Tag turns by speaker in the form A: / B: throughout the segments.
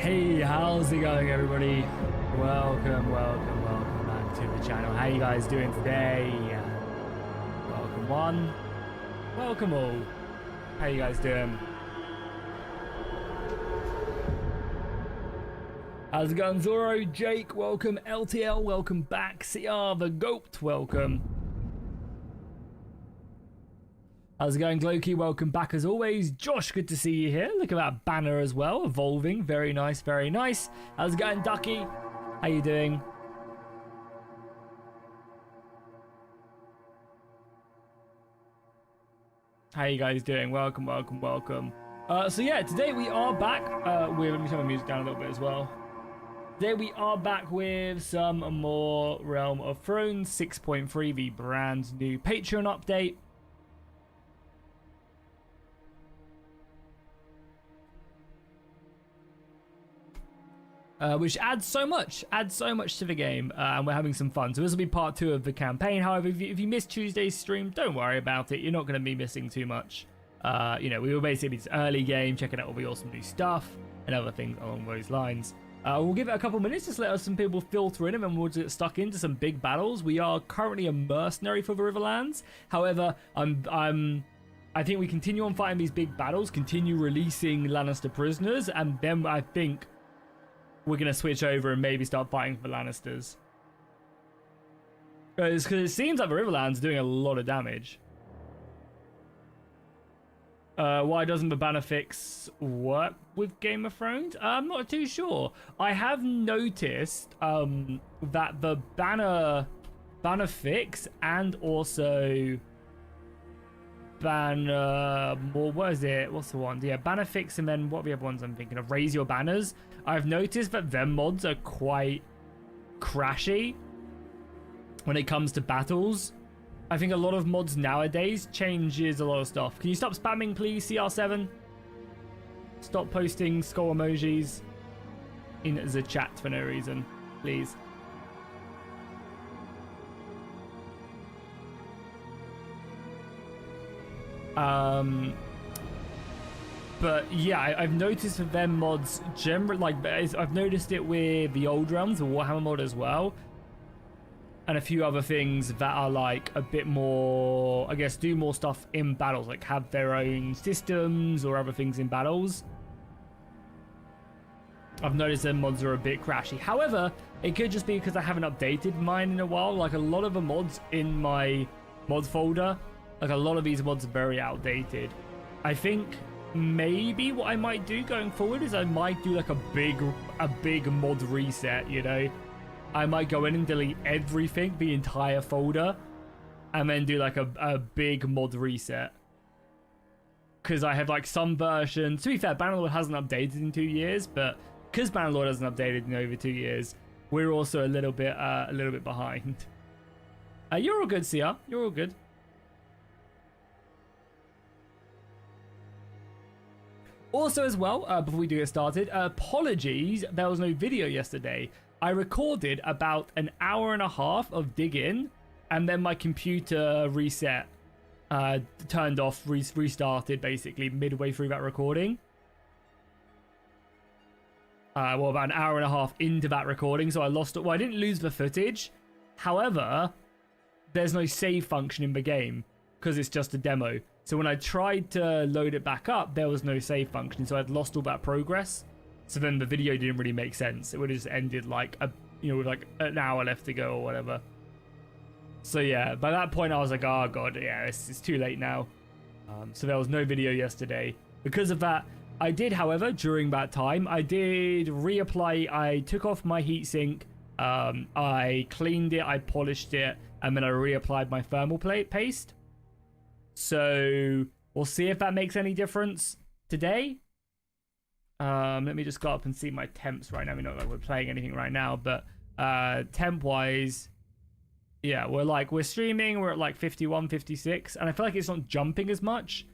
A: Hey, how's it going, everybody? Welcome back to the channel. How you guys doing today? Welcome one, welcome all. How you guys doing? How's it going, Zoro? Jake, welcome. LTL, welcome back. CR the Goat, welcome. How's it going, Glowkey? Welcome back as always. Josh, good to see you here. Look at that banner as well, evolving. Very nice, very nice. How's it going, Ducky? How you doing? How you guys doing? Welcome. So yeah, today we are back with, let me turn my music down a little bit as well. Today we are back with some more Realm of Thrones 6.3, the brand new Patreon update. Which adds so much to the game, and we're having some fun. So this will be part 2 of the campaign. However, if you missed Tuesday's stream, don't worry about it. You're not going to be missing too much. You know, we were basically this early game, checking out all the awesome new stuff and other things along those lines. We'll give it a couple minutes, just let some people filter in, and then we'll get stuck into some big battles. We are currently a mercenary for the Riverlands. However, I think we continue on fighting these big battles, continue releasing Lannister prisoners, and then I think we're going to switch over and maybe start fighting for the Lannisters. Because it seems like the Riverlands are doing a lot of damage. Why doesn't the banner fix work with Game of Thrones? I'm not too sure. I have noticed that the banner fix and also what is it? What's the one? Yeah, banner fix, and then what are the other ones I'm thinking of? Raise your banners. I've noticed that them mods are quite crashy when it comes to battles. I think a lot of mods nowadays changes a lot of stuff. Can you stop spamming, please, CR7? Stop posting skull emojis in the chat for no reason, please. But yeah, I've noticed with them mods, generally, like I've noticed it with the old realms, the Warhammer mod as well, and a few other things that are like a bit more, I guess, do more stuff in battles, like have their own systems or other things in battles. I've noticed them mods are a bit crashy. However, it could just be because I haven't updated mine in a while. Like a lot of the mods in my mods folder, like a lot of these mods are very outdated. I think maybe what I might do going forward is I might do like a big mod reset, you know? I might go in and delete everything, the entire folder, and then do like a big mod reset. Because I have like some versions, to be fair, Bannerlord hasn't updated in 2 years, but because Bannerlord hasn't updated in over 2 years, we're also a little bit behind. You're all good, Sia. You're all good. Also as well, before we do get started, apologies, there was no video yesterday. I recorded about an hour and a half of digging, and then my computer reset, turned off, restarted basically midway through that recording. Well, about an hour and a half into that recording, so I lost it. Well, I didn't lose the footage. However, there's no save function in the game because it's just a demo. So when I tried to load it back up, there was no save function, so I'd lost all that progress. So then the video didn't really make sense. It would have just ended like with like an hour left to go or whatever. So yeah, by that point I was like, oh god, yeah, it's too late now. So there was no video yesterday. Because of that, I did, however, during that time, I did reapply. I took off my heatsink, I cleaned it, I polished it, and then I reapplied my thermal paste. So we'll see if that makes any difference today. Let me just go up and see my temps right now. We know like we're playing anything right now, but temp wise, yeah, we're streaming. We're at like 51, 56, and I feel like it's not jumping as much.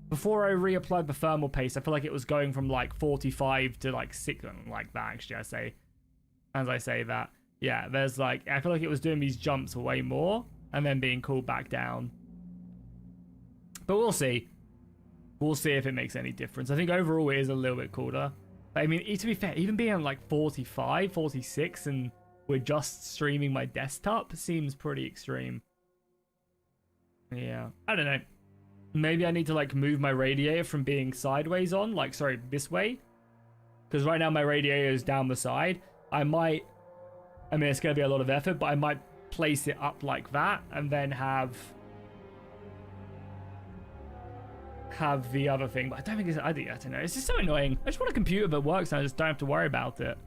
A: Before I reapplied the thermal paste, I feel like it was going from like 45 to like 6, like that. Actually, as I say that, yeah, there's like I feel like it was doing these jumps way more and then being cooled back down. But we'll see. We'll see if it makes any difference. I think overall it is a little bit cooler. I mean, to be fair, even being on like 45, 46, and we're just streaming my desktop seems pretty extreme. Yeah, I don't know. Maybe I need to like move my radiator from being sideways on, like, sorry, this way. Because right now my radiator is down the side. I mean, it's going to be a lot of effort, but I might place it up like that and then have the other thing. But I don't think it's, I don't know. It's just so annoying. I just want a computer that works and I just don't have to worry about it.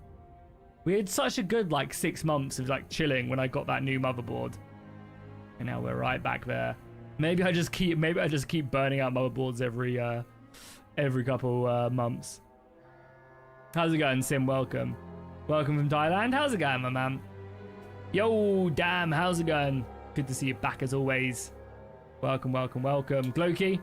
A: We had such a good like 6 months of like chilling when I got that new motherboard. And now we're right back there. Maybe I just keep burning out motherboards every couple months. How's it going, Sim? Welcome from Thailand. How's it going, my man? Yo, damn, how's it going? Good to see you back as always. Welcome. Glowkey.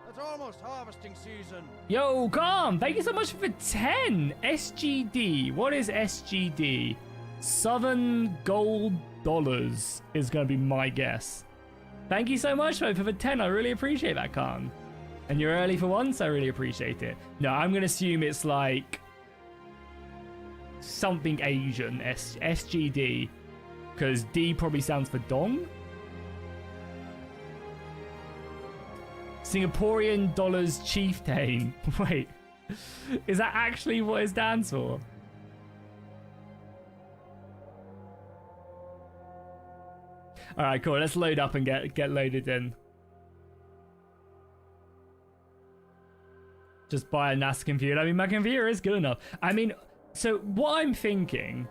B: It's almost harvesting season.
A: Yo, Calm, thank you so much for 10 SGD. What is SGD? Southern Gold Dollars is going to be my guess. Thank you so much for the 10. I really appreciate that, Khan. And you're early for once. I really appreciate it. No, I'm going to assume it's like something Asian. SGD. Because D probably stands for Dong. Singaporean Dollars Chieftain. Wait. Is that actually what it stands for? All right, cool. Let's load up and get loaded in. Just buy a NAS computer. I mean, my computer is good enough. I mean, so what I'm thinking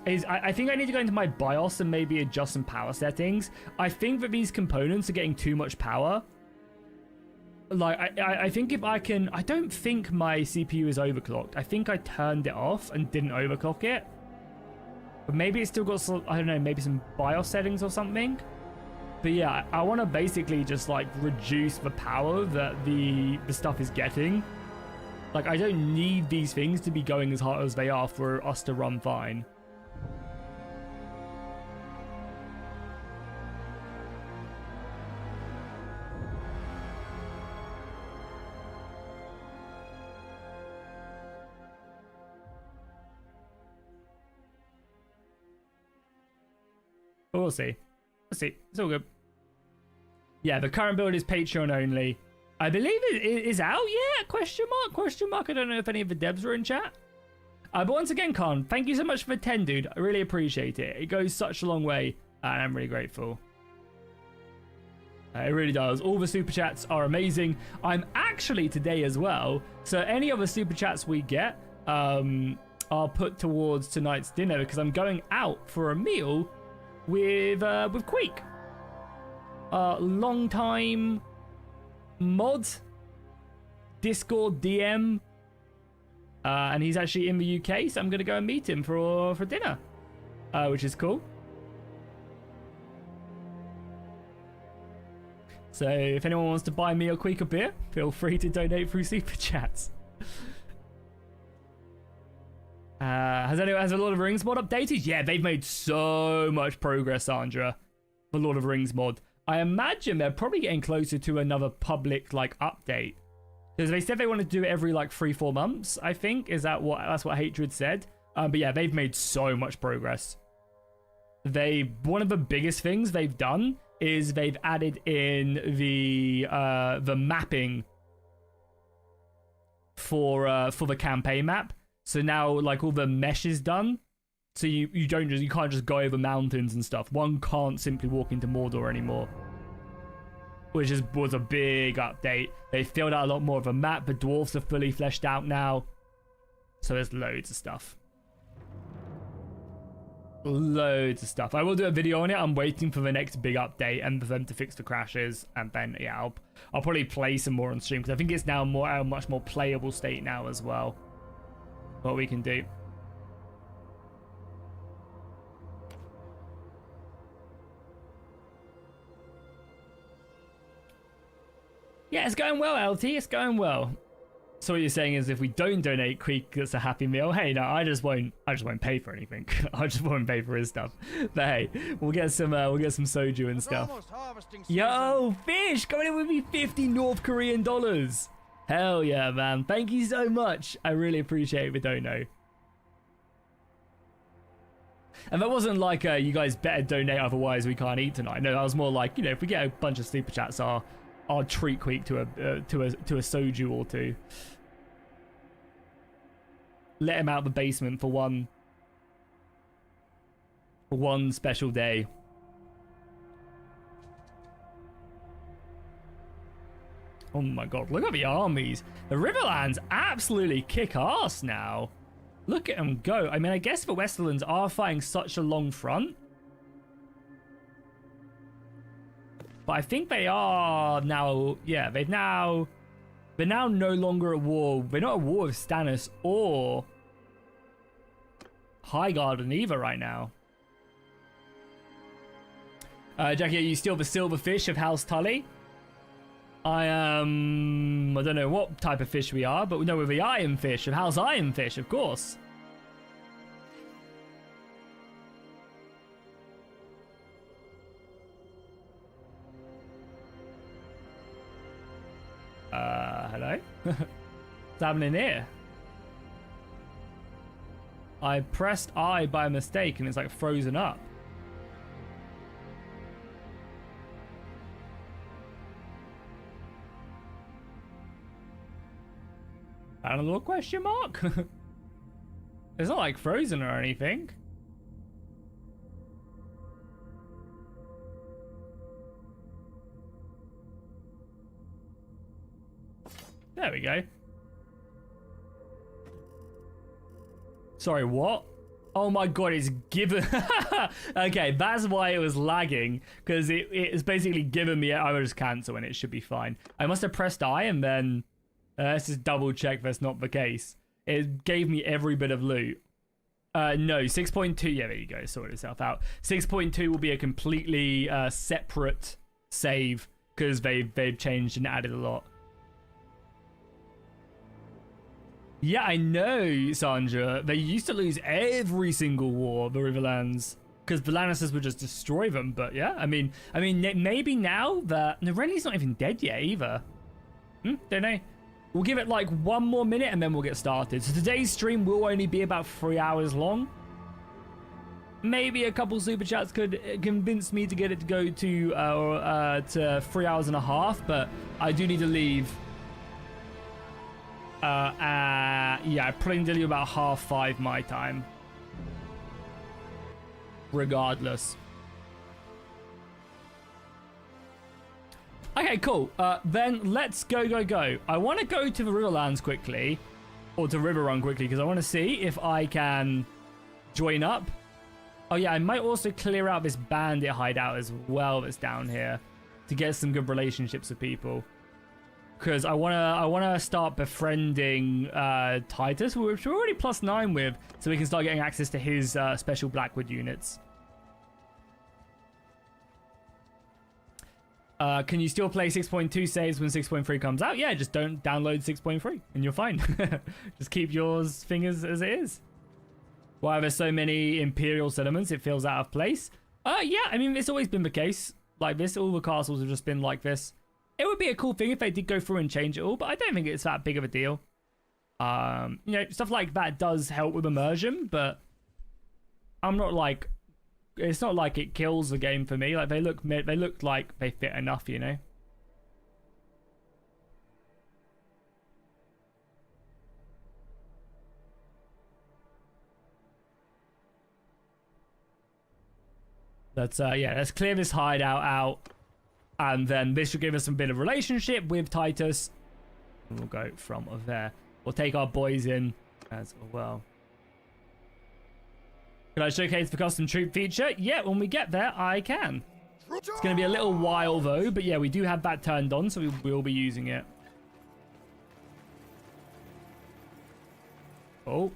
A: is I think I need to go into my BIOS and maybe adjust some power settings. I think that these components are getting too much power. Like, I think if I can... I don't think my CPU is overclocked. I think I turned it off and didn't overclock it. But maybe it's still got some, I don't know, maybe some BIOS settings or something. But yeah, I want to basically just like reduce the power that the stuff is getting. Like, I don't need these things to be going as hard as they are for us to run fine. We'll see. Let's see. It's all good. Yeah, the current build is Patreon only. I believe it is out. Yeah, question mark. I don't know if any of the devs were in chat. But once again, Khan, thank you so much for 10, dude. I really appreciate it. It goes such a long way, and I'm really grateful. It really does. All the super chats are amazing. I'm actually today as well. So any other super chats we get, I'll put towards tonight's dinner because I'm going out for a meal with Queek, long time mod, Discord DM, and he's actually in the UK, so I'm gonna go and meet him for dinner, which is cool. So if anyone wants to buy me or Queek a beer, feel free to donate through super chats. Has the Lord of the Rings mod updated? Yeah, they've made so much progress, Sandra. The Lord of the Rings mod. I imagine they're probably getting closer to another public like update. Because they said they want to do it every like 3-4 months, I think. That's what Hatred said. But yeah, they've made so much progress. One of the biggest things they've done is they've added in the mapping for the campaign map. So now, like, all the mesh is done. So you can't just go over mountains and stuff. One can't simply walk into Mordor anymore. Which was a big update. They filled out a lot more of a map. The dwarves are fully fleshed out now. So there's loads of stuff. Loads of stuff. I will do a video on it. I'm waiting for the next big update and for them to fix the crashes. And then, yeah, I'll probably play some more on stream. Because I think it's now a much more playable state now as well. What we can do. Yeah, it's going well, LT. It's going well. So what you're saying is, if we don't donate, Queek gets a happy meal. Hey, no, I just won't pay for anything. I just won't pay for his stuff. But hey, we'll get some soju and stuff. Yo, Fish, coming in with me $50 North Korean dollars. Hell yeah, man. Thank you so much. I really appreciate the dono. And that wasn't like you guys better donate otherwise we can't eat tonight. No, that was more like, you know, if we get a bunch of super chats, our treat quick to a soju or two. Let him out the basement for one special day. Oh my god, look at the armies. The Riverlands absolutely kick ass now. Look at them go. I mean, I guess the Westerlands are fighting such a long front. But I think they are now, yeah, they're now no longer at war. They're not at war with Stannis or Highgarden either right now. Jackie, are you still the silverfish of House Tully? I don't know what type of fish we are, but we know we're the iron fish of House Iron Fish, of course. Hello? What's happening here? I pressed I by mistake and it's like frozen up. Bannerlord question mark? It's not like frozen or anything. There we go. Sorry, what? Oh my god, it's given... Okay, that's why it was lagging, because it's basically given me... I will just cancel and it should be fine. I must have pressed I and then... let's just double check that's not the case. It gave me every bit of loot. No, 6.2... Yeah, there you go. Sorted itself out. 6.2 will be a completely separate save, because they've changed and added a lot. Yeah, I know, Sandra. They used to lose every single war, the Riverlands, because the Lannisters would just destroy them. But yeah, I mean, maybe now that Renly's not even dead yet either. Don't know. We'll give it like one more minute and then we'll get started. So today's stream will only be about 3 hours long. Maybe a couple super chats could convince me to get it to go to 3 hours and a half, but I do need to leave. Yeah, probably do about 5:30 my time. Regardless. Okay, cool. Then let's go. I want to go to the Riverlands quickly, or to River Run quickly, because I want to see if I can join up. Oh yeah, I might also clear out this bandit hideout as well that's down here to get some good relationships with people. Because I wanna start befriending Titus, which we're already +9 with, so we can start getting access to his special Blackwood units. Can you still play 6.2 saves when 6.3 comes out? Yeah, just don't download 6.3 and you're fine. Just keep yours fingers as it is. Why are there so many Imperial settlements? It feels out of place. Yeah, I mean, it's always been the case. Like this, all the castles have just been like this. It would be a cool thing if they did go through and change it all, but I don't think it's that big of a deal. You know, stuff like that does help with immersion, but I'm not like... It's not like it kills the game for me. Like they look like they fit enough, you know. Let's yeah, let's clear this hideout out, and then this should give us some bit of relationship with Titus. And we'll go from there. We'll take our boys in as well. Can I showcase the custom troop feature? Yeah, when we get there, I can. It's going to be a little while, though. But yeah, we do have that turned on, so we will be using it. Oh.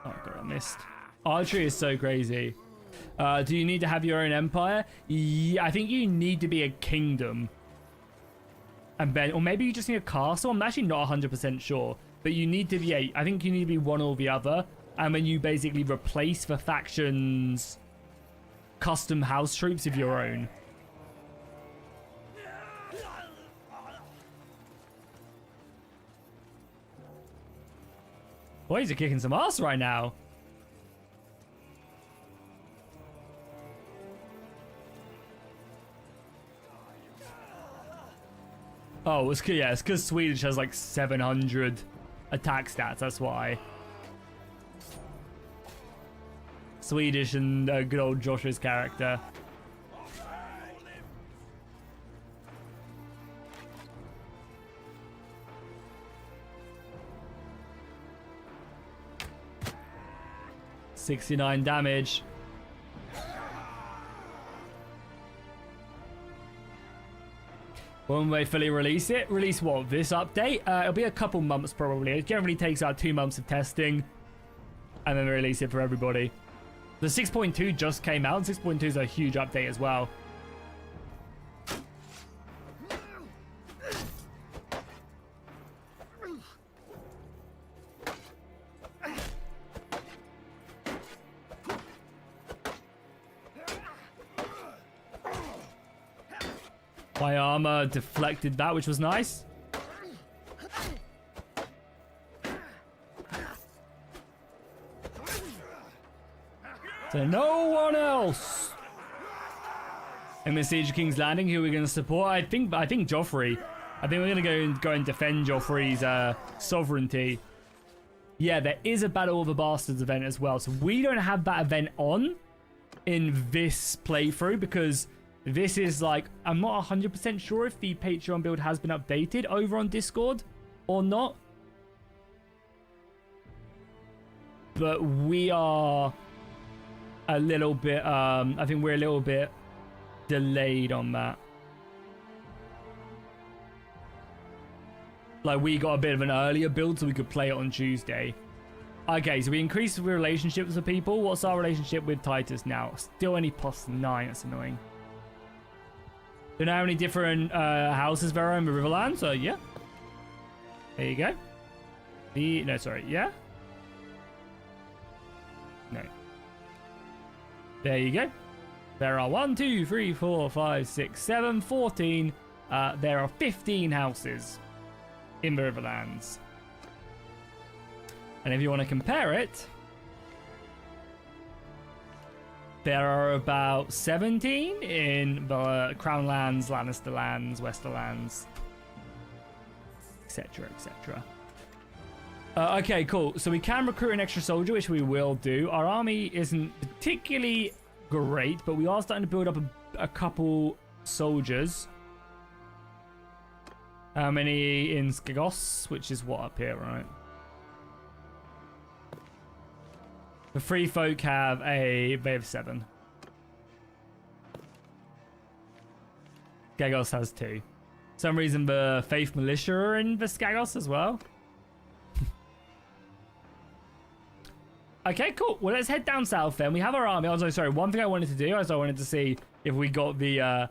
A: Oh, God, I missed. Archery is so crazy. Do you need to have your own empire? Yeah, I think you need to be a kingdom. And then, or maybe you just need a castle. I'm actually not 100% sure. But you need to be, yeah, I think you need to be one or the other. And when you basically replace the faction's custom house troops with your own. Boys are kicking some ass right now. Oh, it's because Swedish has like 700 attack stats, that's why. Swedish and good old Joshua's character. $69 damage. When they fully release it, release what? This update? It'll be a couple months probably. It generally takes about 2 months of testing, and then they release it for everybody. The 6.2 just came out. 6.2 is a huge update as well. My armor deflected that, which was nice. So no one else. In the Siege of King's Landing, who are we going to support? I think Joffrey. I think we're going to go and defend Joffrey's sovereignty. Yeah, there is a Battle of the Bastards event as well. So we don't have that event on in this playthrough because this is like, I'm not 100% sure if the Patreon build has been updated over on Discord or not. But we are a little bit, I think we're a little bit delayed on that. Like, we got a bit of an earlier build so we could play it on Tuesday. Okay, so we increased the relationships with people. What's our relationship with Titus now? Still only +9. That's annoying. Do you know how many different houses there are in the Riverlands? So, yeah. There you go. No, sorry. Yeah? No. There you go. There are 1, 2, 3, 4, 5, 6, 7, 14. There are 15 houses in the Riverlands. And if you want to compare it, there are about 17 in the Crown Lands, Lannister Lands, Westerlands, etc., etc. Okay, cool. So we can recruit an extra soldier, which we will do. Our army isn't particularly great, but we are starting to build up a couple soldiers. How many in Skagos? Which is what up here, right? The Free Folk have they have 7. Skagos has 2. For some reason the Faith Militia are in the Skagos as well. Okay, cool. Well, let's head down south then. We have our army. Oh, sorry. One thing I wanted to do is I wanted to see if we got the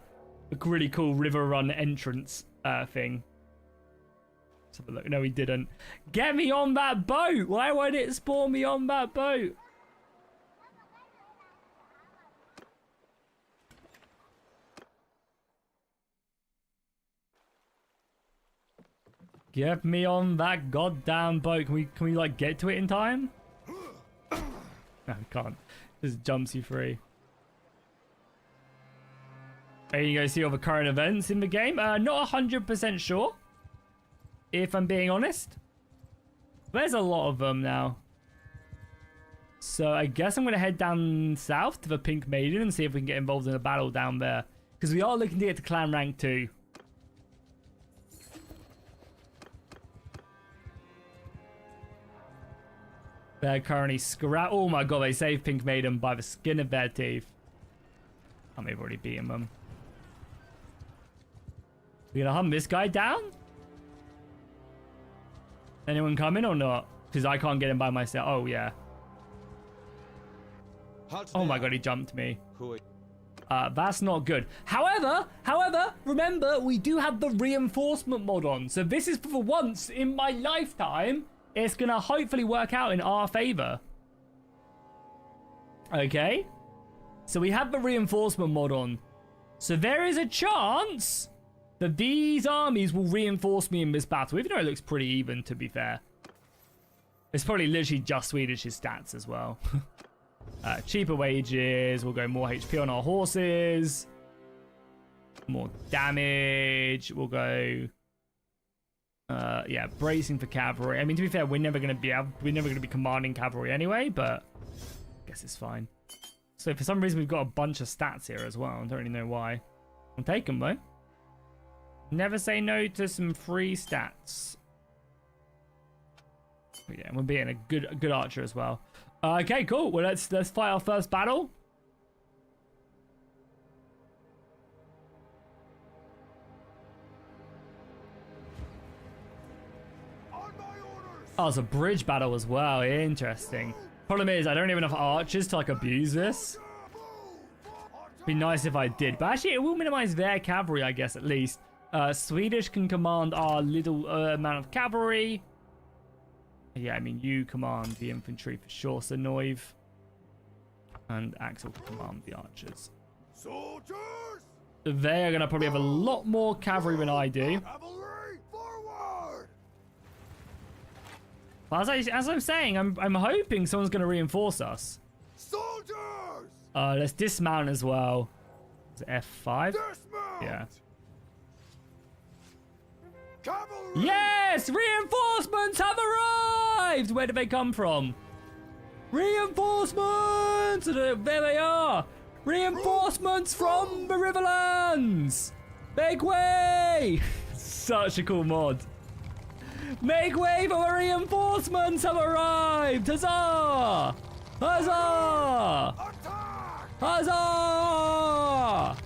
A: really cool river run entrance thing. Let's have a look. No, we didn't. Get me on that boat. Why won't it spawn me on that boat? Get me on that goddamn boat. Can we like get to it in time? No, we can't. Just jumps you free. Are you guys see all the current events in the game? Not 100% sure, if I'm being honest. There's a lot of them now. So I guess I'm going to head down south to the Pink Maiden and see if we can get involved in a battle down there. Because we are looking to get to clan rank 2. They're currently scrap. Oh my god, they saved Pink Maiden by the skin of their teeth. I may have already beaten them. We gonna hunt this guy down? Anyone coming or not? Because I can't get him by myself. Oh, yeah. Oh my god, he jumped me. That's not good. However, remember, we do have the reinforcement mod on. So this is for once in my lifetime it's going to hopefully work out in our favor. Okay. So we have the reinforcement mod on. So there is a chance that these armies will reinforce me in this battle, even though it looks pretty even, to be fair. It's probably literally just Swedish's stats as well. Cheaper wages, we'll go more HP on our horses. More damage, we'll go... yeah, bracing for cavalry. I mean, to be fair, we're never going to be commanding cavalry anyway, but I guess it's fine. So for some reason, we've got a bunch of stats here as well. I don't really know why. I'll take them, though. Never say no to some free stats. But yeah, we're being a good archer as well. Okay, cool. Well, let's fight our first battle. Oh, it's a bridge battle as well. Interesting. Problem is, I don't have enough archers to like abuse this. Be nice if I did, but actually, it will minimize their cavalry, I guess, at least. Swedish can command our little amount of cavalry. Yeah, I mean, you command the infantry for sure, Sir Noiv. And Axel can command the archers.
B: Soldiers!
A: They are going to probably have a lot more cavalry than I do.
B: Cavalry, forward!
A: But as I'm saying, I'm hoping someone's going to reinforce us.
B: Soldiers!
A: Let's dismount as well. Is it F5?
B: Dismount!
A: Yeah.
B: Cavalry!
A: Yes! Reinforcements have arrived! Where did they come from? Reinforcements! There they are! Reinforcements from the Riverlands! Make way! Such a cool mod. Make way for the reinforcements have arrived! Huzzah! Huzzah!
B: Attack!
A: Huzzah!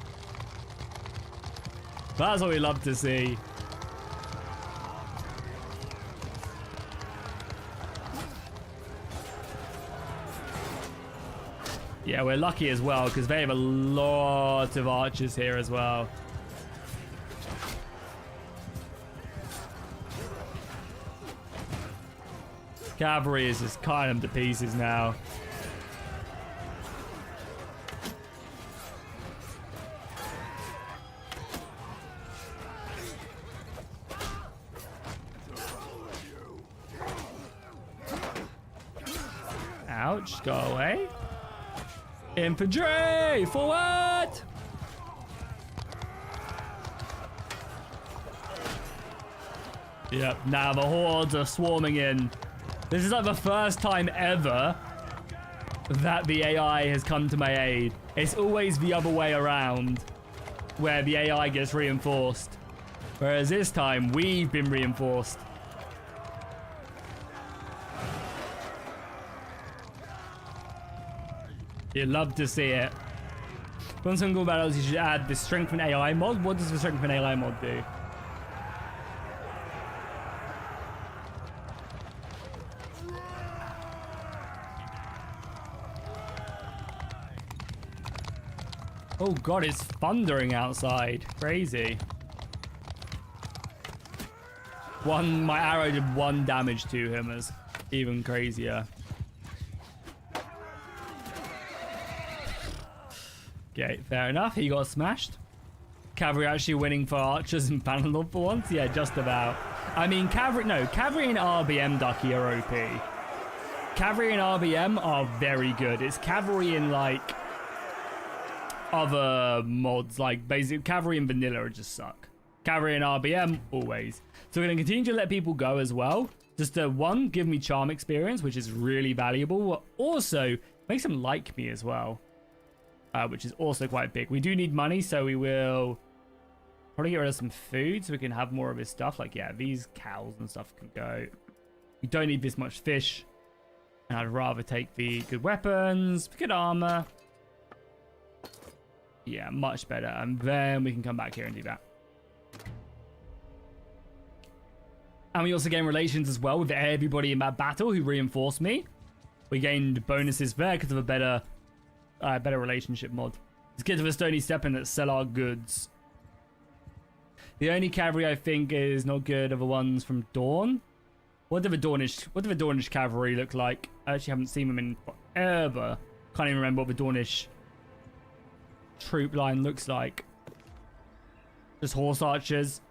A: That's what we love to see. Yeah, we're lucky as well because they have a lot of archers here as well. Cavalry is just cutting them to pieces now. Ouch, go away. Infantry, forward! Yep, now the hordes are swarming in. This is like the first time ever that the AI has come to my aid. It's always the other way around, where the AI gets reinforced. Whereas this time, we've been reinforced. You'd love to see it. One thing cool about it is you should add the strengthen AI mod. What does the strengthen AI mod do? Oh god, it's thundering outside. Crazy. My arrow did 1 damage to him. Is even crazier. Okay, fair enough. He got smashed. Cavalry actually winning for archers and Bannerlord for once? Yeah, just about. I mean, cavalry and RBM Ducky are OP. Cavalry and RBM are very good. It's cavalry in, like, other mods, like, basic cavalry and vanilla just suck. Cavalry and RBM, always. So we're going to continue to let people go as well. Just to, one, give me charm experience, which is really valuable. Also, makes them like me as well. Which is also quite big. We do need money, so we will probably get rid of some food so we can have more of his stuff. Like, yeah, these cows and stuff can go. We don't need this much fish. And I'd rather take the good weapons, good armor. Yeah, much better. And then we can come back here and do that. And we also gain relations as well with everybody in that battle who reinforced me. We gained bonuses there because of a better relationship mod. Let's get to the Stony Steppe and let's sell our goods. The only cavalry I think is not good are the ones from Dawn. What do the Dornish cavalry look like? I actually haven't seen them in forever. Can't even remember what the Dornish troop line looks like. Just horse archers.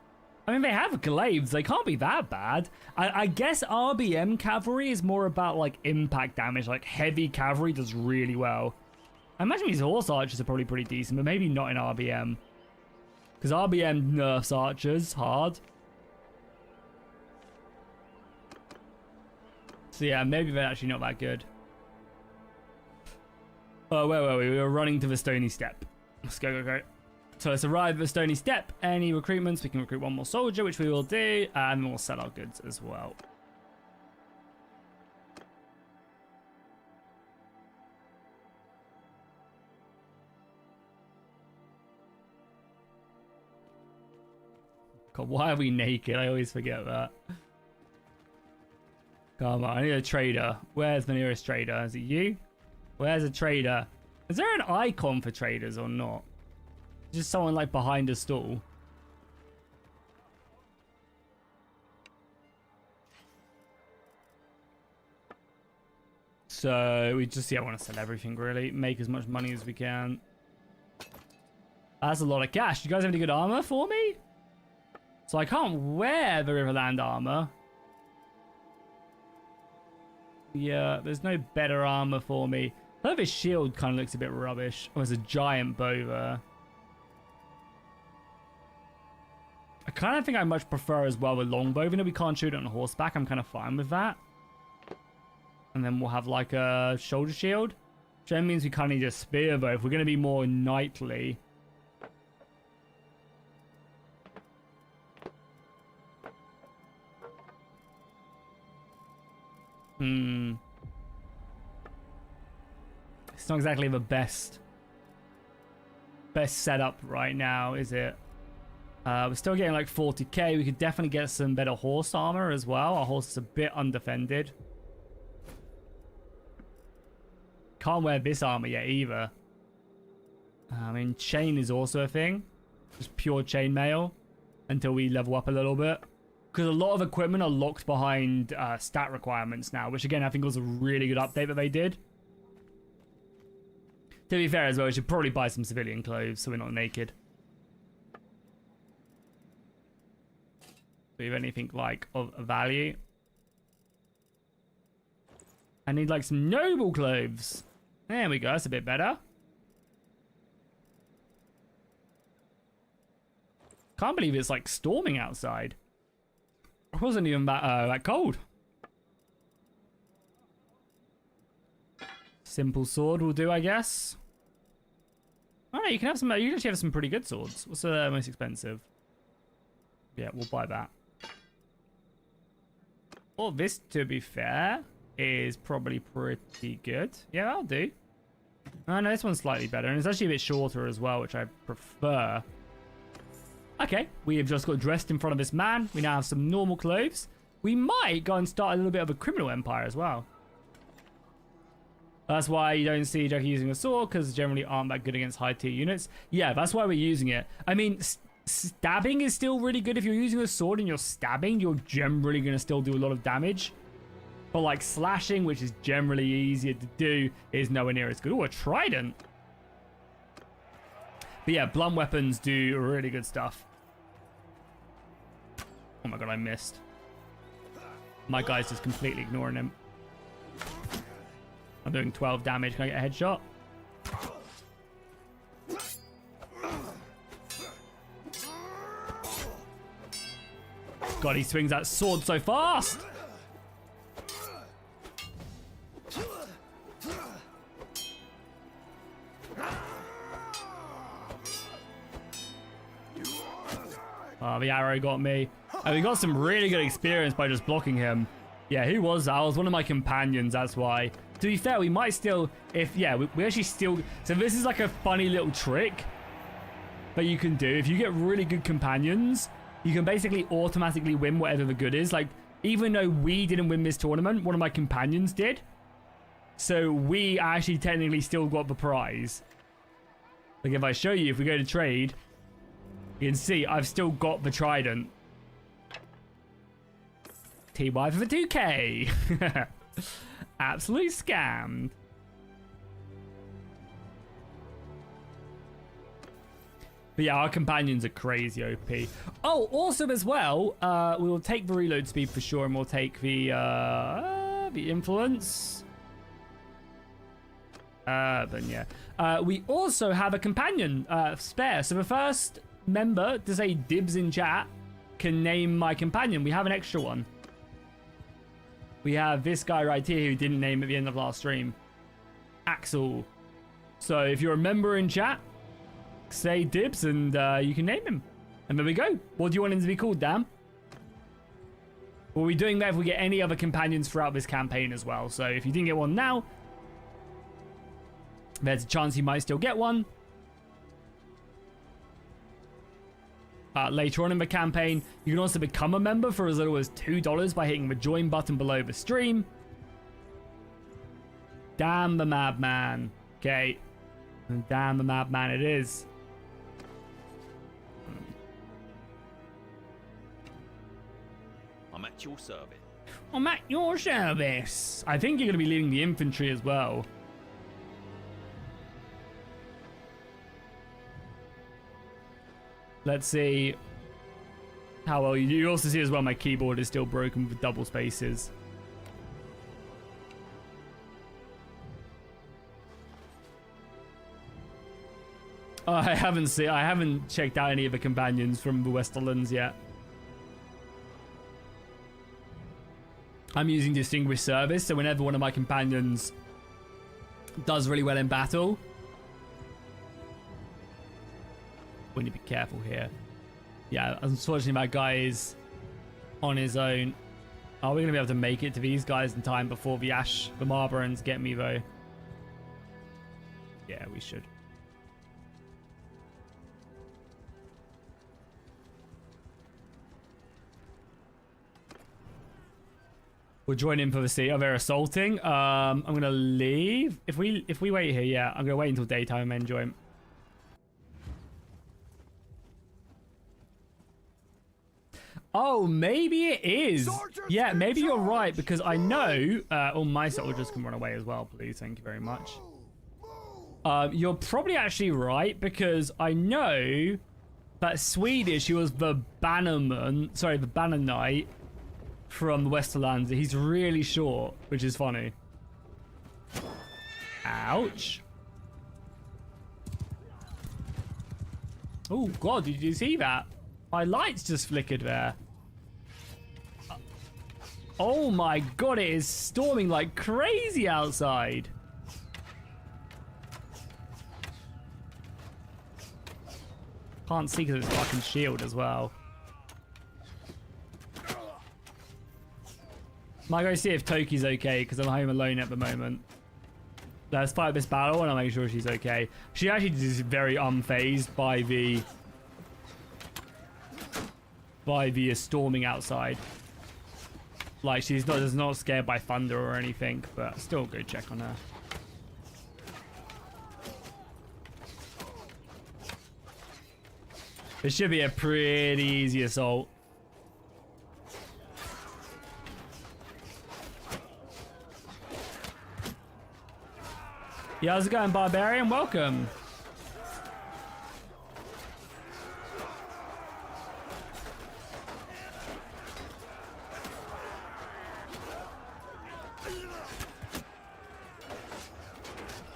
A: I mean, they have glaives. They can't be that bad. I guess RBM cavalry is more about, like, impact damage. Like, heavy cavalry does really well. I imagine these horse archers are probably pretty decent, but maybe not in RBM. Because RBM nerfs archers hard. So yeah, maybe they're actually not that good. Oh, where were we? We were running to the Stony Step. Let's go. So let's arrive at the Stony Step. Any recruitments? We can recruit one more soldier, which we will do. And we'll sell our goods as well. God, why are we naked? I always forget that. Come on, I need a trader. Where's the nearest trader? Is it you? Where's a trader? Is there an icon for traders or not? Just someone like behind a stall. So we just, yeah, want to sell everything really. Make as much money as we can. That's a lot of cash. You guys have any good armor for me? So I can't wear the Riverland armor. Yeah, there's no better armor for me. I love his shield kind of looks a bit rubbish. Oh, there's a giant bow there. I kind of think I much prefer as well the longbow. Even though we can't shoot it on horseback, I'm kind of fine with that. And then we'll have like a shoulder shield. Which then means we kind of need a spear though. If we're going to be more knightly. It's not exactly the best setup right now, is it? We're still getting like 40k. We could definitely get some better horse armor as well. Our horse is a bit undefended. Can't wear this armor yet either. I mean, chain is also a thing. Just pure chainmail until we level up a little bit. Because a lot of equipment are locked behind stat requirements now, which again, I think was a really good update that they did. To be fair as well, we should probably buy some civilian clothes so we're not naked. Do we have anything like of value? I need like some noble clothes. There we go, that's a bit better. Can't believe it's like storming outside. It wasn't even that cold. Simple sword will do, I guess. Oh no, you can have some. You actually have some pretty good swords. What's the most expensive? Yeah, we'll buy that. Well, this, to be fair, is probably pretty good. Yeah, that'll do. Oh no, this one's slightly better, and it's actually a bit shorter as well, which I prefer. Okay, we have just got dressed in front of this man. We now have some normal clothes. We might go and start a little bit of a criminal empire as well. That's why you don't see Jackie using a sword, because generally aren't that good against high tier units. Yeah, that's why we're using it. I mean, stabbing is still really good. If you're using a sword and you're stabbing, you're generally going to still do a lot of damage. But like slashing, which is generally easier to do, is nowhere near as good. Oh, a trident. But yeah, blunt weapons do really good stuff. Oh my god, I missed. My guy's just completely ignoring him. I'm doing 12 damage. Can I get a headshot? God, he swings that sword so fast! Oh, the arrow got me. And we got some really good experience by just blocking him. Yeah, who was that? I was one of my companions, that's why. To be fair, we might still, we actually still, so this is like a funny little trick that you can do. If you get really good companions, you can basically automatically win whatever the good is. Like, even though we didn't win this tournament, one of my companions did. So we actually technically still got the prize. Like, if I show you, if we go to trade, you can see I've still got the trident. TY for 2k. Absolutely scammed. But yeah, our companions are crazy OP. Oh, also as well, we will take the reload speed for sure, and we'll take the influence. But yeah. We also have a companion spare. So the first member to say dibs in chat can name my companion. We have an extra one. We have this guy right here who didn't name at the end of last stream. Axel. So if you're a member in chat, say dibs and you can name him. And there we go. What do you want him to be called, Dan? We'll be doing that if we get any other companions throughout this campaign as well. So if you didn't get one now, there's a chance you might still get one. Later on in the campaign, you can also become a member for as little as $2 by hitting the join button below the stream. Damn the madman. Okay. Damn the madman it is.
C: I'm at your service.
A: I'm at your service. I think you're going to be leading the infantry as well. Let's see how well you do. You also see as well my keyboard is still broken with double spaces. I haven't checked out any of the companions from the Westerlands yet. I'm using Distinguished Service, so whenever one of my companions does really well in battle, we need to be careful here. Yeah, unfortunately that guy is on his own. Are we going to be able to make it to these guys in time before the Marbarons get me though? Yeah, we should. We'll join in for the sea. Oh, they're assaulting. I'm going to leave. If we wait here, yeah, I'm going to wait until daytime and then join. Oh, maybe it is. Yeah, maybe you're right, because I know all my soldiers can run away as well, please. Thank you very much. You're probably actually right, because I know that Swedish, he was the Bannerman, sorry, the Banner Knight from the Westerlands. He's really short, which is funny. Ouch. Oh, God, did you see that? My lights just flickered there. Oh my God, it is storming like crazy outside. Can't see because it's fucking shield as well. Might go see if Toki's okay because I'm home alone at the moment. Let's fight this battle and I'll make sure she's okay. She actually is very unfazed by the storming outside. Like she's not scared by thunder or anything, but still go check on her. It should be a pretty easy assault. Yeah, how's it going, Barbarian? Welcome.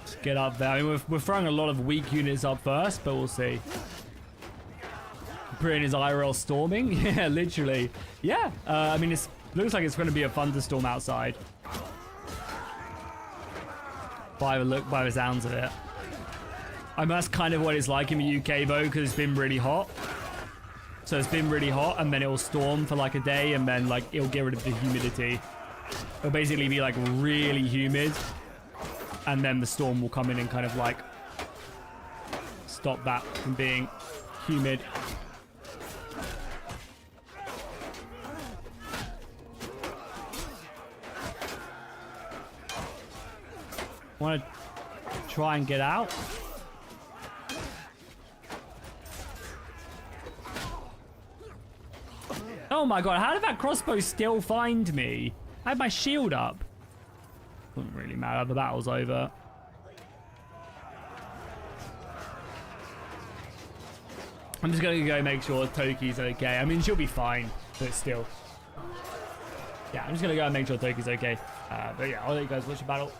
A: Let's get up there. I mean, we're throwing a lot of weak units up first, but we'll see. Brian is IRL storming. Yeah, literally. Yeah, I mean, it looks like it's going to be a thunderstorm outside. By the sounds of it. I mean, that's kind of what it's like in the UK though, because it's been really hot. So it's been really hot, and then it'll storm for like a day, and then like it'll get rid of the humidity. It'll basically be like really humid, and then the storm will come in and kind of like stop that from being humid. Want to try and get out? Oh, Oh my god, how did that crossbow still find me? I had my shield up. Doesn't really matter, the battle's over. I'm just gonna go make sure Toki's okay. I mean, she'll be fine, but still. Yeah, I'm just gonna go and make sure Toki's okay. But yeah, I'll let you guys watch the battle.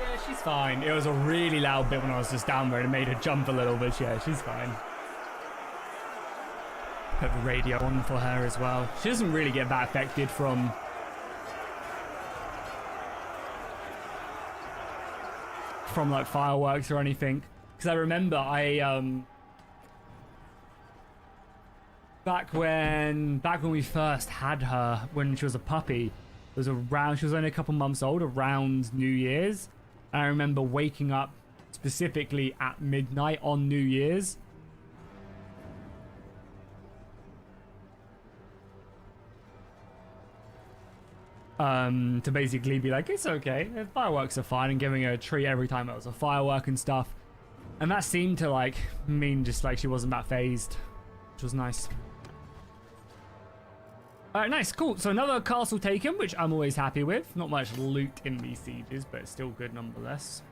A: Yeah, she's fine. It was a really loud bit when I was just down there and it made her jump a little bit. Yeah, she's fine. Put the radio on for her as well. She doesn't really get that affected from like fireworks or anything. Because I remember back when we first had her when she was a puppy, she was only a couple months old, around New Year's. And I remember waking up specifically at midnight on New Year's. To basically be like, it's okay, the fireworks are fine, and giving her a treat every time it was a firework and stuff. And that seemed to like mean just like she wasn't that phased, which was nice. Alright, nice, cool. So another castle taken, which I'm always happy with. Not much loot in these sieges, but it's still good nonetheless.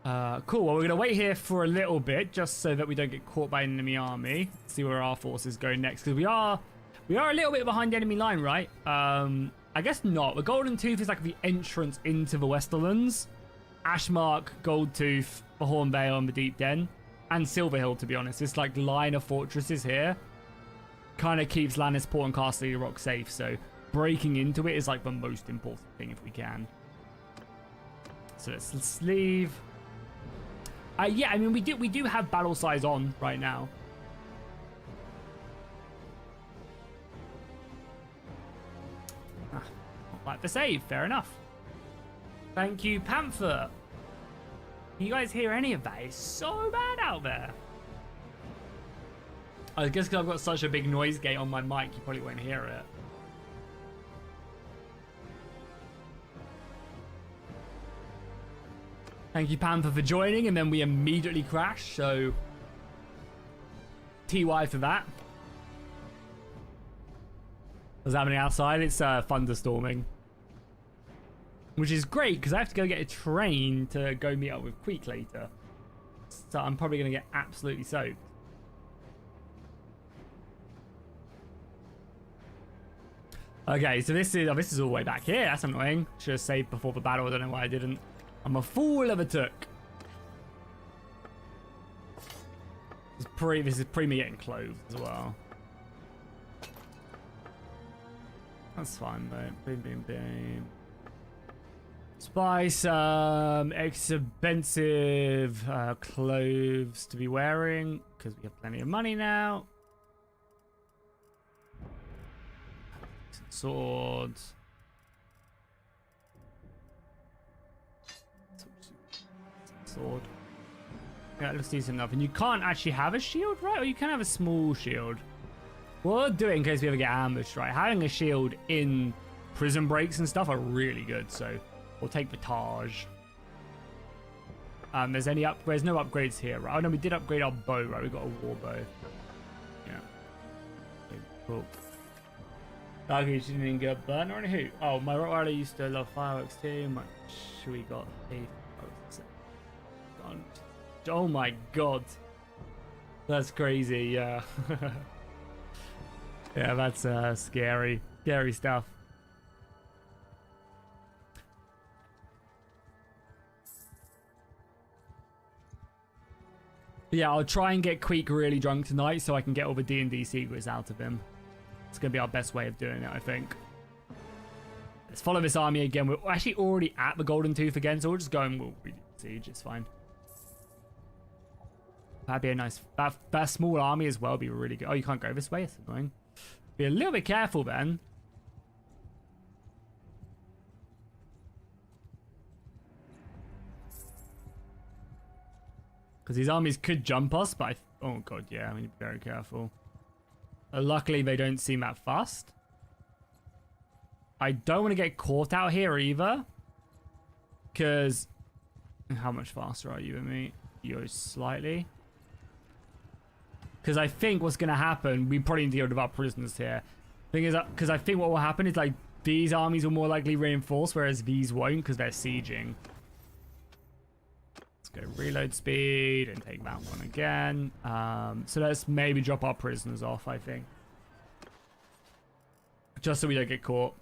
A: Cool, well we're going to wait here for a little bit, just so that we don't get caught by an enemy army. See where our forces go next, because we are a little bit behind the enemy line, right? I guess not. The Goldentooth is like the entrance into the Westerlands. Ashmark, Goldentooth, the Hornvale, and the Deep Den. And Silverhill, to be honest. This like line of fortresses here kind of keeps Lannister and Castle Rock safe, so breaking into it is like the most important thing if we can. So let's leave. Yeah, I mean we do have battle size on right now. Not like the save, fair enough. Thank you, Panther. Can you guys hear any of that? It's so bad out there. I guess because I've got such a big noise gate on my mic, you probably won't hear it. Thank you, Panther, for joining, and then we immediately crashed, so TY for that. What's happening outside? It's thunderstorming. Which is great, because I have to go get a train to go meet up with Queek later. So I'm probably going to get absolutely soaked. Okay, so this is all the way back here. That's annoying. Should have saved before the battle. I don't know why I didn't. I'm a fool of a took. This is pre me getting clothes as well. That's fine, mate. Boom, boom, boom. Spice, expensive clothes to be wearing because we have plenty of money now. Swords. Sword. Yeah, looks decent enough. And you can't actually have a shield, right? Or you can have a small shield. What we'll do it in case we ever get ambushed, right? Having a shield in prison breaks and stuff are really good. So we'll take the Taj. There's no upgrades here, right? Oh no, we did upgrade our bow, right? We got a war bow. Yeah. Okay, cool. Okay, you didn't get burnt or anything. Oh, my Rottweiler used to love fireworks too. Much we got a. Oh my god. That's crazy, yeah. Yeah, that's scary. Scary stuff. Yeah, I'll try and get Queek really drunk tonight so I can get all the D&D secrets out of him. It's going to be our best way of doing it, I think. Let's follow this army again. We're actually already at the Goldentooth again, so we'll just go and we'll siege. It's fine. That'd be a nice... That small army as well would be really good. Oh, you can't go this way? It's annoying. Be a little bit careful then. Because these armies could jump us, but oh god, yeah, we need to be very careful. Luckily, they don't seem that fast. I don't want to get caught out here either. Because... How much faster are you than me? You're slightly. Because I think what's going to happen, we probably need to get rid of our prisoners here. Thing is, because I think what will happen is like these armies will more likely reinforce, whereas these won't because they're sieging. Let's go reload speed and take that one again. So let's maybe drop our prisoners off, I think. Just so we don't get caught.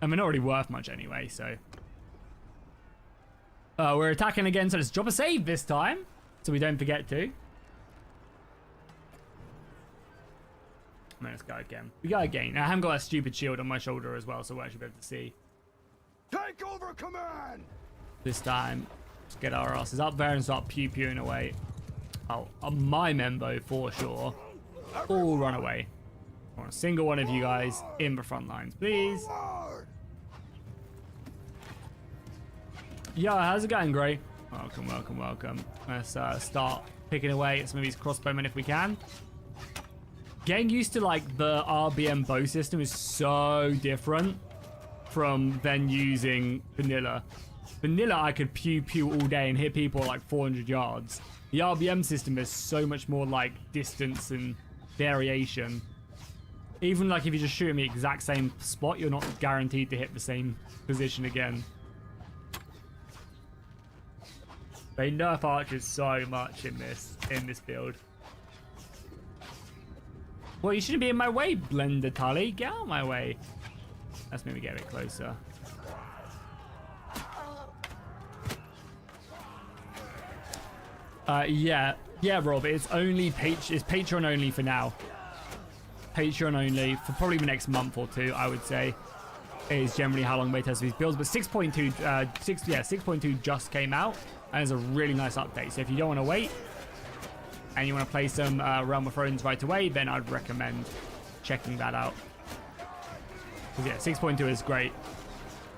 A: And they're not really worth much anyway, so. We're attacking again, so let's drop a save this time. So we don't forget to. Let's go again. We go again. I haven't got a stupid shield on my shoulder as well, so we'll actually be able to see.
B: Take over command!
A: This time, let's get our asses up there and start pew-pewing away. Oh, my Membo for sure. All run away. I want a single one of you guys in the front lines, please.
B: Forward!
A: Yeah, how's it going, Gray? Welcome, welcome, welcome. Let's start picking away at some of these crossbowmen if we can. Getting used to like the RBM bow system is so different from then using vanilla. Vanilla, I could pew pew all day and hit people at like 400 yards. The RBM system is so much more like distance and variation. Even like if you just shoot in the exact same spot, you're not guaranteed to hit the same position again. They nerf archers so much in this build. Well, you shouldn't be in my way, Blender Tully. Get out of my way. Let's maybe get a bit closer. Yeah, Rob. It's only it's Patreon only for now. Patreon only for probably the next month or two, I would say. Is generally how long they test these builds. But 6.2 just came out. And it's a really nice update. So if you don't want to wait and you want to play some Realm of Thrones right away, then I'd recommend checking that out. Because yeah, 6.2 is great.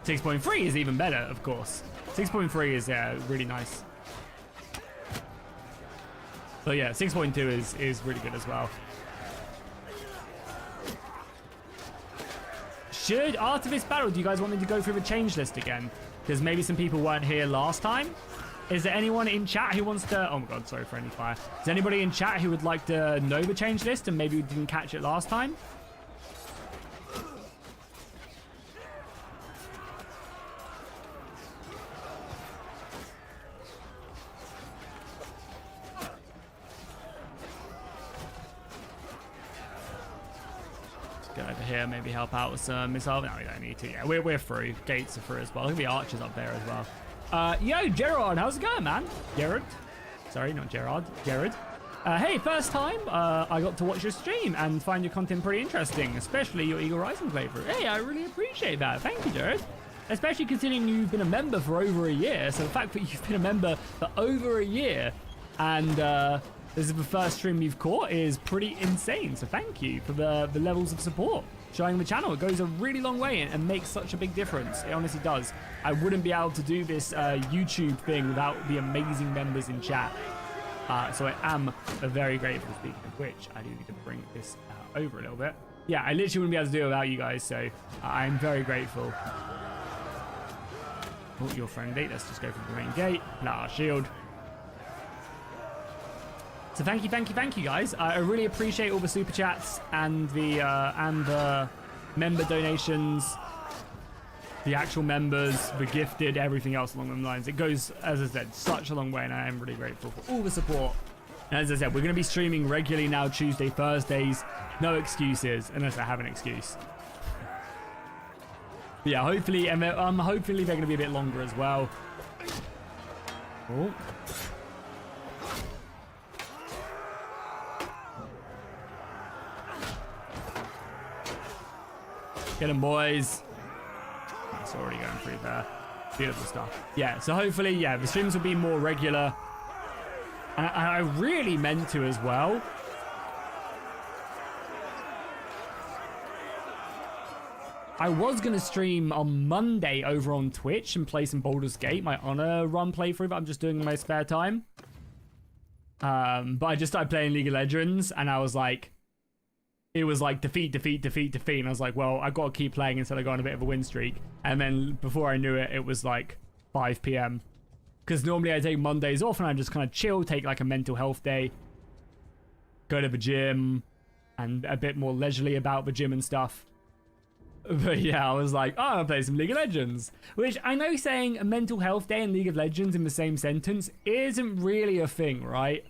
A: 6.3 is even better, of course. 6.3 is really nice. So yeah, 6.2 is really good as well. After this battle, do you guys want me to go through the change list again? Because maybe some people weren't here last time. Is there anyone in chat who wants to... Oh my god, sorry for any fire. Is there anybody in chat who would like to know the change list and maybe didn't catch it last time? Let's go over here, maybe help out with some missile. No, we don't need to. Yeah, we're through. Gates are through as well. Look at the archers up there as well. Yo, Gerard, how's it going, man? Gerard? Sorry, not Gerard. Jared. Hey, first time I got to watch your stream and find your content pretty interesting, especially your Eagle Rising playthrough. Hey, I really appreciate that. Thank you, Jared. Especially considering you've been a member for over a year. So the fact that you've been a member for over a year and this is the first stream you've caught is pretty insane. So thank you for the levels of support. Showing the channel, it goes a really long way and makes such a big difference. It honestly does. I wouldn't be able to do this YouTube thing without the amazing members in chat. So I am very grateful. Speaking of which, I do need to bring this over a little bit. yeah, I literally wouldn't be able to do it without you guys, so I'm very grateful. Oh, you're friendly. Let's just go for the main gate. Nah, shield. So thank you, guys. I really appreciate all the super chats and the member donations, the actual members, the gifted, everything else along those lines. It goes, as I said, such a long way, and I am really grateful for all the support. And as I said, we're going to be streaming regularly now, Tuesday, Thursdays. No excuses, unless I have an excuse. But yeah, hopefully, and hopefully they're going to be a bit longer as well. Oh. Get them, boys. It's already going through there. Beautiful stuff. Yeah, so hopefully, yeah, the streams will be more regular. And I really meant to as well. I was going to stream on Monday over on Twitch and play some Baldur's Gate, my Honor run playthrough that I'm just doing in my spare time. But I just started playing League of Legends, and I was like, it was like defeat. And I was like, well, I've got to keep playing until I go on a bit of a win streak. And then before I knew it, it was like 5 p.m. Because normally I take Mondays off and I just kind of chill, take like a mental health day, go to the gym, and a bit more leisurely about the gym and stuff. But yeah, I was like, oh, I'll play some League of Legends. Which I know saying a mental health day and League of Legends in the same sentence isn't really a thing, right?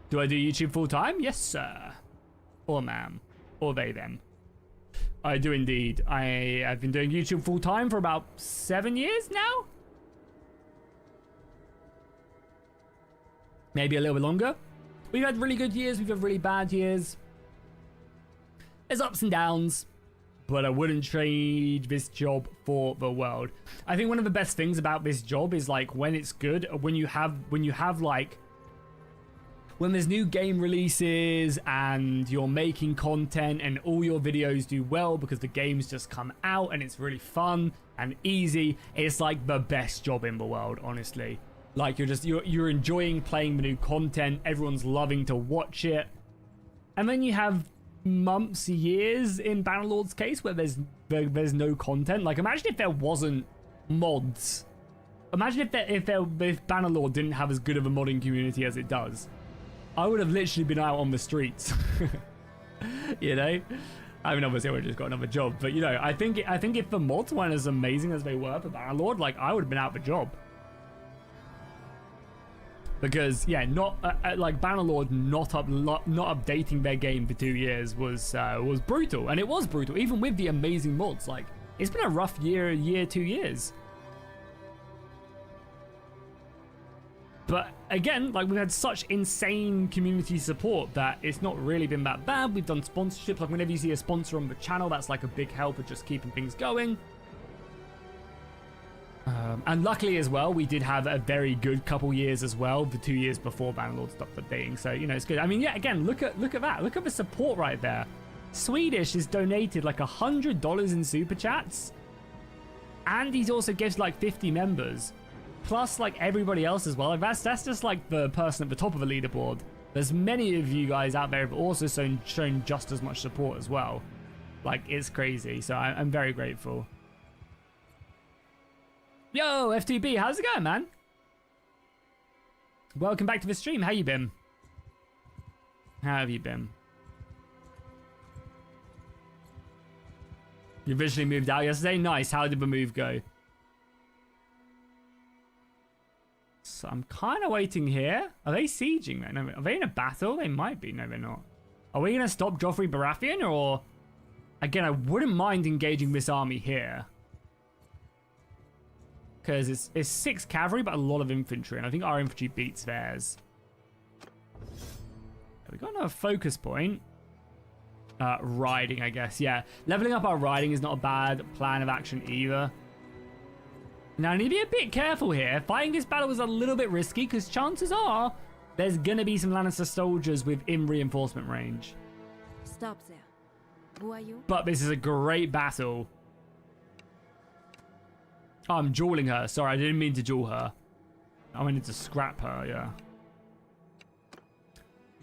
A: Do I do YouTube full time? Yes, sir. Or ma'am. Or they, them. I do indeed. I've been doing YouTube full time for about 7 years now? Maybe a little bit longer. We've had really good years. We've had really bad years. There's ups and downs. But I wouldn't trade this job for the world. I think one of the best things about this job is like when it's good, when you have like, when there's new game releases and you're making content and all your videos do well because the games just come out and it's really fun and easy, it's like the best job in the world, honestly. Like you're enjoying playing the new content, everyone's loving to watch it. And then you have months, years in Bannerlord's case where there's no content. Like imagine if there wasn't mods. Imagine if Bannerlord didn't have as good of a modding community as it does. I would have literally been out on the streets. You know? I mean, obviously I would have just got another job, but you know, I think if the mods weren't as amazing as they were for Bannerlord, like I would have been out of a job. Because yeah, not like Bannerlord not updating their game for 2 years was brutal, and it was brutal even with the amazing mods. Like it's been a rough 2 years. But again, like we've had such insane community support that it's not really been that bad. We've done sponsorships. Like whenever you see a sponsor on the channel, that's like a big help of just keeping things going. And luckily as well, we did have a very good couple years as well, the 2 years before Bannerlord stopped updating. So, you know, it's good. I mean, yeah, again, look at that. Look at the support right there. Swedish has donated like $100 in super chats. And he's also gives like 50 members. Plus like everybody else as well. Like that's just like the person at the top of the leaderboard. There's many of you guys out there who've also shown just as much support as well. Like it's crazy. So I'm very grateful. Yo, FTB, how's it going, man? Welcome back to the stream. How you been? How have you been? You officially moved out yesterday? Nice. How did the move go? So I'm kind of waiting here. Are they sieging then? Are they in a battle? They might be. No, they're not. Are we going to stop Joffrey Baratheon? Or, again, I wouldn't mind engaging this army here. Because it's 6 cavalry, but a lot of infantry. And I think our infantry beats theirs. We've got another focus point. Riding, I guess. Yeah. Leveling up our riding is not a bad plan of action either. Now, I need to be a bit careful here. Fighting this battle is a little bit risky because chances are there's going to be some Lannister soldiers within reinforcement range.
D: Stop there. Who are you?
A: But this is a great battle. Oh, I'm dueling her. Sorry, I didn't mean to duel her. I wanted to scrap her, yeah.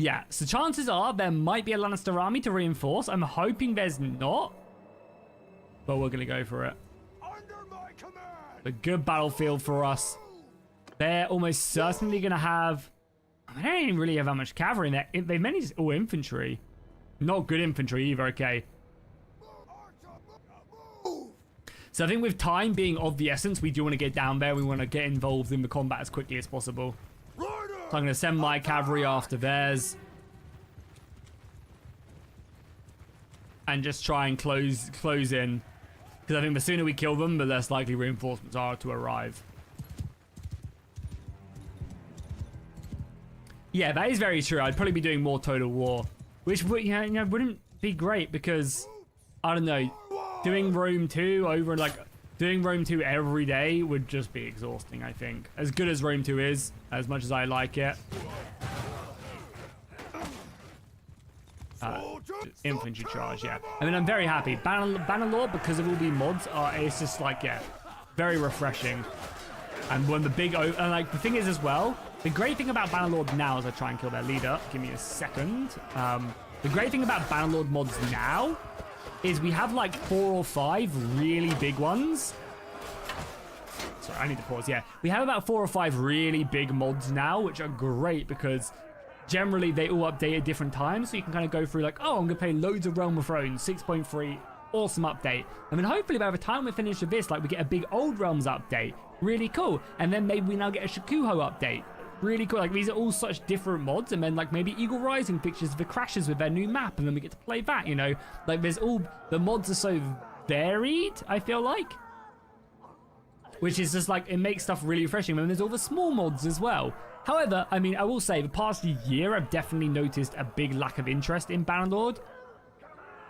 A: Yeah, so chances are there might be a Lannister army to reinforce. I'm hoping there's not. But we're going to go for it.
B: Under my command.
A: A good battlefield for us. They're almost certainly going to have... They don't even really have that much cavalry in there. They mainly just all infantry. Not good infantry either, okay. So I think with time being of the essence, we do want to get down there. We want to get involved in the combat as quickly as possible. So I'm going to send my cavalry after theirs. And just try and close in. Because I think the sooner we kill them, the less likely reinforcements are to arrive. Yeah, that is very true. I'd probably be doing more Total War. Which would, wouldn't be great because, I don't know, doing Rome 2 over like... Doing Rome 2 every day would just be exhausting, I think. As good as Rome 2 is, as much as I like it. Infantry charge, yeah. I mean, I'm very happy. Bannerlord, because of all the mods, it's just like, yeah, very refreshing. And one of the big... And like, the thing is as well, the great thing about Bannerlord now as I try and kill their leader, give me a second. The great thing about Bannerlord mods now is we have like 4 or 5 really big ones. Sorry, I need to pause. Yeah, we have about 4 or 5 really big mods now, which are great because generally they all update at different times. So you can kind of go through like, oh, I'm going to play loads of Realm of Thrones, 6.3, awesome update. I mean, hopefully by the time we finish with this, like we get a big Old Realms update. Really cool. And then maybe we now get a Shakuho update. Really cool. Like, these are all such different mods. And then, like, maybe Eagle Rising fixtures the crashes with their new map. And then we get to play that, you know? Like, there's all... The mods are so varied, I feel like. Which is just, like, it makes stuff really refreshing. And there's all the small mods as well. However, I mean, I will say, the past year, I've definitely noticed a big lack of interest in Bannerlord.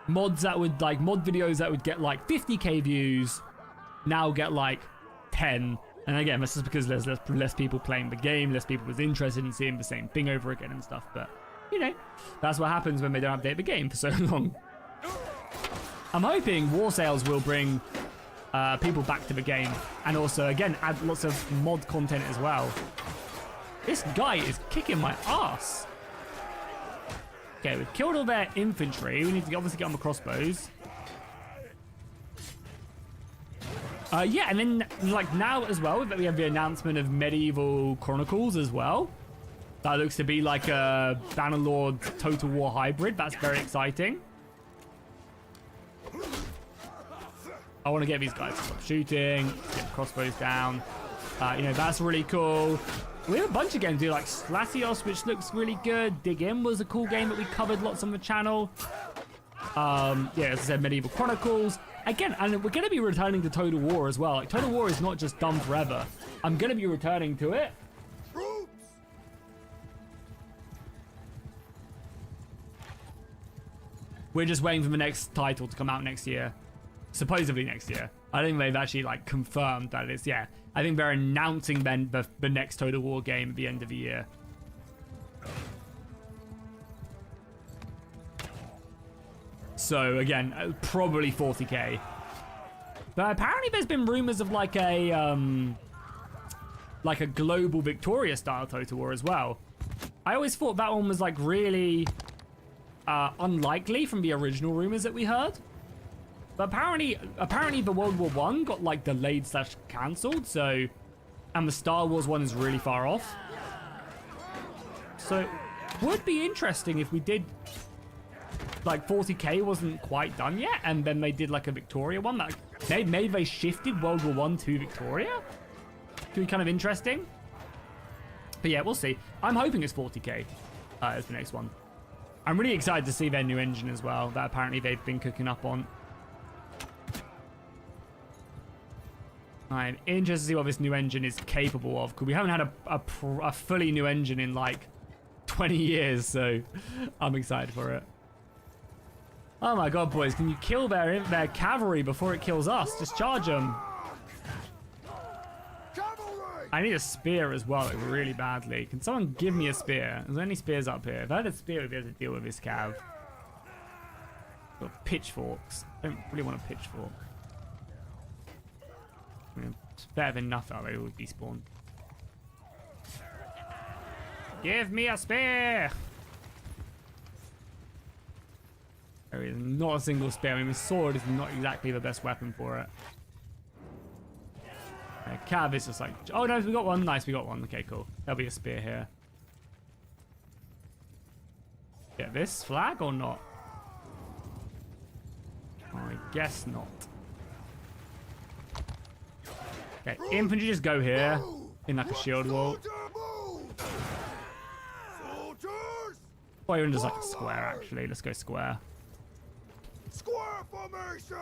A: Mods that would, like, mod videos that would get, like, 50k views now get, like, 10. And again, that's just because there's less people playing the game, less people was interested in seeing the same thing over again and stuff. But, you know, that's what happens when they don't update the game for so long. I'm hoping War Sales will bring people back to the game. And also, again, add lots of mod content as well. This guy is kicking my ass. Okay, we've killed all their infantry. We need to obviously get on the crossbows. Yeah, and then, like, now as well, we have the announcement of Medieval Chronicles as well. That looks to be like a Bannerlord Total War hybrid. That's very exciting. I want to get these guys to stop shooting, get the crossbows down. You know, that's really cool. We have a bunch of games, like Slasios, which looks really good. Dig In was a cool game that we covered lots on the channel. Yeah, as I said, Medieval Chronicles. Again, and we're going to be returning to Total War as well. Like, Total War is not just done forever. I'm going to be returning to it. We're just waiting for the next title to come out next year. Supposedly next year. I think they've actually, like, confirmed that it's, yeah. I think they're announcing then the next Total War game at the end of the year. So, again, probably 40k. But apparently there's been rumors of, like a global Victoria-style Total War as well. I always thought that one was, like, really unlikely from the original rumors that we heard. But apparently the World War I got, like, delayed / cancelled, so... And the Star Wars one is really far off. So, it would be interesting if we did... Like, 40k wasn't quite done yet, and then they did, like, a Victoria one. That maybe they shifted World War I to Victoria? Could be kind of interesting. But yeah, we'll see. I'm hoping it's 40k as the next one. I'm really excited to see their new engine as well, that apparently they've been cooking up on. I'm interested to see what this new engine is capable of, because we haven't had a fully new engine in, like, 20 years, so I'm excited for it. Oh my god, boys, can you kill their cavalry before it kills us? Just charge them. I need a spear as well, like, really badly. Can someone give me a spear? Is there any spears up here? If I had a spear, we'd be able to deal with this cav. Got pitchforks. I don't really want a pitchfork. I mean, it's better than nothing. They would despawn. Give me a spear! There is not a single spear. I mean, the sword is not exactly the best weapon for it. Cav is just like, oh no, we got one. Nice, we got one. Okay, cool. There'll be a spear here. Get this flag or not? I guess not. Okay, infantry just go here in like a shield wall. Or even just like a square, actually. Let's go square.
B: Square formation.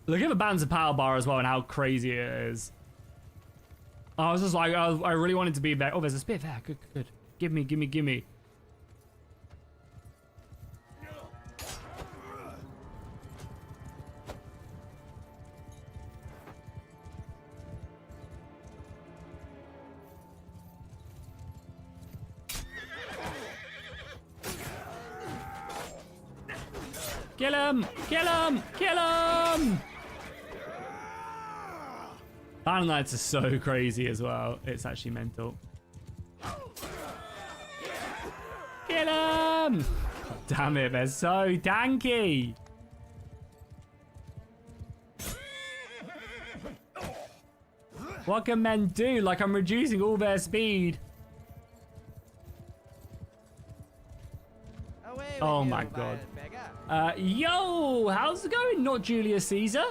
A: Look at the balance of power bar as well and how crazy it is. I was just like, I really wanted to be there. Oh, there's a spear there. Good, good. Give me, give me, give me. Kill him! Kill him! Kill him! Battle Knights are so crazy as well. It's actually mental. Kill him! Damn it, they're so tanky. What can men do? Like, I'm reducing all their speed. Oh my god. Yo, how's it going? Not Julius Caesar.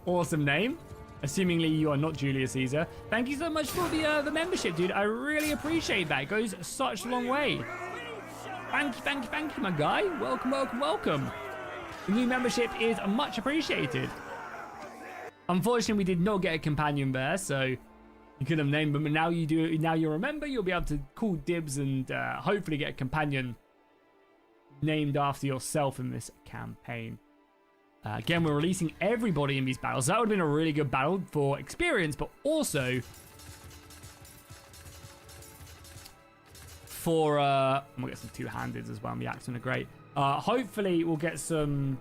A: Awesome name. Assumingly you are not Julius Caesar. Thank you so much for the membership, dude. I really appreciate that. It goes such a long way. Thank you, thank you, thank you, my guy. Welcome, welcome, welcome. The new membership is much appreciated. Unfortunately, we did not get a companion there, so you could have named them. And now you do. Now you remember. You'll be able to call dibs and hopefully get a companion named after yourself in this campaign. Again, we're releasing everybody in these battles. That would have been a really good battle for experience, but also for we'll get some two-handeds as well. And the axemen are great. Hopefully, we'll get some.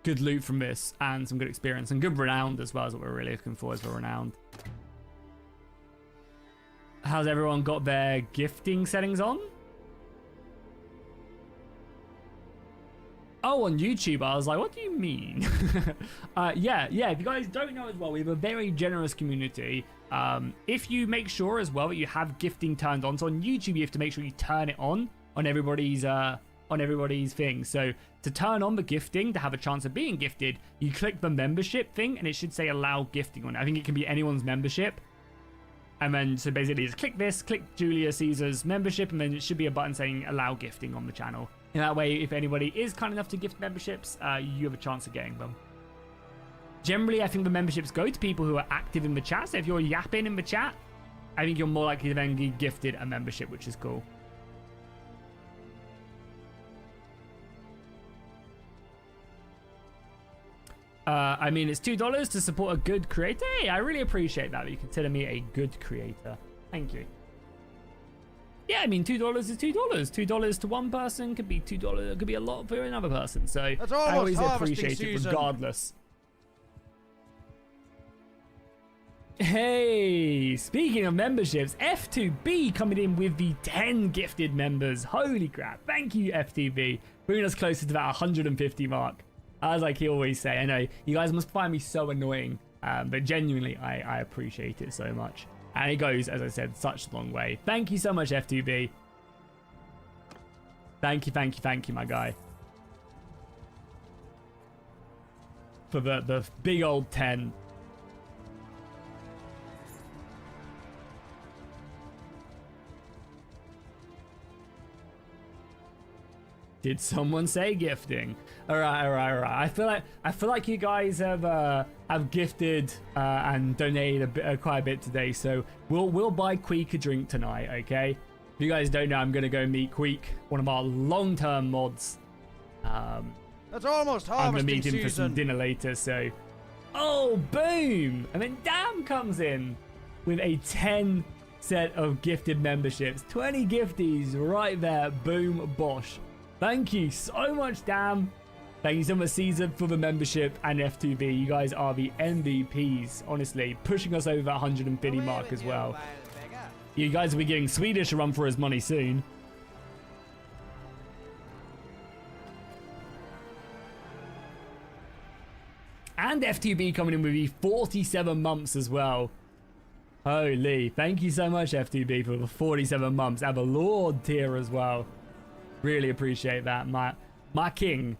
A: Good loot from this and some good experience and good renowned as well is what we're really looking for as for renowned. How's everyone got their gifting settings on? Oh, on YouTube, I was like, what do you mean? Yeah, if you guys don't know as well, we have a very generous community. If you make sure as well that you have gifting turned on, so on YouTube, you have to make sure you turn it on everybody's thing. So to turn on the gifting, to have a chance of being gifted, you click the membership thing and it should say allow gifting on it. I think it can be anyone's membership. And then, so basically just click this, click Julius Caesar's membership, and then it should be a button saying allow gifting on the channel. And that way, if anybody is kind enough to gift memberships, you have a chance of getting them. Generally, I think the memberships go to people who are active in the chat. So if you're yapping in the chat, I think you're more likely to then get gifted a membership, which is cool. I mean, it's $2 to support a good creator. Hey, I really appreciate that you consider me a good creator. Thank you. Yeah, I mean, $2 is $2. $2 to one person could be $2. It could be a lot for another person. So I always appreciate it regardless. Hey, speaking of memberships, F2B coming in with the 10 gifted members. Holy crap. Thank you, F2B. Bringing us closer to that 150 mark. As like he always say, I know you guys must find me so annoying, but genuinely I appreciate it so much. And it goes, as I said, such a long way. Thank you so much, F2B. Thank you, thank you, thank you, my guy. For the big old 10. Did someone say gifting? All right. I feel like you guys have gifted and donated quite a bit today. So we'll buy Queek a drink tonight, okay? If you guys don't know, I'm gonna go meet Queek, one of our long-term mods.
E: That's almost harvesting
A: I'm gonna meet him
E: season.
A: for some dinner later. So, oh boom! And then Dam comes in with a 10 set of gifted memberships, 20 gifties right there. Boom, bosh. Thank you so much, Dam. Thank you so much, Caesar, for the membership and F2B. You guys are the MVPs, honestly. Pushing us over 150 mark as well. You guys will be getting Swedish a run for his money soon. And F2B coming in with the 47 months as well. Holy, thank you so much, F2B, for the 47 months. Have a Lord tier as well. Really appreciate that, my king.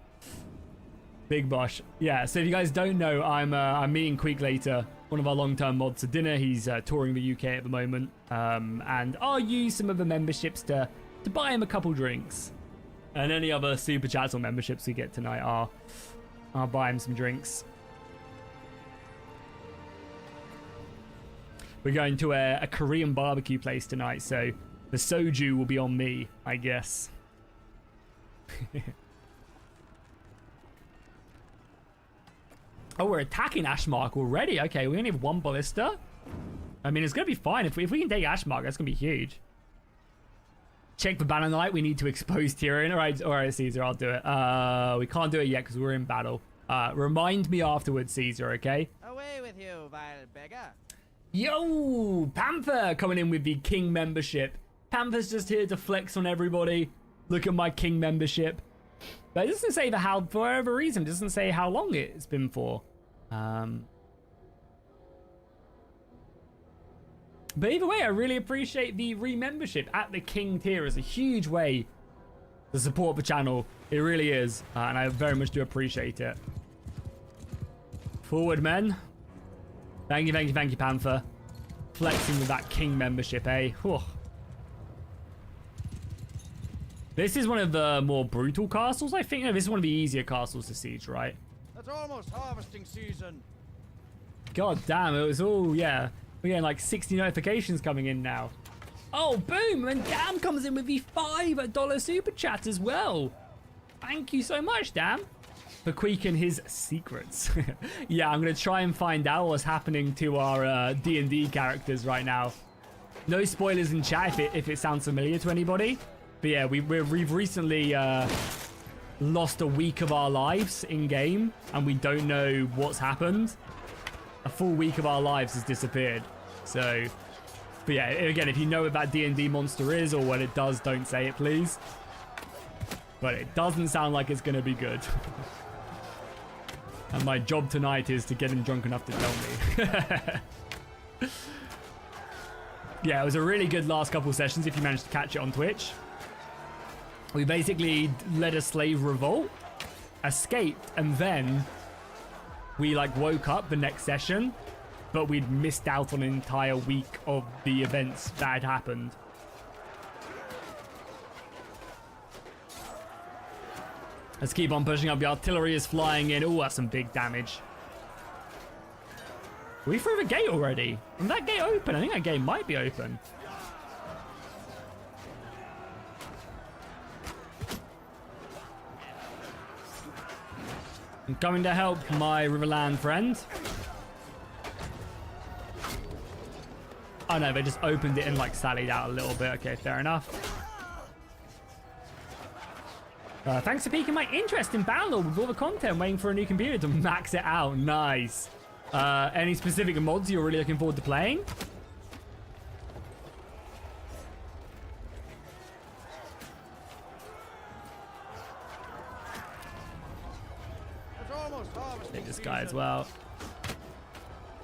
A: Big Bosh. Yeah, so if you guys don't know, I'm meeting Queek later, one of our long-term mods, for dinner. He's touring the UK at the moment, and I'll use some of the memberships to buy him a couple drinks. And any other super chats or memberships we get tonight, I'll buy him some drinks. We're going to a Korean barbecue place tonight, so the soju will be on me, I guess. Oh, we're attacking Ashmark already. Okay, we only have one ballista. I mean, it's going to be fine. If we can take Ashmark, that's going to be huge. Check for Bannerlord. We need to expose Tyrion. All right, Caesar, I'll do it. We can't do it yet because we're in battle. Remind me afterwards, Caesar, okay?
E: Away with you, vile beggar.
A: Yo, Panther coming in with the King membership. Panther's just here to flex on everybody. Look at my King membership. But it doesn't say for whatever reason, it doesn't say how long it's been for. But either way, I really appreciate the re-membership at the King tier. It's a huge way to support the channel. It really is. And I very much do appreciate it. Forward, men. Thank you, Panther. Flexing with that King membership, eh? Whew. This is one of the more brutal castles, I think. No, this is one of the easier castles to siege, right?
E: That's almost harvesting season.
A: God damn, it was all, yeah. We're getting like 60 notifications coming in now. Oh, boom! And Dam comes in with the $5 super chat as well. Thank you so much, Dam, for tweaking his secrets. Yeah, I'm going to try and find out what's happening to our D&D characters right now. No spoilers in chat if it sounds familiar to anybody. But yeah, we've recently lost a week of our lives in-game, and we don't know what's happened. A full week of our lives has disappeared. So, but yeah, again, if you know what that D&D monster is or what it does, don't say it, please. But it doesn't sound like it's going to be good. And my job tonight is to get him drunk enough to tell me. Yeah, it was a really good last couple sessions if you managed to catch it on Twitch. We basically led a slave revolt, escaped, and then we like woke up the next session, but we'd missed out on an entire week of the events that had happened. Let's keep on pushing up. The artillery is flying in. Oh, that's some big damage. We threw the gate already. Is that gate open? I think that gate might be open. I'm coming to help my Riverland friend. Oh no, they just opened it and like sallied out a little bit. Okay, fair enough. Thanks for piquing my interest in Bannerlord with all the content. Waiting for a new computer to max it out. Nice. Any specific mods you're really looking forward to playing? Take this guy as well.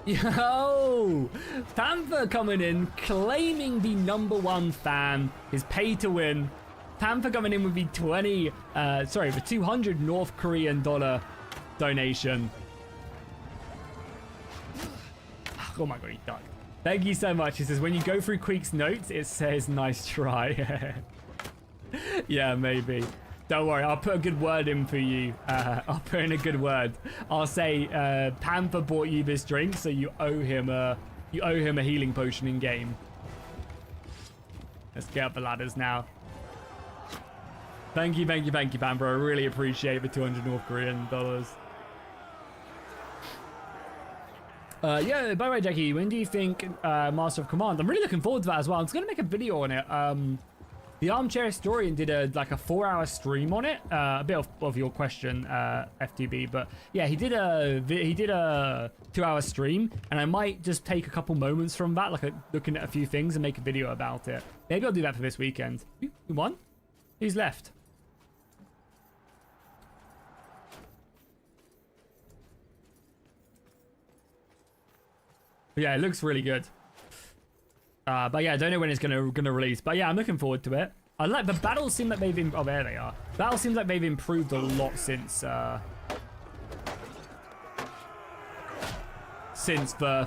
A: Yo! Panther coming in, claiming the #1 fan. His pay to win. Panther coming in with the the 200 North Korean dollar donation. Oh my god, he ducked. Thank you so much. He says, when you go through Queek's notes, it says nice try. Yeah, maybe. Don't worry, I'll put a good word in for you. I'll put in a good word. I'll say, Panther bought you this drink, so you owe him a healing potion in game. Let's get up the ladders now. Thank you, Panther. I really appreciate the 200 North Korean dollars. Yeah, by the way, Jackie, when do you think Master of Command? I'm really looking forward to that as well. I'm just going to make a video on it. The Armchair Historian did a 4-hour stream on it. A bit of your question, FTB, but yeah, he did a 2-hour stream, and I might just take a couple moments from that, looking at a few things and make a video about it. Maybe I'll do that for this weekend. Who won? Who's left? Yeah, it looks really good. But yeah, I don't know when it's gonna release. But yeah, I'm looking forward to it. I like the battles seem like they've oh, there they are. Battles seems like they've improved a lot since the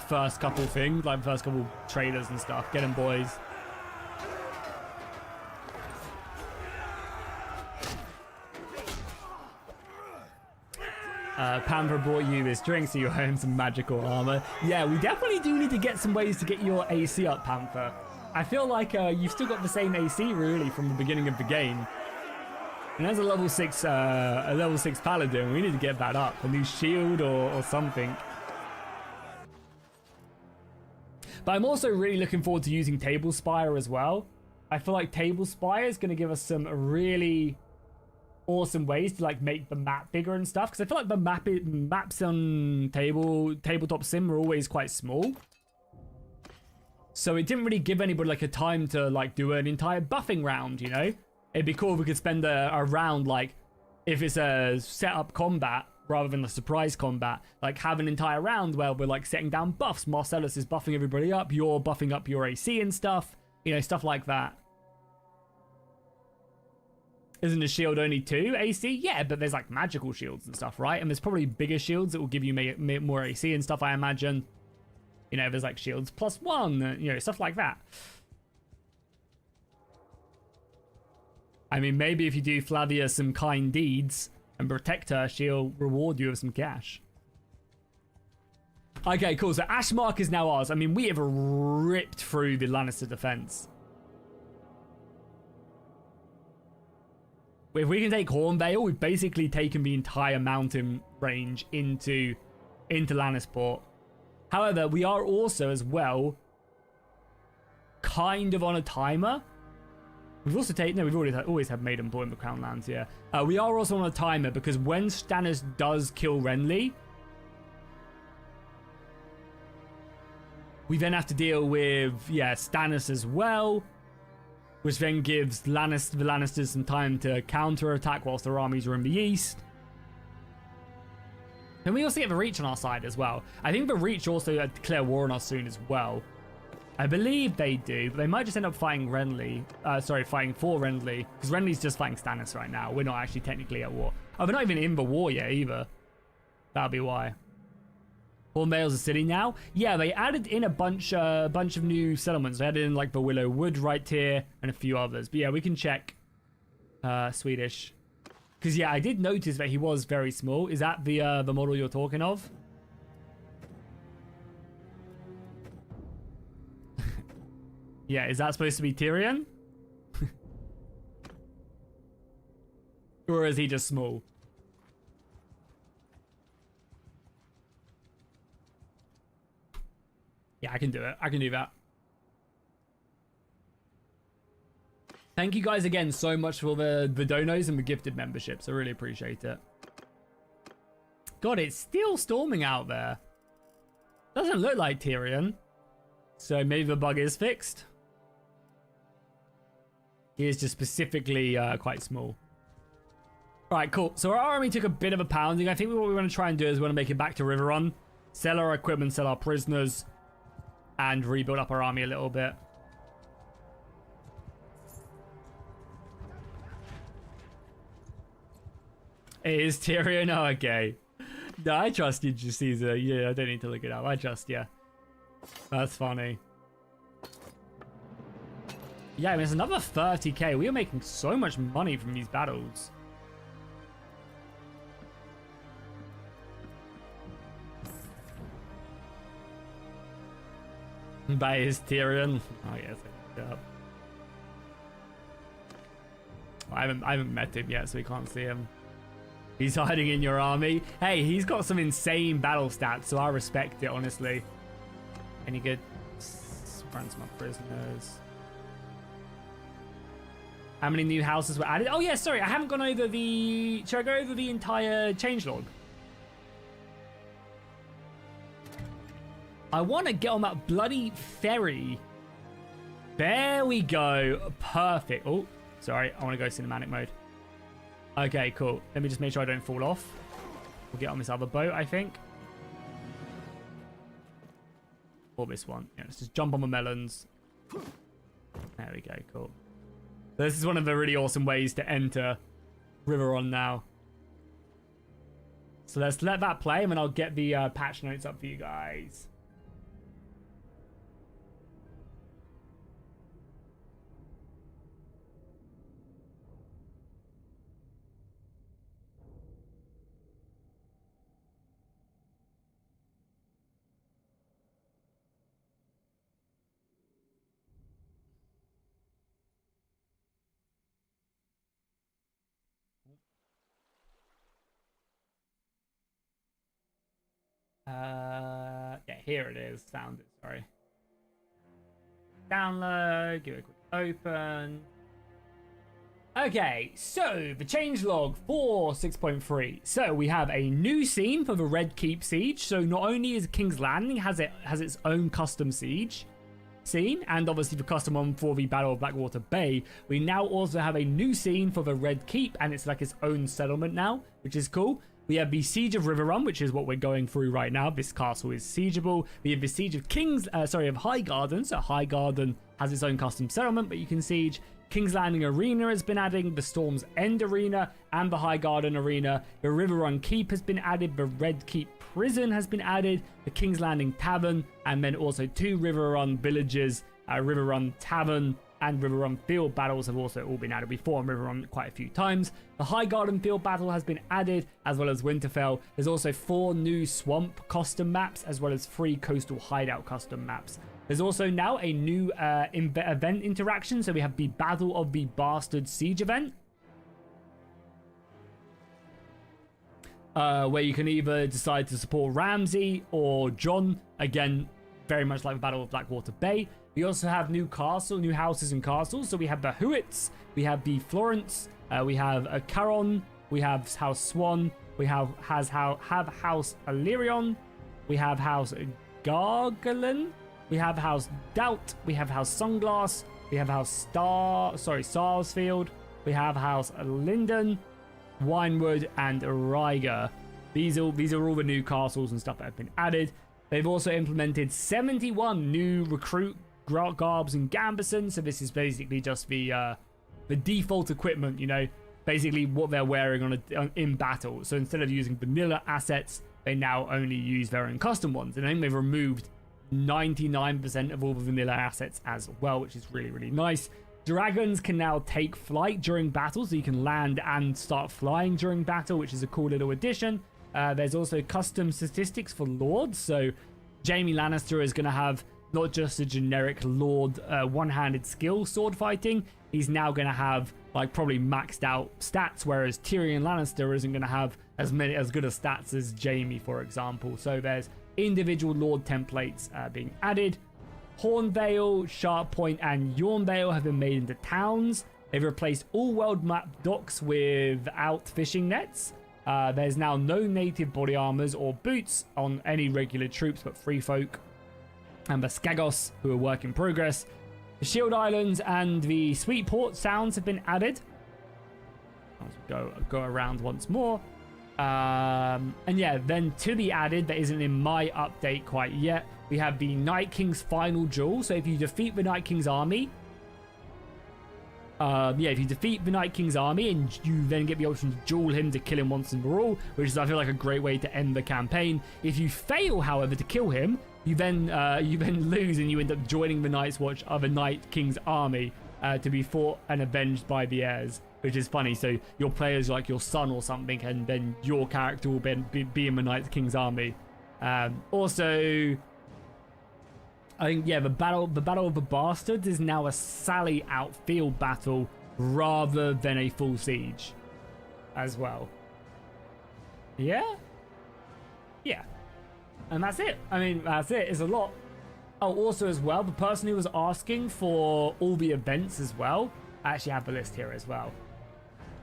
A: first couple things, like the first couple trailers and stuff. Get 'em, boys. Panther brought you this drink, so you own some magical armor. Yeah, we definitely do need to get some ways to get your AC up, Panther. I feel like you've still got the same AC, really, from the beginning of the game. And as a level 6 paladin, we need to get that up. A new shield or something. But I'm also really looking forward to using Table Spire as well. I feel like Table Spire is going to give us some really awesome ways to make the map bigger and stuff, because I feel like the maps on tabletop sim are always quite small, so it didn't really give anybody a time to do an entire buffing round. You know, it'd be cool if we could spend a round, if it's a setup combat rather than a surprise combat, have an entire round where we're setting down buffs. Marcellus is buffing everybody up, you're buffing up your AC and stuff, you know, stuff like that. Isn't a shield only 2 AC? Yeah, but there's magical shields and stuff, right? And there's probably bigger shields that will give you more AC and stuff, I imagine. You know, there's shields +1, you know, stuff like that. I mean, maybe if you do Flavia some kind deeds and protect her, she'll reward you with some cash. Okay, cool. So Ashmark is now ours. I mean, we have ripped through the Lannister defense. If we can take Hornvale, we've basically taken the entire mountain range into Lannisport. However, we are also as well kind of on a timer. We've also taken, no, we've always had Maidenport in the Crown Lands, yeah. We are also on a timer because when Stannis does kill Renly, we then have to deal with, yeah, Stannis as well, which then gives the Lannisters some time to counter-attack whilst their armies are in the east. And we also get the Reach on our side as well. I think the Reach also declare war on us soon as well. I believe they do, but they might just end up fighting Renly. Fighting for Renly, because Renly's just fighting Stannis right now. We're not actually technically at war. Oh, they're not even in the war yet either. That'll be why. Hornvale's a city now. Yeah, they added in a bunch of new settlements. They added in the Willow Wood right here and a few others. But yeah, we can check Swedish. Because yeah, I did notice that he was very small. Is that the model you're talking of? Yeah, is that supposed to be Tyrion? Or is he just small? Yeah, I can do it. I can do that. Thank you guys again so much for the donos and the gifted memberships. I really appreciate it. God, it's still storming out there. Doesn't look like Tyrion. So maybe the bug is fixed. He is just specifically quite small. Alright, cool. So our army took a bit of a pounding. I think what we want to try and do is we want to make it back to Riverrun. Sell our equipment, sell our prisoners. And rebuild up our army a little bit. It is Tyrion? Oh, okay. No, I trust you, Caesar. Yeah, I don't need to look it up. I trust you. That's funny. Yeah, I mean, it's another 30k. We are making so much money from these battles. That is Tyrion. Oh, yes. I haven't met him yet, so we can't see him. He's hiding in your army. Hey, he's got some insane battle stats, so I respect it, honestly. Any good? Ransom my prisoners. How many new houses were added? Oh yeah, sorry, I haven't gone over the... Should I go over the entire changelog? I want to get on that bloody ferry. There we go. Perfect. Oh, sorry, I want to go cinematic mode. Okay, cool. Let me just make sure I don't fall off. We'll get on this other boat, I think. Or this one. Yeah, let's just jump on the melons. There we go, cool. This is one of the really awesome ways to enter Riverrun now. So let's let that play, and then I'll get the patch notes up for you guys. Yeah, here it is. Found it, sorry. Download, give it a quick open. Okay, so the changelog for 6.3. So we have a new scene for the Red Keep siege. So not only is King's Landing has its own custom siege scene, and obviously the custom one for the Battle of Blackwater Bay, we now also have a new scene for the Red Keep, and it's like its own settlement now, which is cool. We have the Siege of Riverrun, which is what we're going through right now. This castle is siegeable. We have the Siege of Highgarden. So Highgarden has its own custom settlement, but you can siege. King's Landing Arena has been added, the Storm's End Arena, and the Highgarden Arena. The Riverrun Keep has been added. The Red Keep Prison has been added. The King's Landing Tavern, and then also 2 Riverrun villages, Riverrun Tavern and Riverrun Field Battles have also all been added. We fought on Riverrun quite a few times. The Highgarden Field Battle has been added, as well as Winterfell. There's also 4 new Swamp custom maps, as well as 3 Coastal Hideout custom maps. There's also now a new event interaction. So we have the Battle of the Bastard Siege event, where you can either decide to support Ramsay or Jon. Again, very much like the Battle of Blackwater Bay. We also have new houses and castles. So we have the Hideouts, we have the Florence, we have Caron, we have House Swan, we have House Illyrion, we have House Gargalen, we have House Doubt, we have House Sunglass, we have House Sarsfield, we have House Linden, Winewood, and Riga. These are all the new castles and stuff that have been added. They've also implemented 71 new recruit garbs and gambesons. So this is basically just the default equipment, you know, basically what they're wearing in battle. So instead of using vanilla assets, they now only use their own custom ones. And I think they've removed 99% of all the vanilla assets as well, which is really, really nice. Dragons can now take flight during battle, so you can land and start flying during battle, which is a cool little addition. There's also custom statistics for lords. So Jaime Lannister is going to have not just a generic lord one-handed skill sword fighting. He's now going to have like probably maxed out stats, whereas Tyrion Lannister isn't going to have as good as stats as Jaime, for example. So there's individual lord templates being added. Hornvale, Sharp Point, and Yornvale have been made into towns. They've replaced all world map docks without fishing nets. There's now no native body armors or boots on any regular troops but free folk and the Skagos, who are work in progress. The Shield Islands and the Sweetport sounds have been added. Let's go around once more. And yeah, then to be added, that isn't in my update quite yet, we have the Night King's final duel. So if you defeat the Night King's army, if you defeat the Night King's army and you then get the option to duel him to kill him once and for all, which is, I feel like, a great way to end the campaign. If you fail, however, to kill him, you then lose and you end up joining the Night's Watch of a Night King's army to be fought and avenged by the heirs, which is funny. So your player's like your son or something, and then your character will be in the Night King's army. Also, I think, yeah, the battle of the Bastards is now a sally out field battle rather than a full siege as well. Yeah. And that's it. I mean, that's it. It's a lot. Oh, also as well, the person who was asking for all the events as well, I actually have the list here as well.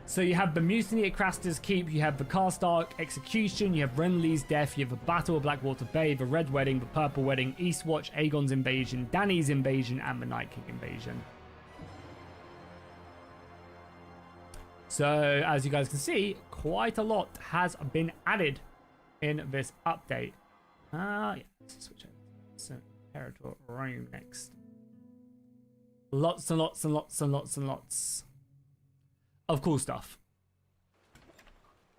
A: So you have the mutiny at Craster's Keep, you have the Karstark execution, you have Renly's death, you have the Battle of Blackwater Bay, the Red Wedding, the Purple Wedding, Eastwatch, Aegon's invasion, Dany's invasion, and the Night King invasion. So as you guys can see, quite a lot has been added in this update. Yeah, let's switch over. So Imperator Rome next. Lots and lots and lots and lots and lots of cool stuff.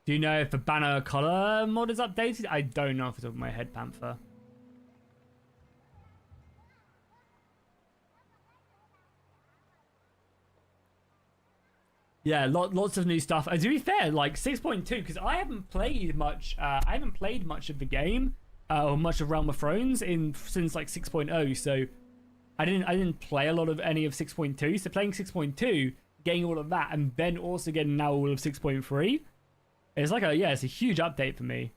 A: Do you know if the banner color mod is updated? I don't know off the top of my head, Panther. Yeah, lots of new stuff. To be fair, like 6.2, because I haven't played much. I haven't played much of the game or much of Realm of Thrones since like 6.0. So I didn't play a lot of any of 6.2. So playing 6.2, getting all of that, and then also getting now all of 6.3, it's like it's a huge update for me.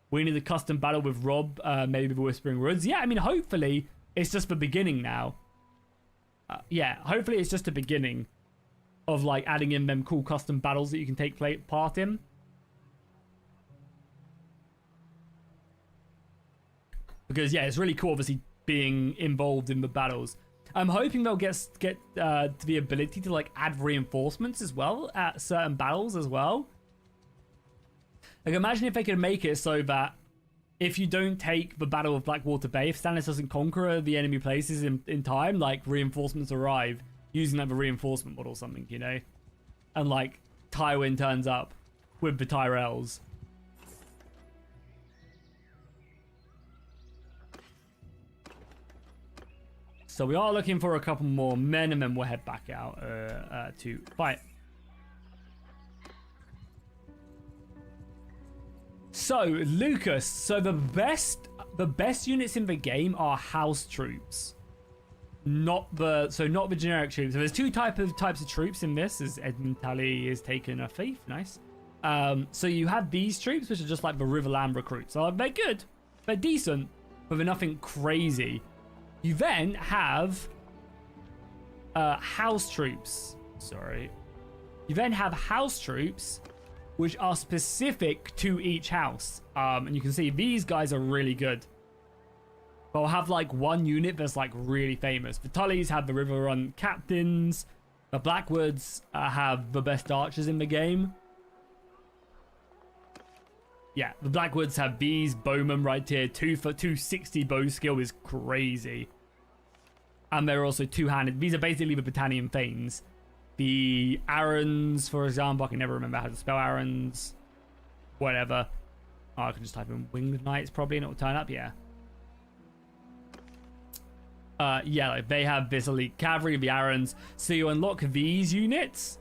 A: We need a custom battle with Rob, maybe the Whispering Woods. Yeah, I mean, hopefully it's just the beginning now. Yeah, hopefully it's just the beginning of like adding in them cool custom battles that you can take part in. Because yeah, it's really cool obviously being involved in the battles. I'm hoping they'll get to the ability to like add reinforcements as well at certain battles as well. Like imagine if they could make it so that if you don't take the Battle of Blackwater Bay, if Stannis doesn't conquer the enemy places in time, like reinforcements arrive using like the reinforcement model or something, you know? And like Tywin turns up with the Tyrells. So we are looking for a couple more men, and then we'll head back out to fight. So Lucas, so the best units in the game are house troops, not the generic troops. So there's two types of troops in this, as Edmund Tully is taking a thief. Nice. So you have these troops, which are just like the Riverland recruits. So they're good, they're decent, but they're nothing crazy. You then have house troops. Sorry. You then have house troops, which are specific to each house. And you can see these guys are really good. They'll have like one unit that's like really famous. The Tullys have the River Run captains. The Blackwoods have the best archers in the game. Yeah, the Blackwoods have these bowmen right here. 260 bow skill is crazy. And they're also two-handed. These are basically the Britannian Thanes. The Arons, for example, I can never remember how to spell Arons. Whatever. Oh, I can just type in Winged Knights probably and it'll turn up, yeah. Yeah, like they have this elite cavalry, the Arons. So you unlock these units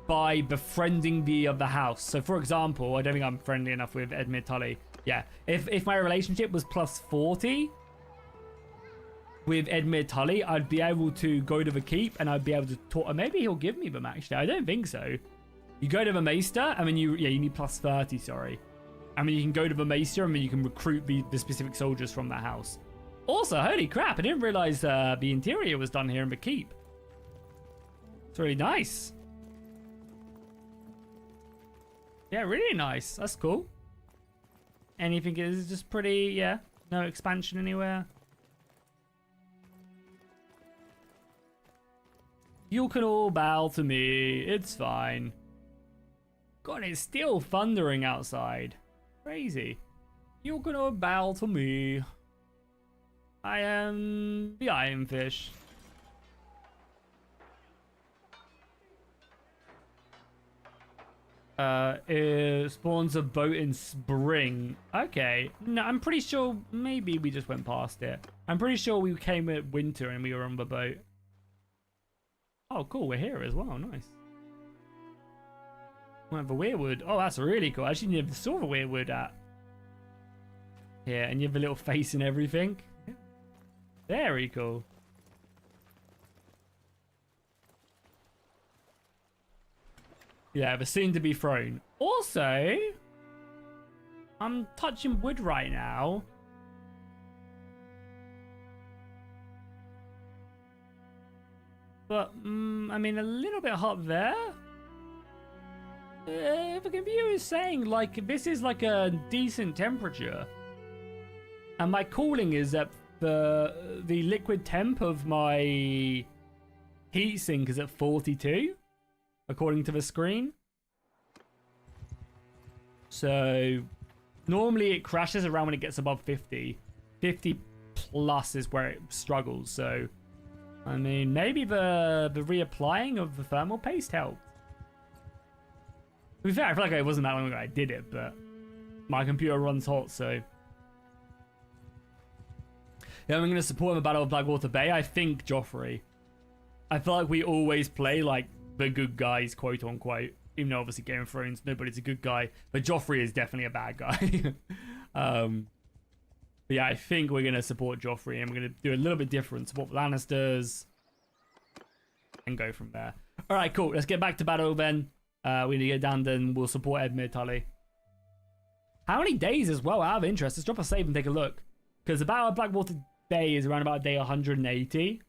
A: by befriending the other house. So for example, I don't think I'm friendly enough with Edmund Tully. Yeah, if my relationship was plus 40 with Edmund Tully, I'd be able to go to the keep and I'd be able to talk. Maybe he'll give me them actually. I don't think so. You go to the Maester, I mean, you need plus 30, sorry. I mean, you can go to the Maester and then you can recruit the specific soldiers from that house. Also, holy crap, I didn't realize the interior was done here in the keep. It's really nice. Yeah, really nice. That's cool. Anything is just pretty, yeah. No expansion anywhere. You can all bow to me. It's fine. God, it's still thundering outside. Crazy. You can all bow to me. I am the Iron Fish. It spawns a boat in spring. Okay. No, I'm pretty sure maybe we just went past it. I'm pretty sure we came at winter and we were on the boat. Oh, cool. We're here as well. Nice. We have the weirwood. Oh, that's really cool. I actually never saw the weirwood at here, and you have a little face and everything. Very cool. Yeah, the soon to be throne. Also, I'm touching wood right now. But, I mean, a little bit hot there. The computer is saying, like, this is like a decent temperature. And my cooling is at the liquid temp of my heatsink is at 42, according to the screen. So, normally it crashes around when it gets above 50. 50 plus is where it struggles, so... I mean, maybe the reapplying of the thermal paste helped. To be fair, I feel like it wasn't that long ago I did it, but my computer runs hot, so... Yeah, I'm going to support the Battle of Blackwater Bay. I think Joffrey. I feel like we always play, like, the good guys, quote-unquote. Even though, obviously, Game of Thrones, nobody's a good guy. But Joffrey is definitely a bad guy. But yeah, I think we're going to support Joffrey, and we're going to do a little bit different. Support the Lannisters. And go from there. Alright, cool. Let's get back to battle then. We need to get down, then we'll support Edmure Tully. How many days as well, out of interest? Let's drop a save and take a look. Because the Battle of Blackwater Bay is around about day 180.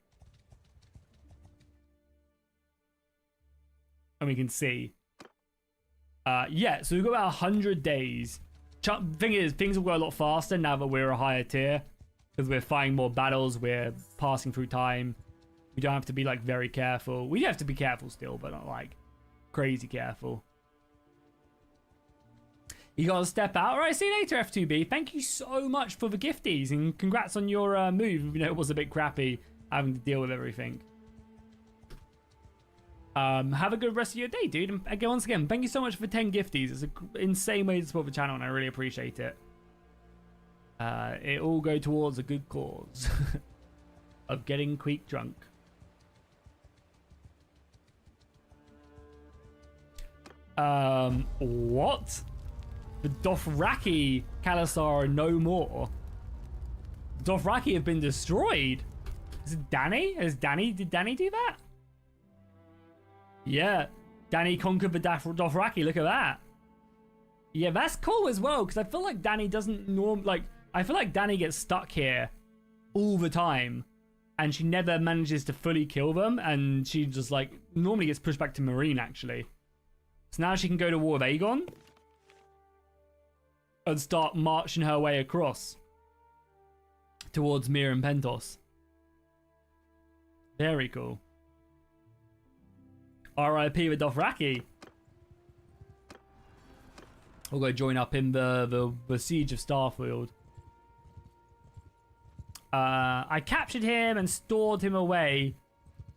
A: And we can see. Yeah, so we've got about 100 days. Thing is, things will go a lot faster now that we're a higher tier. Because we're fighting more battles, we're passing through time. We don't have to be, like, very careful. We have to be careful still, but not, like, crazy careful. You gotta step out. All right, see you later, F2B. Thank you so much for the gifties, and congrats on your move. Even though it was a bit crappy having to deal with everything. Have a good rest of your day, dude. And again, once again, thank you so much for 10 gifties. It's an insane way to support the channel, and I really appreciate it. It all go towards a good cause of getting Queek drunk. What? The Dothraki Khalasar are no more. Dothraki have been destroyed. Is it Dany? Did Dany do that? Yeah. Dany conquered the Dothraki. Look at that. Yeah, that's cool as well, because I feel like Dany doesn't I feel like Dany gets stuck here all the time, and she never manages to fully kill them, and she just, like, normally gets pushed back to Meereen, actually. So now she can go to War of Aegon and start marching her way across towards Mir and Pentos. Very cool. R.I.P. with Dothraki. We'll go join up in the Siege of Starfield. I captured him and stored him away,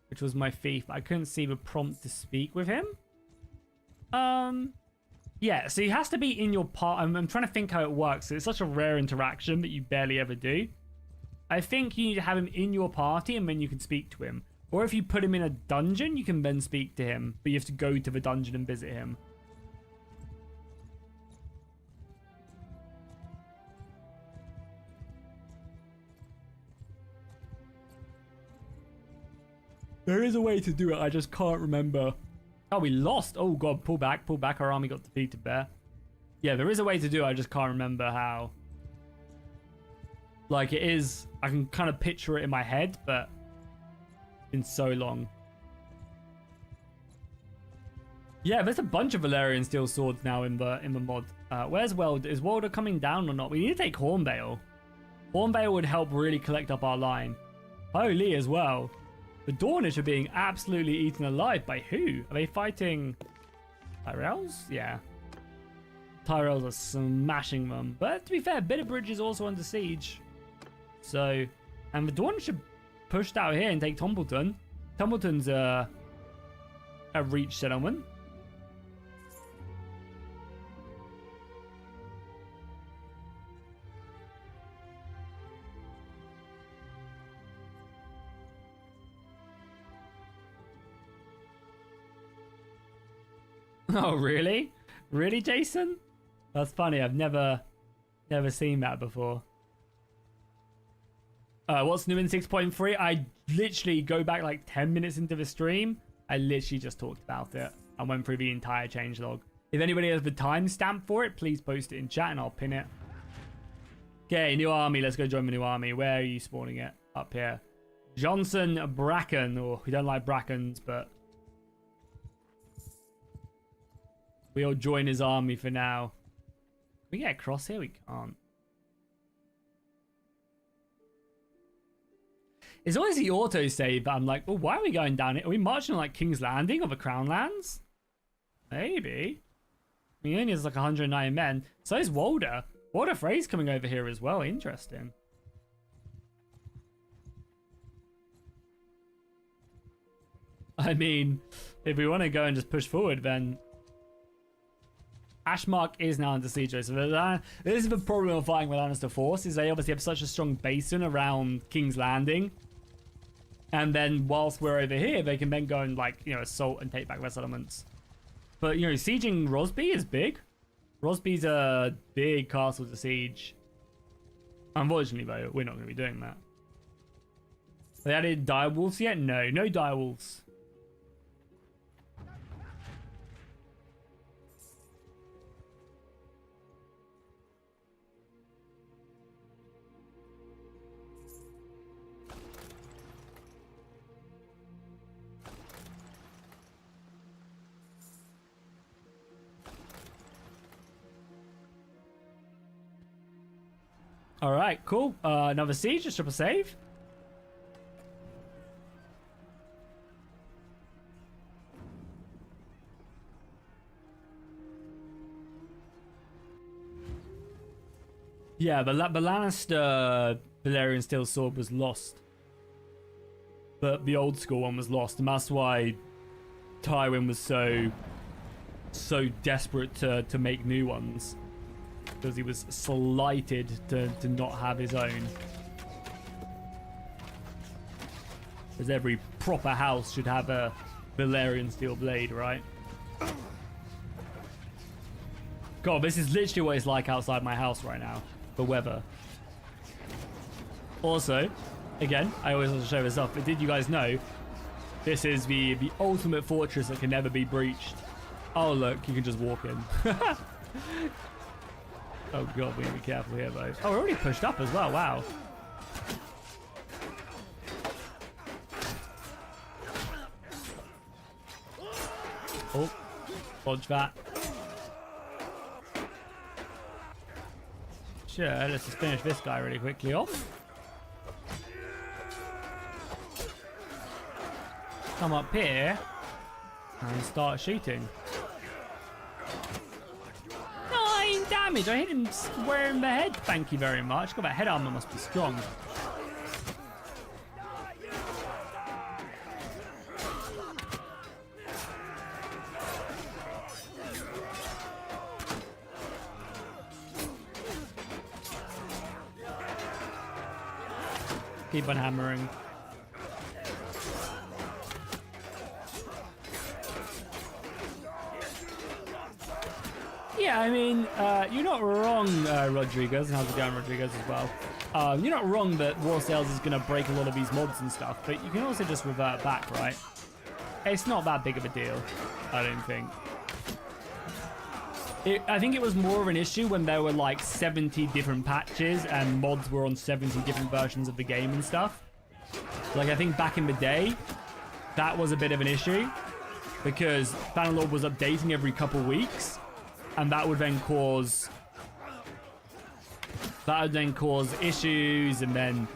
A: which was my thief. I couldn't see the prompt to speak with him. Yeah, so he has to be in your part. I'm trying to think how it works. It's such a rare interaction that you barely ever do. I think you need to have him in your party and then you can speak to him. Or if you put him in a dungeon, you can then speak to him. But you have to go to the dungeon and visit him. There is a way to do it, I just can't remember. Oh, we lost. Oh, God, pull back. Our army got defeated there. Yeah, there is a way to do it, I just can't remember how. Like, it is... I can kind of picture it in my head, but... It's been so long. Yeah, there's a bunch of Valyrian steel swords now in the mod. Where's Weld? Is Welder coming down or not? We need to take Hornbale. Hornbale would help really collect up our line. Holy as well. The Dornish are being absolutely eaten alive. By who? Are they fighting Tyrells? Yeah. Tyrells are smashing them. But to be fair, Bitterbridge is also under siege. So, and the Dornish should push out here and take Tumbleton. Tumbleton's a reach settlement. Oh, really? Really, Jason? That's funny. I've never seen that before. What's new in 6.3? I literally go back like 10 minutes into the stream. I literally just talked about it. I went through the entire changelog. If anybody has the timestamp for it, please post it in chat and I'll pin it. Okay, new army. Let's go join the new army. Where are you spawning it? Up here. Johnson Bracken. Oh, we don't like Brackens, but we'll join his army for now. Can we get across here? We can't. It's always the autosave, but I'm like, oh, why are we going down it? Are we marching on like King's Landing or the Crown Lands? Maybe. I mean, he only has like 109 men. So is Walder. Walder Frey's coming over here as well. Interesting. I mean, if we want to go and just push forward, then Ashmark is now under siege. So this is the problem of fighting with Lannister force, is they obviously have such a strong basin around King's Landing. And then whilst we're over here, they can then go and, like, you know, assault and take back their settlements. But, you know, sieging Rosby is big. Rosby's a big castle to siege. Unfortunately, though, we're not going to be doing that. They added direwolves yet? No, no direwolves. All right, cool. Another siege, just triple save. Yeah, the Lannister Valyrian Steel Sword was lost. But the old school one was lost, and that's why Tywin was so desperate to make new ones. Because he was slighted to not have his own. Because every proper house should have a Valyrian steel blade, right? God, this is literally what it's like outside my house right now. The weather. Also, again, I always want to show this off, but did you guys know this is the ultimate fortress that can never be breached? Oh, look, you can just walk in. Oh god, we need to be careful here, though. Oh, we're already pushed up as well. Wow. Oh, dodge that. Sure, let's just finish this guy really quickly off. Come up here and start shooting. Damage. I hit him square in the head. Thank you very much. God, that head armor must be strong. Keep on hammering. Yeah, I mean, you're not wrong, Rodriguez, and how's it going, Rodriguez, as well. You're not wrong that War Sales is going to break a lot of these mods and stuff, but you can also just revert back, right? It's not that big of a deal, I don't think. I think it was more of an issue when there were like 70 different patches and mods were on 70 different versions of the game and stuff. Like, I think back in the day, that was a bit of an issue because Bannerlord was updating every couple weeks. And that would then cause issues, and then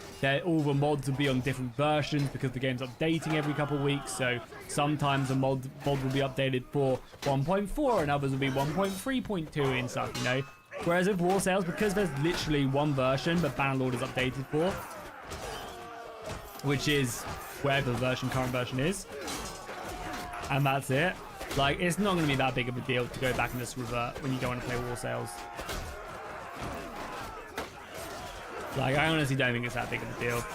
A: all the mods would be on different versions because the game's updating every couple of weeks. So sometimes a mod will be updated for 1.4 and others will be 1.3.2 and stuff, you know. Whereas with War Sales, because there's literally one version that Bannerlord is updated for, which is whatever the current version is, and that's it. Like, it's not going to be that big of a deal to go back and just revert when you don't want to play War Sales. Like, I honestly don't think it's that big of a deal.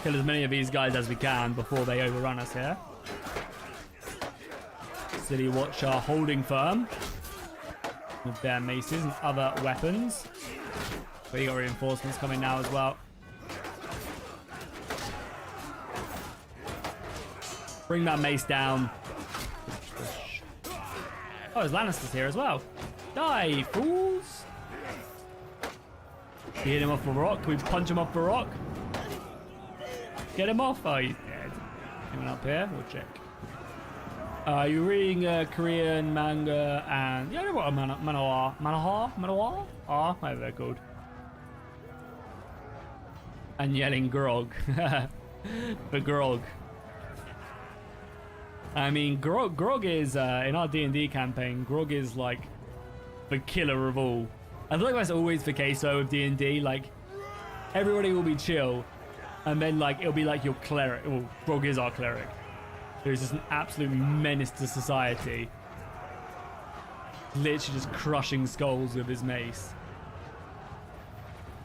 A: Kill as many of these guys as we can before they overrun us here. City Watcher holding firm with their maces and other weapons. But you got reinforcements coming now as well. Bring that mace down. Oh, there's Lannisters here as well. Die, fools! You hit him off the rock. Can we punch him off the rock? Get him off. Oh, he's dead. Anyone up here? We'll check. You're reading Korean manga and... Yeah, I know what a manhwa? Ah, whatever they're called. And yelling grog. The grog. I mean, grog is, in our D&D campaign, grog is like the killer of all. I feel like that's always the case though with D&D. Like, everybody will be chill, and then like it'll be like your cleric. Well, grog is our cleric, who's just an absolute menace to society. Literally just crushing skulls with his mace.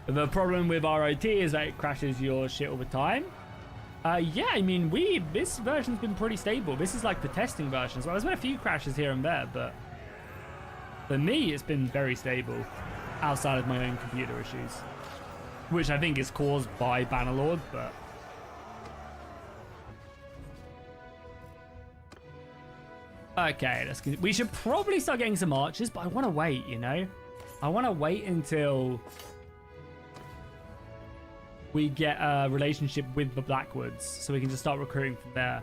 A: The problem with ROT is that it crashes your shit all the time. Yeah, I mean, this version's been pretty stable. This is like the testing version. So there's been a few crashes here and there, but for me, it's been very stable outside of my own computer issues, which I think is caused by Bannerlord, but... Okay, we should probably start getting some archers, but I want to wait, you know? I want to wait until we get a relationship with the Blackwoods, so we can just start recruiting from there.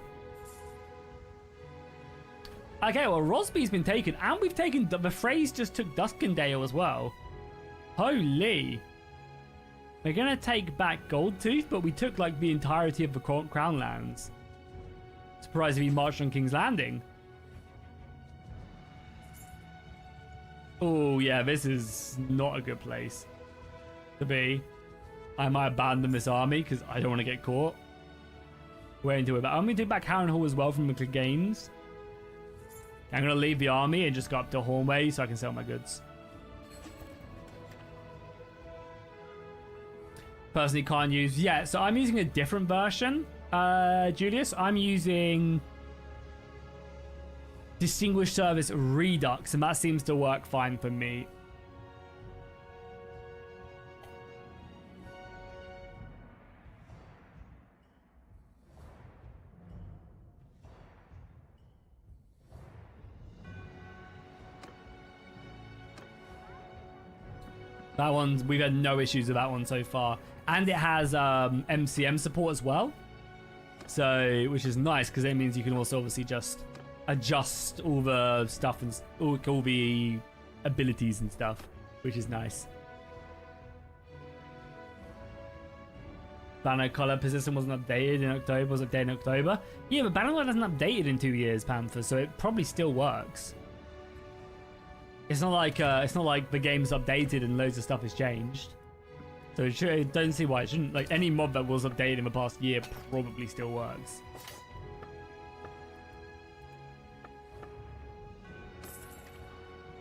A: Okay, well, Rosby's been taken, and we've taken... The Freys just took Duskendale as well. Holy. We're going to take back Goldentooth, but we took, like, the entirety of the Crown Lands. Surprised if he marched on King's Landing. Oh, yeah, this is not a good place to be. I might abandon this army because I don't want to get caught. Wait until we're back. I'm going to take back Harrenhal as well from the Cleganes. I'm going to leave the army and just go up to Hornway so I can sell my goods. Personally can't use... Yeah, so I'm using a different version, Julius. I'm using Distinguished Service Redux, and that seems to work fine for me. That one, we've had no issues with that one so far. And it has MCM support as well. So, which is nice, because it means you can also obviously just adjust all the stuff and all the abilities and stuff, which is nice. Banner color persistent wasn't updated in October, was updated in October. Yeah, but Bannerlord hasn't updated in 2 years, Panther, so it probably still works. It's not like the game's updated and loads of stuff has changed. So I don't see why it shouldn't. Like, any mod that was updated in the past year probably still works.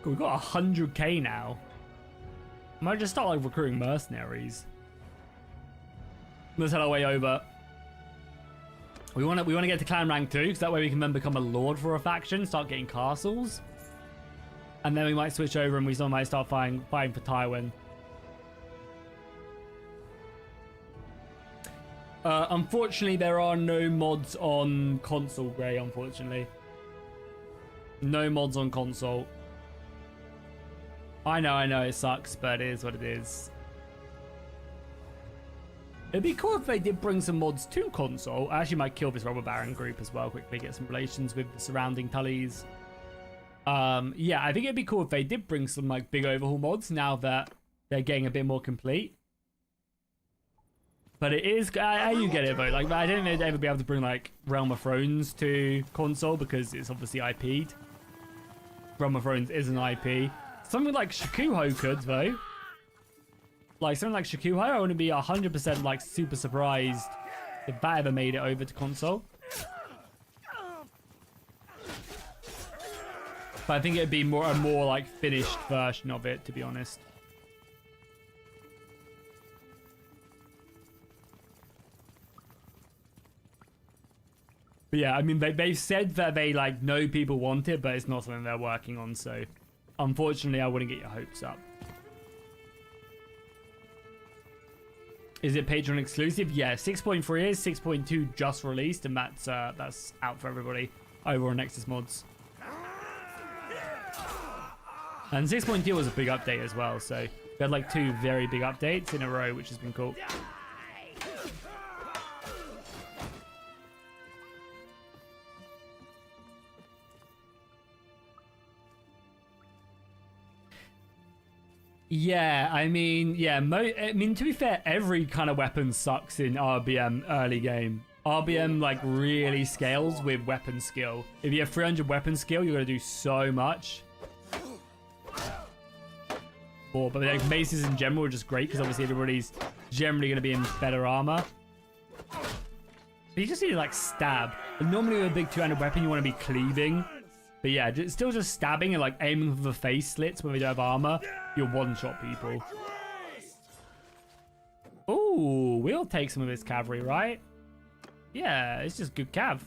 A: Cool, we've got 100k now. I might just start like recruiting mercenaries. Let's head our way over. We want to get to clan rank 2, because that way we can then become a lord for a faction, start getting castles. And then we might switch over and we still might start fighting for Tywin. Unfortunately, there are no mods on console, Grey, unfortunately. No mods on console. I know, it sucks, but it is what it is. It'd be cool if they did bring some mods to console. I actually might kill this robber baron group as well quickly, get some relations with the surrounding Tullys. Yeah, I think it'd be cool if they did bring some like big overhaul mods now that they're getting a bit more complete. But it is, you get it though. Like, I don't think they'd ever be able to bring like Realm of Thrones to console because it's obviously IP'd. Realm of Thrones is an IP. Something like Shikuho could though. Like something like Shikuho, I wouldn't be 100% like super surprised if that ever made it over to console. But I think it'd be a more like finished version of it, to be honest. But yeah, I mean, they've said that they like know people want it, but it's not something they're working on. So unfortunately, I wouldn't get your hopes up. Is it Patreon exclusive? Yeah, 6.3 is, 6.2 just released, and that's out for everybody over on Nexus Mods. And 6.2 was a big update as well, so we had like 2 very big updates in a row, which has been cool. Yeah, I mean, to be fair, every kind of weapon sucks in RBM early game. RBM like really scales with weapon skill. If you have 300 weapon skill, you're gonna do so much. But like maces in general are just great because obviously everybody's generally gonna be in better armor. But you just need to like stab. And normally with a big 200 weapon, you want to be cleaving. But yeah, still just stabbing and like aiming for the face slits when we don't have armor. You'll one-shot people. Ooh, we'll take some of his cavalry, right? Yeah, it's just good cav.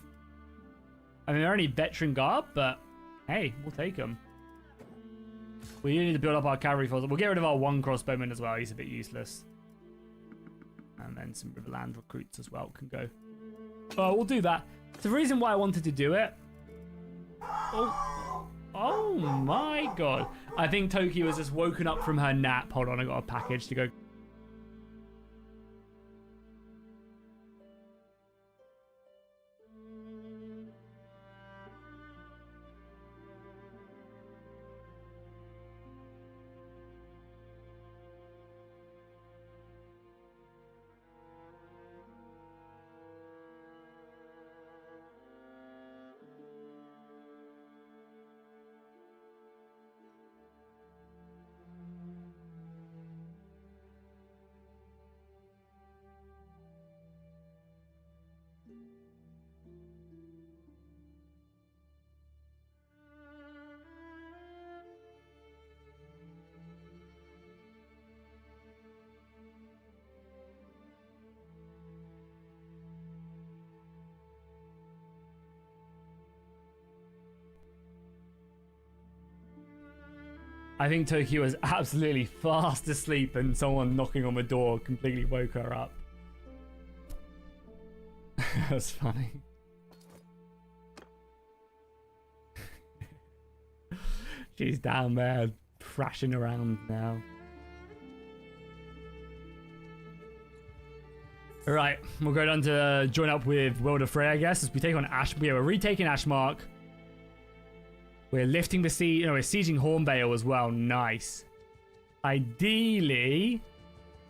A: I mean, they're only veteran guard, but hey, we'll take them. We need to build up our cavalry force. We'll get rid of our 1 crossbowman as well. He's a bit useless. And then some Riverland recruits as well can go. Oh, we'll do that. The reason why I wanted to do it. Oh my god. I think Toki was just woken up from her nap. Hold on, I got a package to go. I think Toki was absolutely fast asleep and someone knocking on the door completely woke her up. That's funny. She's down there thrashing around now. Alright, we'll go down to join up with World of Frey, I guess, as we take on Ash. Yeah, we're retaking Ashmark. We're lifting the siege. No, we're sieging Hornvale as well. Nice. Ideally,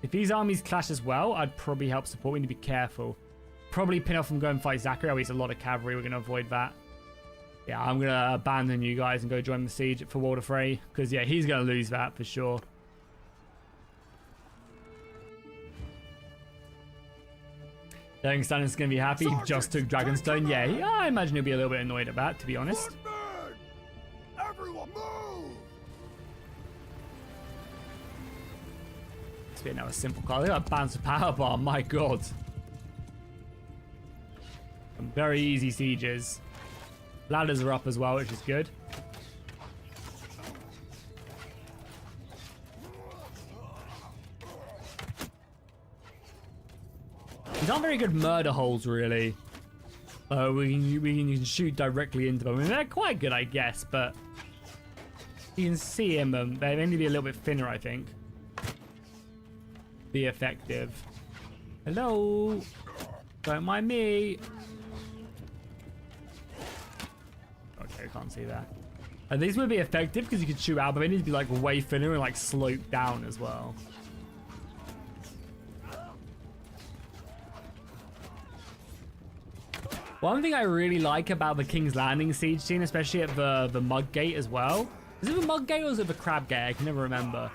A: if these armies clash as well, I'd probably help support. We need to be careful. Probably pin off and go and fight Zachary. Oh, he's a lot of cavalry. We're going to avoid that. Yeah, I'm going to abandon you guys and go join the siege for World of Frey. Because, yeah, he's going to lose that for sure. I think Stannis is going to be happy. He just took Dragonstone. Yeah, I imagine he'll be a little bit annoyed at that, to be honest.
B: Everyone move!
A: It's been now a simple card. Look at that bounce of power bar. My god. Some very easy sieges. Ladders are up as well, which is good. These aren't very good murder holes, really. We can shoot directly into them. I mean, they're quite good, I guess, but you can see him. They need to be a little bit thinner, I think. Be effective. Hello. Don't mind me. Okay, can't see that. And these would be effective because you could shoot out, but they need to be like way thinner and like slope down as well. One thing I really like about the King's Landing siege scene, especially at the Mud Gate as well. Is it the Mud Gate or is it the Crab Gate? I can never remember.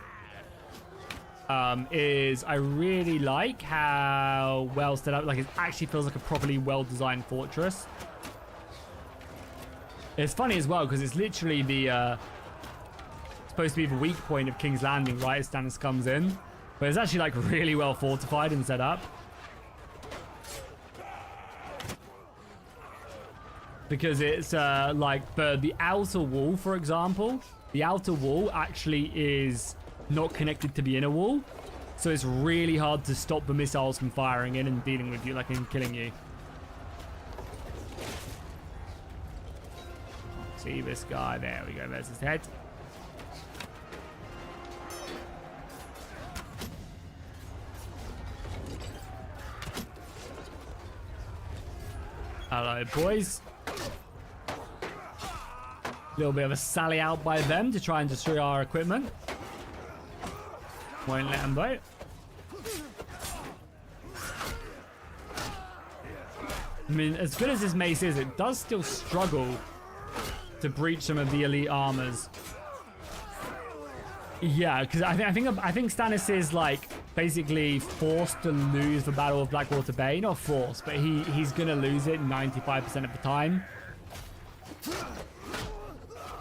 A: Is I really like how well set up. Like, it actually feels like a properly well-designed fortress. It's funny as well because it's literally the supposed to be the weak point of King's Landing, right? As Stannis comes in, but it's actually like really well fortified and set up. Because it's like the outer wall, for example. The outer wall actually is not connected to the inner wall. So it's really hard to stop the missiles from firing in and dealing with you, like, and killing you. See this guy. There we go. There's his head. Hello, boys. A little bit of a sally out by them to try and destroy our equipment. Won't let them vote. I mean, as good as this mace is, it does still struggle to breach some of the elite armors. Yeah, because I think Stannis is like basically forced to lose the Battle of Blackwater Bay. Not forced, but he's gonna lose it 95% of the time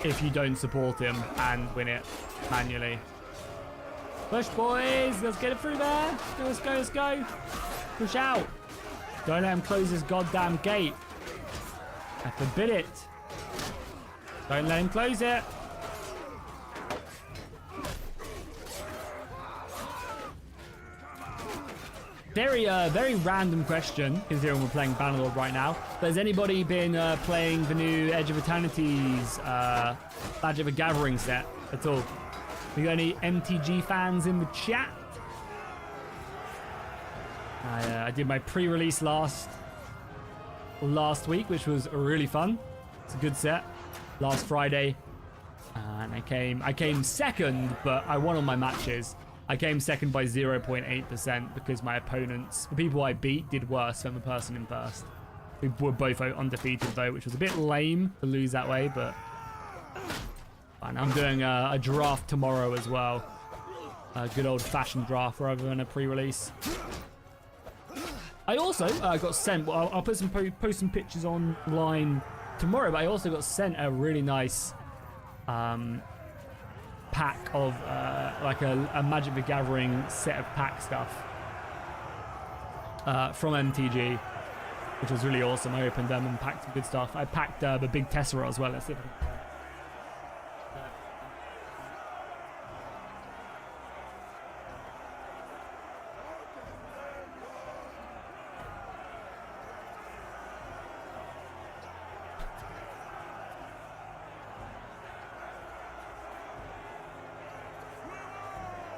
A: if you don't support him and win it manually. Push, boys! Let's get it through there. Let's go, let's go. Push out. Don't let him close his goddamn gate. I forbid it. Don't let him close it. Very random question, considering we're playing Bannerlord right now. But has anybody been playing the new Edge of Eternity's Badge of a Gathering set at all? We got any MTG fans in the chat? I did my pre-release last week, which was really fun. It's a good set. Last Friday, and I came second, but I won all my matches. I came second by 0.8% because my opponents, the people I beat, did worse than the person in first. We were both undefeated though, which was a bit lame to lose that way, but fine. I'm doing a draft tomorrow as well. A good old-fashioned draft rather than a pre-release. I also got sent, well, I'll put post some pictures online tomorrow, but I also got sent a really nice pack of like a Magic the Gathering set of pack stuff from MTG, which was really awesome. I opened them and packed some good stuff. I packed the big Tessera as well. Let's see if I can...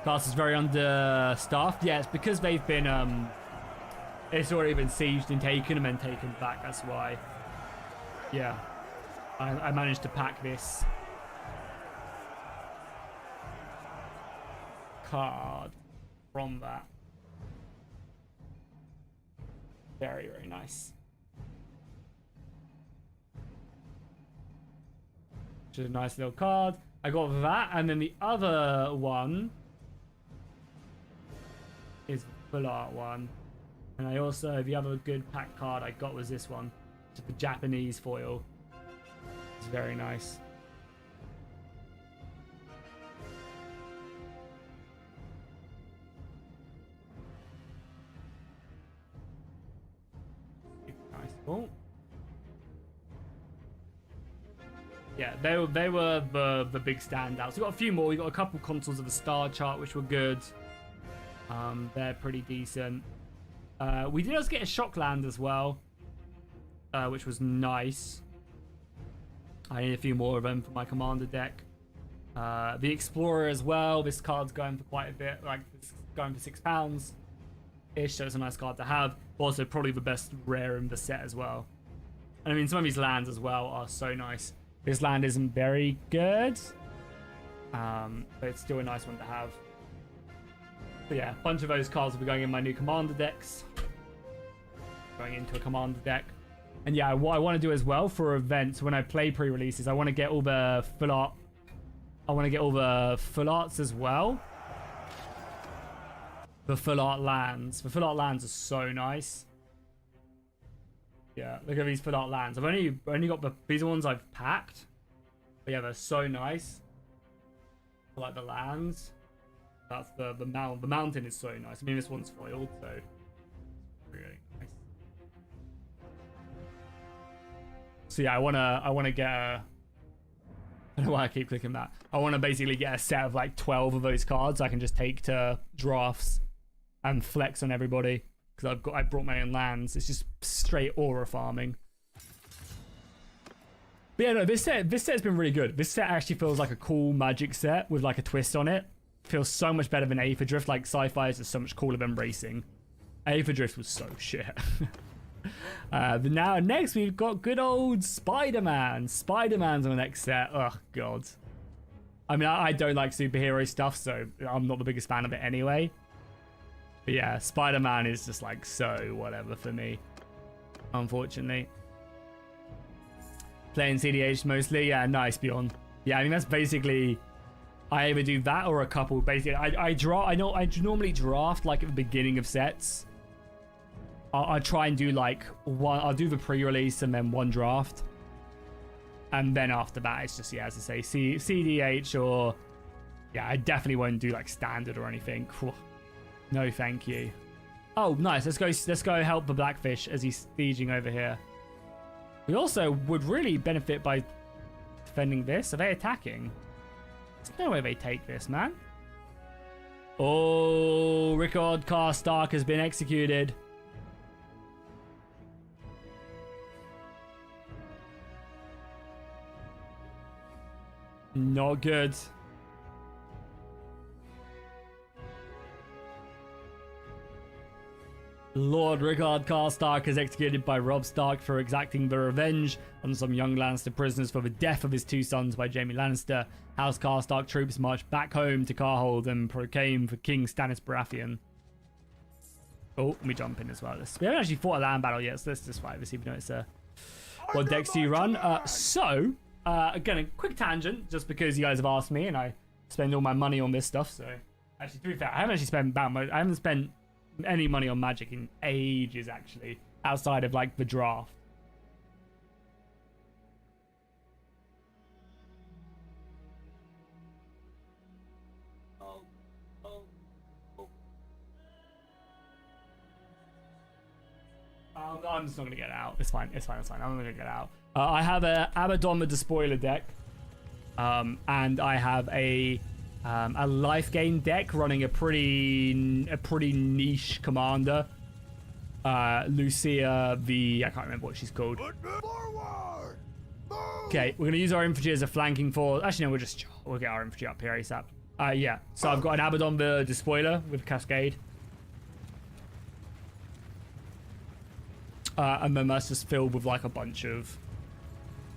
A: Class is very understaffed. Yeah, it's because they've been it's already been sieged and taken and then taken back. That's why. Yeah, I managed to pack this card from that. Very nice. Which is a nice little card. I got that, and then the other one is the full art one. And I also, the other good pack card I got was this one. Just the Japanese foil. It's very nice. Nice. Oh. Yeah, they were the big standouts. We got a few more. We got a couple consoles of the star chart, which were good. They're pretty decent. We did also get a Shockland as well, which was nice. I need a few more of them for my commander deck. The Explorer as well. This card's going for quite a bit. Like, it's going for £6-ish, so it's a nice card to have. Also, probably the best rare in the set as well. And I mean, some of these lands as well are so nice. This land isn't very good, but it's still a nice one to have. But yeah, a bunch of those cards will be going in my new commander decks. Going into a commander deck. And yeah, what I want to do as well for events when I play pre-releases, I want to get all the full art. I want to get all the full arts as well. The full art lands. The full art lands are so nice. Yeah, look at these full art lands. I've only got these are ones I've packed. But yeah, they're so nice. I like the lands. That's the mountain. The mountain is so nice. I mean, this one's foiled, so really nice. So yeah, I wanna get a. I don't know why I keep clicking that. I want to basically get a set of like 12 of those cards I can just take to drafts and flex on everybody because I brought my own lands. It's just straight aura farming. But yeah, no, this set's been really good. This set actually feels like a cool Magic set with like a twist on it. Feels so much better than Aether Drift. Like, sci-fi is just so much cooler than racing. Aether Drift was so shit. But now, next we've got good old Spider-Man. Spider-Man's on the next set. Oh, God. I mean, I don't like superhero stuff, so I'm not the biggest fan of it anyway. But yeah, Spider-Man is just like so whatever for me, unfortunately. Playing CDH mostly. Yeah, nice, Bjorn. Yeah, I mean, that's basically... I either do that or a couple. Basically, I normally draft like at the beginning of sets. I'll try and do like one. I'll do the pre-release and then one draft, and then after that it's just, yeah, as I say, CDH or, yeah, I definitely won't do like standard or anything. No, thank you. Oh, nice. Let's go help the Blackfish as he's sieging over here. We also would really benefit by defending this. Are they attacking? There's no way they take this, man. Oh, Rickard Karstark has been executed. Not good. Lord Rickard Karstark is executed by Robb Stark for exacting the revenge on some young Lannister prisoners for the death of his two sons by Jaime Lannister. House Karstark troops marched back home to Carhold and proclaimed for King Stannis Baratheon. Oh, let me jump in as well. We haven't actually fought a land battle yet, so let's just fight this, even though it's a... What decks do you run? Again, a quick tangent, just because you guys have asked me, and I spend all my money on this stuff, so... Actually, to be fair, I haven't actually spent I haven't spent any money on Magic in ages, actually, outside of, like, the draft. I'm just not going to get out. It's fine. I'm not going to get out. I have a Abaddon the Despoiler deck. And I have a life gain deck running a pretty niche commander. Lucia, I can't remember what she's called. Okay, we're going to use our infantry as a flanking force. Actually, no, we'll get our infantry up here ASAP. Yeah, so I've got an Abaddon the Despoiler with Cascade. And then that's just filled with like a bunch of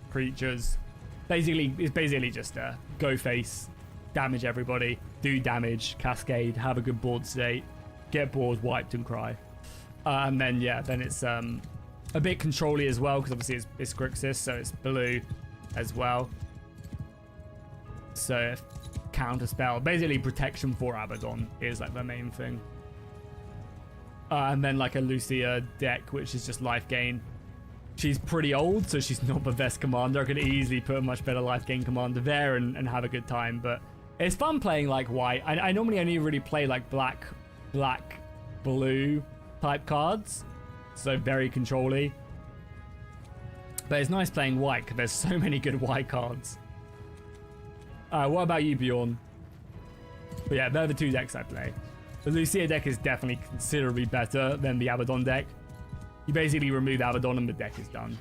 A: creatures. Basically, it's basically just go face, damage everybody, do damage, cascade, have a good board state, get bored, wiped, and cry. And then, yeah, then it's a bit control-y as well, because obviously it's Grixis, so it's blue as well. So, counter spell. Basically, protection for Abaddon is like the main thing. And then like a Lucia deck, which is just life gain. She's pretty old, so she's not the best commander. I could easily put a much better life gain commander there and have a good time. But it's fun playing like white. I normally only really play like black, blue type cards. So very control-y. But it's nice playing white, because there's so many good white cards. What about you, Bjorn? But yeah, they're the two decks I play. The Lucia deck is definitely considerably better than the Abaddon deck. You basically remove Abaddon and the deck is done.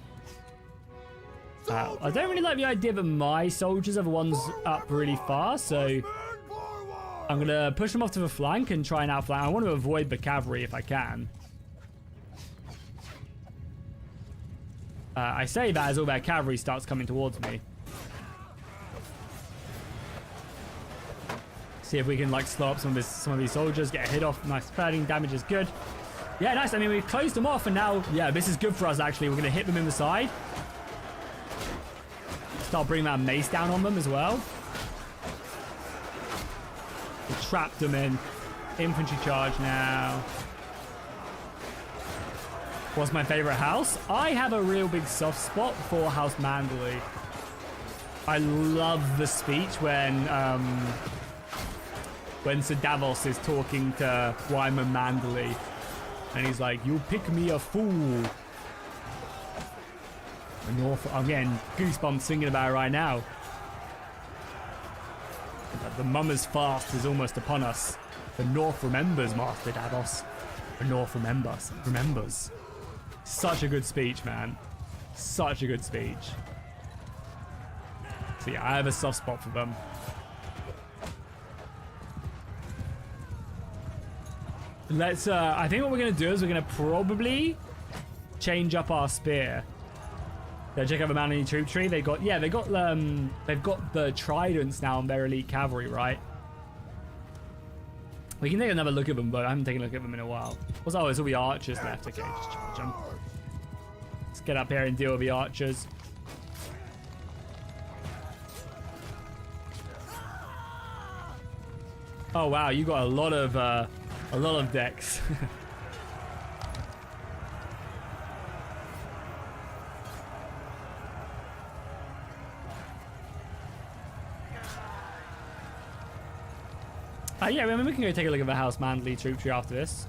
A: I don't really like the idea that my soldiers are the ones up really far, so I'm going to push them off to the flank and try and outflank. I want to avoid the cavalry if I can. I say that as all their cavalry starts coming towards me. See if we can like slow up some of these soldiers, get a hit off. Nice padding, damage is good. Yeah, nice. I mean, we've closed them off, and now, yeah, this is good for us, actually. We're going to hit them in the side. Start bringing that mace down on them as well. We trapped them in. Infantry charge now. What's my favorite house? I have a real big soft spot for House Manderly. I love the speech when Sir Davos is talking to Wyman Manderly, and he's like, "You pick me a fool." I'm getting goosebumps thinking about it right now. The Mummer's fast is almost upon us. The North remembers, Master Davos. The North remembers. Such a good speech, man. Such a good speech. So yeah, I have a soft spot for them. Let's, I think what we're going to do is we're going to probably change up our spear. So check out the Manderly troop tree. They've got the tridents now on their elite cavalry, right? We can take another look at them, but I haven't taken a look at them in a while. There's all the archers left. Okay, just charge them. Let's get up here and deal with the archers. Oh wow, you got a lot of decks. Yeah, I mean, we can go take a look at the House Manderly troop tree after this.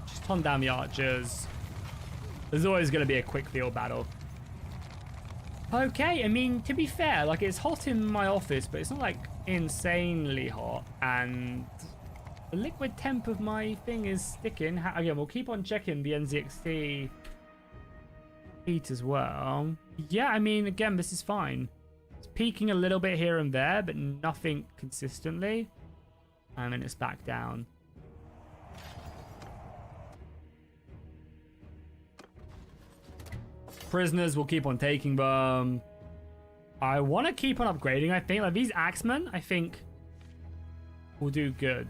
A: Just hunt down the archers. There's always going to be a quick field battle. Okay, I mean, to be fair, like, it's hot in my office, but it's not, like, insanely hot. And the liquid temp of my thing is sticking. Again, we'll keep on checking the NZXT heat as well. Yeah, I mean, again, this is fine. Peaking a little bit here and there, but nothing consistently. And then it's back down. Prisoners, we'll keep on taking them. I want to keep on upgrading, I think. Like, these axemen, I think, will do good.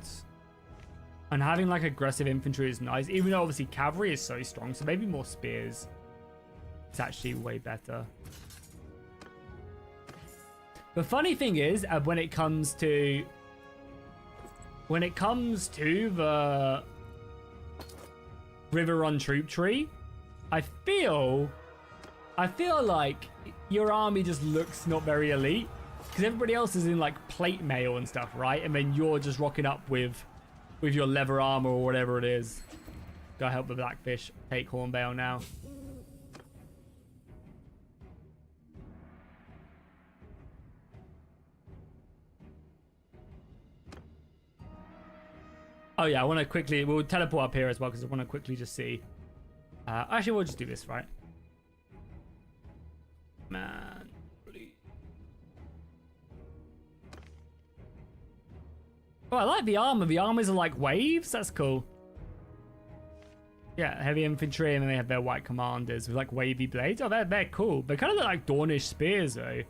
A: And having, like, aggressive infantry is nice. Even though, obviously, cavalry is so strong. So maybe more spears. It's actually way better. The funny thing is, when it comes to the River Run troop tree, I feel like your army just looks not very elite because everybody else is in like plate mail and stuff, right? And then you're just rocking up with your leather armor or whatever it is. Gotta help the Blackfish take Hornbale now. Oh yeah, I want to quickly, we'll teleport up here as well because I want to quickly just see. Actually, we'll just do this, right? Man, please. Oh, I like the armor. The armors are like waves. That's cool. Yeah, heavy infantry, and then they have their white commanders with like wavy blades. Oh, they're cool. They kind of look like Dornish spears, though.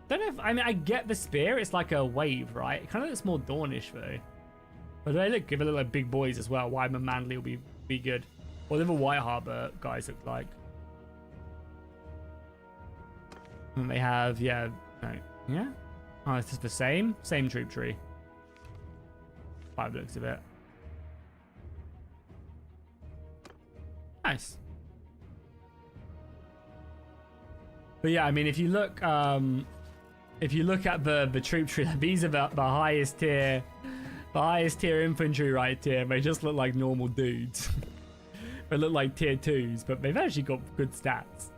A: Don't know if, I mean, I get the spear. It's like a wave, right? It kind of looks more Dornish, though. But they look like big boys as well. Wyman Manderly will be good. Whatever White Harbor guys look like. And they have, yeah, no, yeah. Oh, it's just the same troop tree. By the looks of it. Nice. But yeah, I mean, if you look at the troop tree, these are the highest tier. The highest tier infantry right here. They just look like normal dudes. They look like tier 2s, but they've actually got good stats.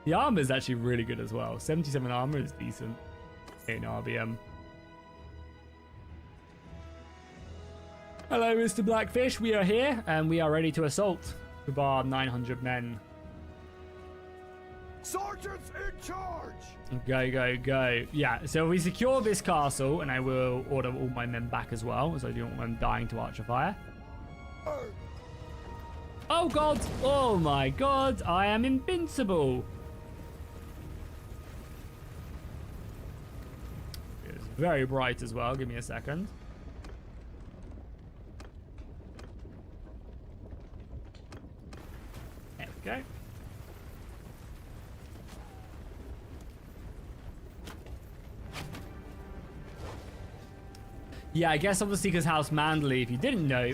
A: The armor is actually really good as well. 77 armor is decent in RBM. Hello, Mr. Blackfish. We are here and we are ready to assault with our 900 men.
B: Sergeants in charge!
A: Go, go, go. Yeah, so we secure this castle, and I will order all my men back as well, as I don't want them dying to archer fire. Oh, God. Oh, my God. I am invincible. It's very bright as well. Give me a second. There we go. Yeah, I guess obviously because House Manderly, if you didn't know,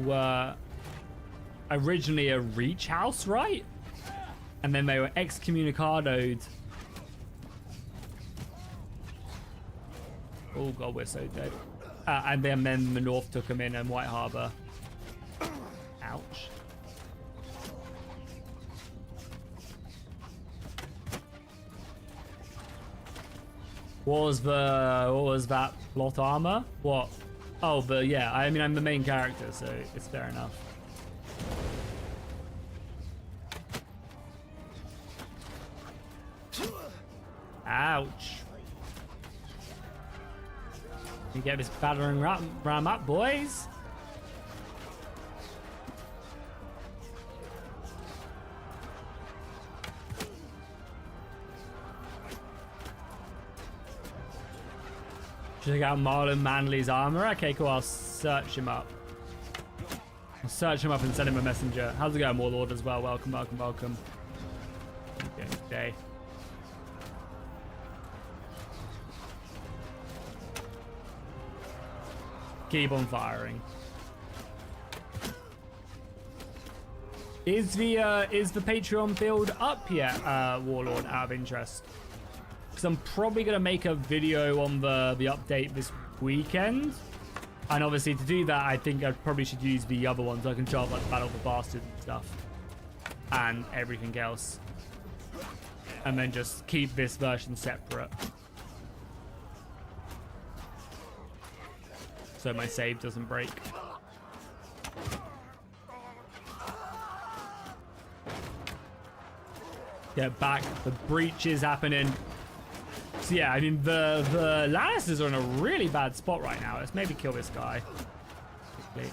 A: were originally a reach house, right? And then they were excommunicadoed. Oh god, we're so dead. And then the North took them in and White Harbor. Ouch. What was that plot armor? What? Oh, yeah, I mean, I'm the main character, so it's fair enough. Ouch. You get this battering ram up, boys. Check out Marlon Manderly's armor. Okay, cool. I'll search him up. I'll search him up and send him a messenger. How's it going, Warlord, as well? Welcome, welcome, welcome. Okay. Keep on firing. Is the Patreon build up yet, Warlord, out of interest? Because I'm probably going to make a video on the update this weekend. And obviously to do that, I think I probably should use the other ones. So I can show up like the Battle of the Bastards and stuff. And everything else. And then just keep this version separate. So my save doesn't break. Get back. The breach is happening. So yeah, I mean, the Lannisters are in a really bad spot right now. Let's maybe kill this guy. Quickly.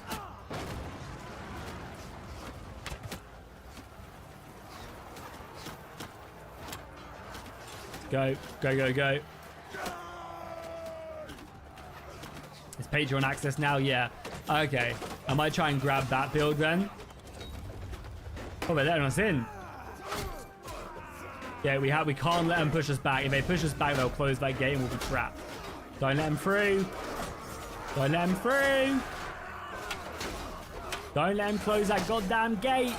A: Go, go, go, go. Is Patreon access now? Yeah. Okay. I might try and grab that build then. Oh, they're letting us in. Yeah, we can't let them push us back. If they push us back, they'll close that gate and we'll be trapped. Don't let them through. Don't let them through. Don't let them close that goddamn gate.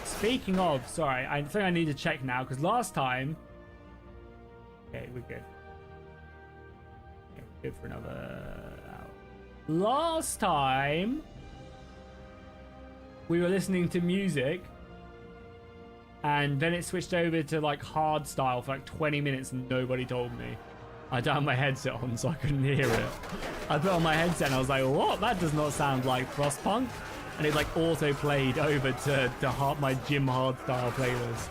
A: Speaking of, sorry, I think I need to check now because last time. Okay, we're good. Okay, good for another hour. Last time we were listening to music. And then it switched over to like hard style for like 20 minutes and nobody told me. I don't have my headset on so I couldn't hear it. I put on my headset and I was like, what? That does not sound like Frostpunk. And it like auto played over to my gym hard style playlist.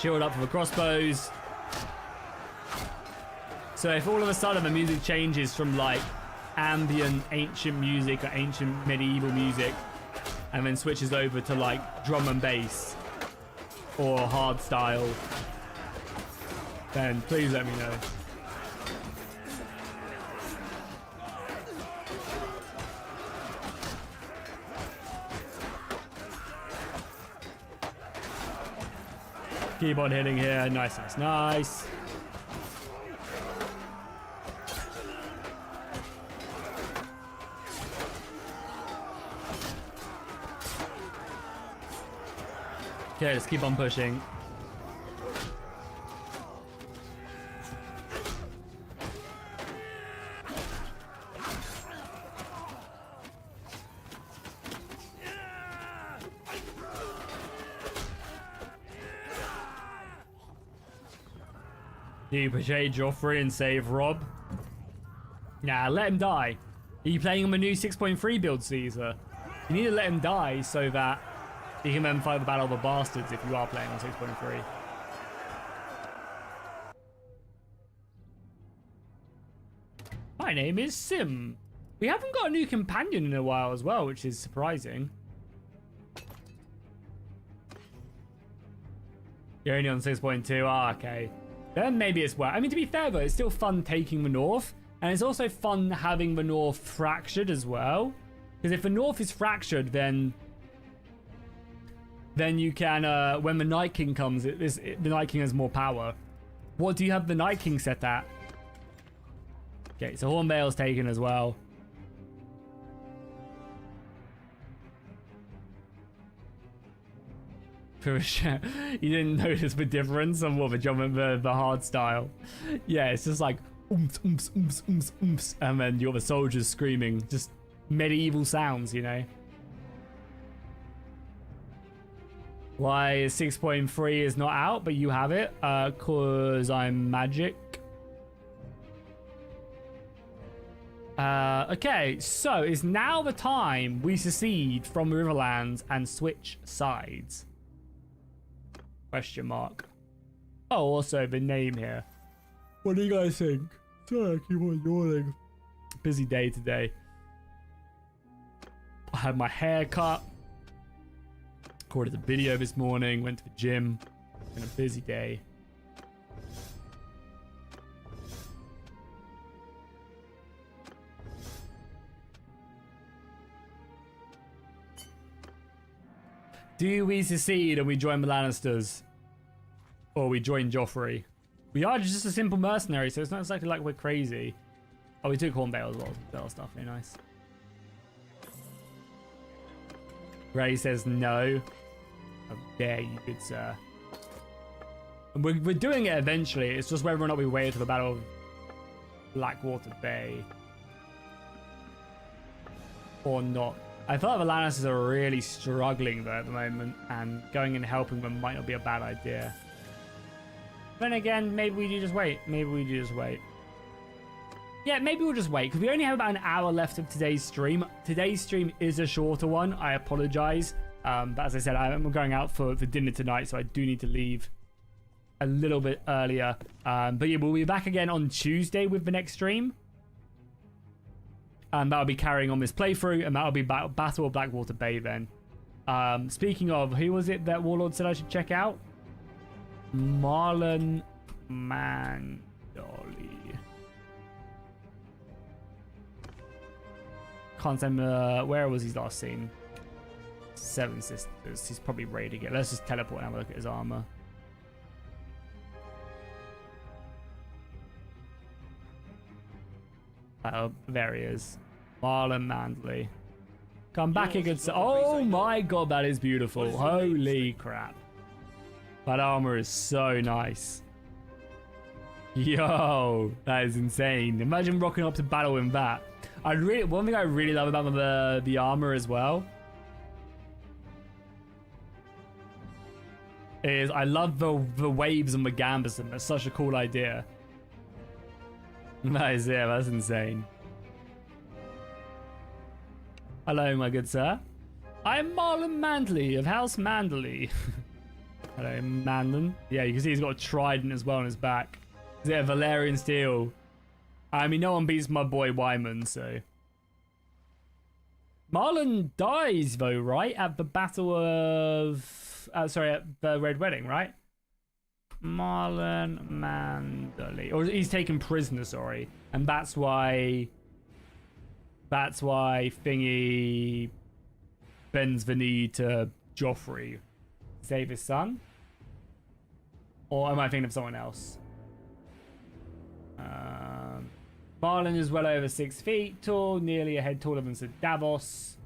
A: Shield up for the crossbows. So if all of a sudden the music changes from like ambient ancient music or ancient medieval music and then switches over to like drum and bass or hard style, then please let me know. Keep on hitting here. Nice, nice, nice. Okay, let's keep on pushing. Do you portray Joffrey and save Rob? Nah, let him die. Are you playing on the new 6.3 build, Caesar? You need to let him die so that you can then fight the Battle of the Bastards if you are playing on 6.3. My name is Sim. We haven't got a new companion in a while as well, which is surprising. You're only on 6.2. Ah, okay. Then maybe it's well. I mean, to be fair though, it's still fun taking the North, and it's also fun having the North fractured as well. Because if the North is fractured, then you can, when the Night King comes, the Night King has more power. What do you have the Night King set at? Okay, so Hornbale's taken as well. You didn't notice the difference on what the hard style. Yeah, it's just like oomps, oomps, oomps, oomps, oomps, and then you're the soldiers screaming, just medieval sounds, you know. Why 6.3 is not out, but you have it? Cause I'm magic. Okay, so is now the time we secede from Riverlands and switch sides? Question mark. Oh, also the name here. What do you guys think? Sorry, I keep on yawning. Busy day today. I had my hair cut. Recorded a video this morning. Went to the gym. Been a busy day. Do we secede and we join the Lannisters? Or we join Joffrey? We are just a simple mercenary, so it's not exactly like we're crazy. Oh, we took Hornbale as well. That was definitely nice. Ray says no. How dare you, good sir. And we're doing it eventually. It's just whether or not we wait for the Battle of Blackwater Bay. Or not. I feel like the Lannisters are really struggling though at the moment, and going and helping them might not be a bad idea. Then again, maybe we do just wait. Maybe we do just wait. Yeah, maybe we'll just wait, because we only have about an hour left of today's stream. Today's stream is a shorter one. I apologize. But as I said, I'm going out for dinner tonight, so I do need to leave a little bit earlier. But yeah, we'll be back again on Tuesday with the next stream. And that'll be carrying on this playthrough, and that'll be Battle of Blackwater Bay then. Speaking of, who was it that Warlord said I should check out? Marlon Manderly. Can't send where was he last seen? Seven Sisters. He's probably raiding it. Let's just teleport and have a look at his armor. Oh, there he is. Marlon Manderly. Come back again. Oh my god, that is beautiful. Holy crap. That armor is so nice. Yo, that is insane. Imagine rocking up to battle in that. One thing I really love about the armor as well is I love the waves and the gambeson. That's such a cool idea. That is, yeah, that's insane. Hello, my good sir. I'm Marlon Manderly of House Manderly. Hello, Manlon. Yeah, you can see he's got a trident as well on his back. Is it a Valerian steel? I mean, no one beats my boy Wyman, so. Marlon dies, though, right? At the Battle of... sorry, at the Red Wedding, right? Marlon Manderly. Or he's taken prisoner, sorry. And that's why Thingy bends the knee to Joffrey. Save his son? Or am I thinking of someone else? Marlon is well over 6 feet tall, nearly a head taller than Sir Davos.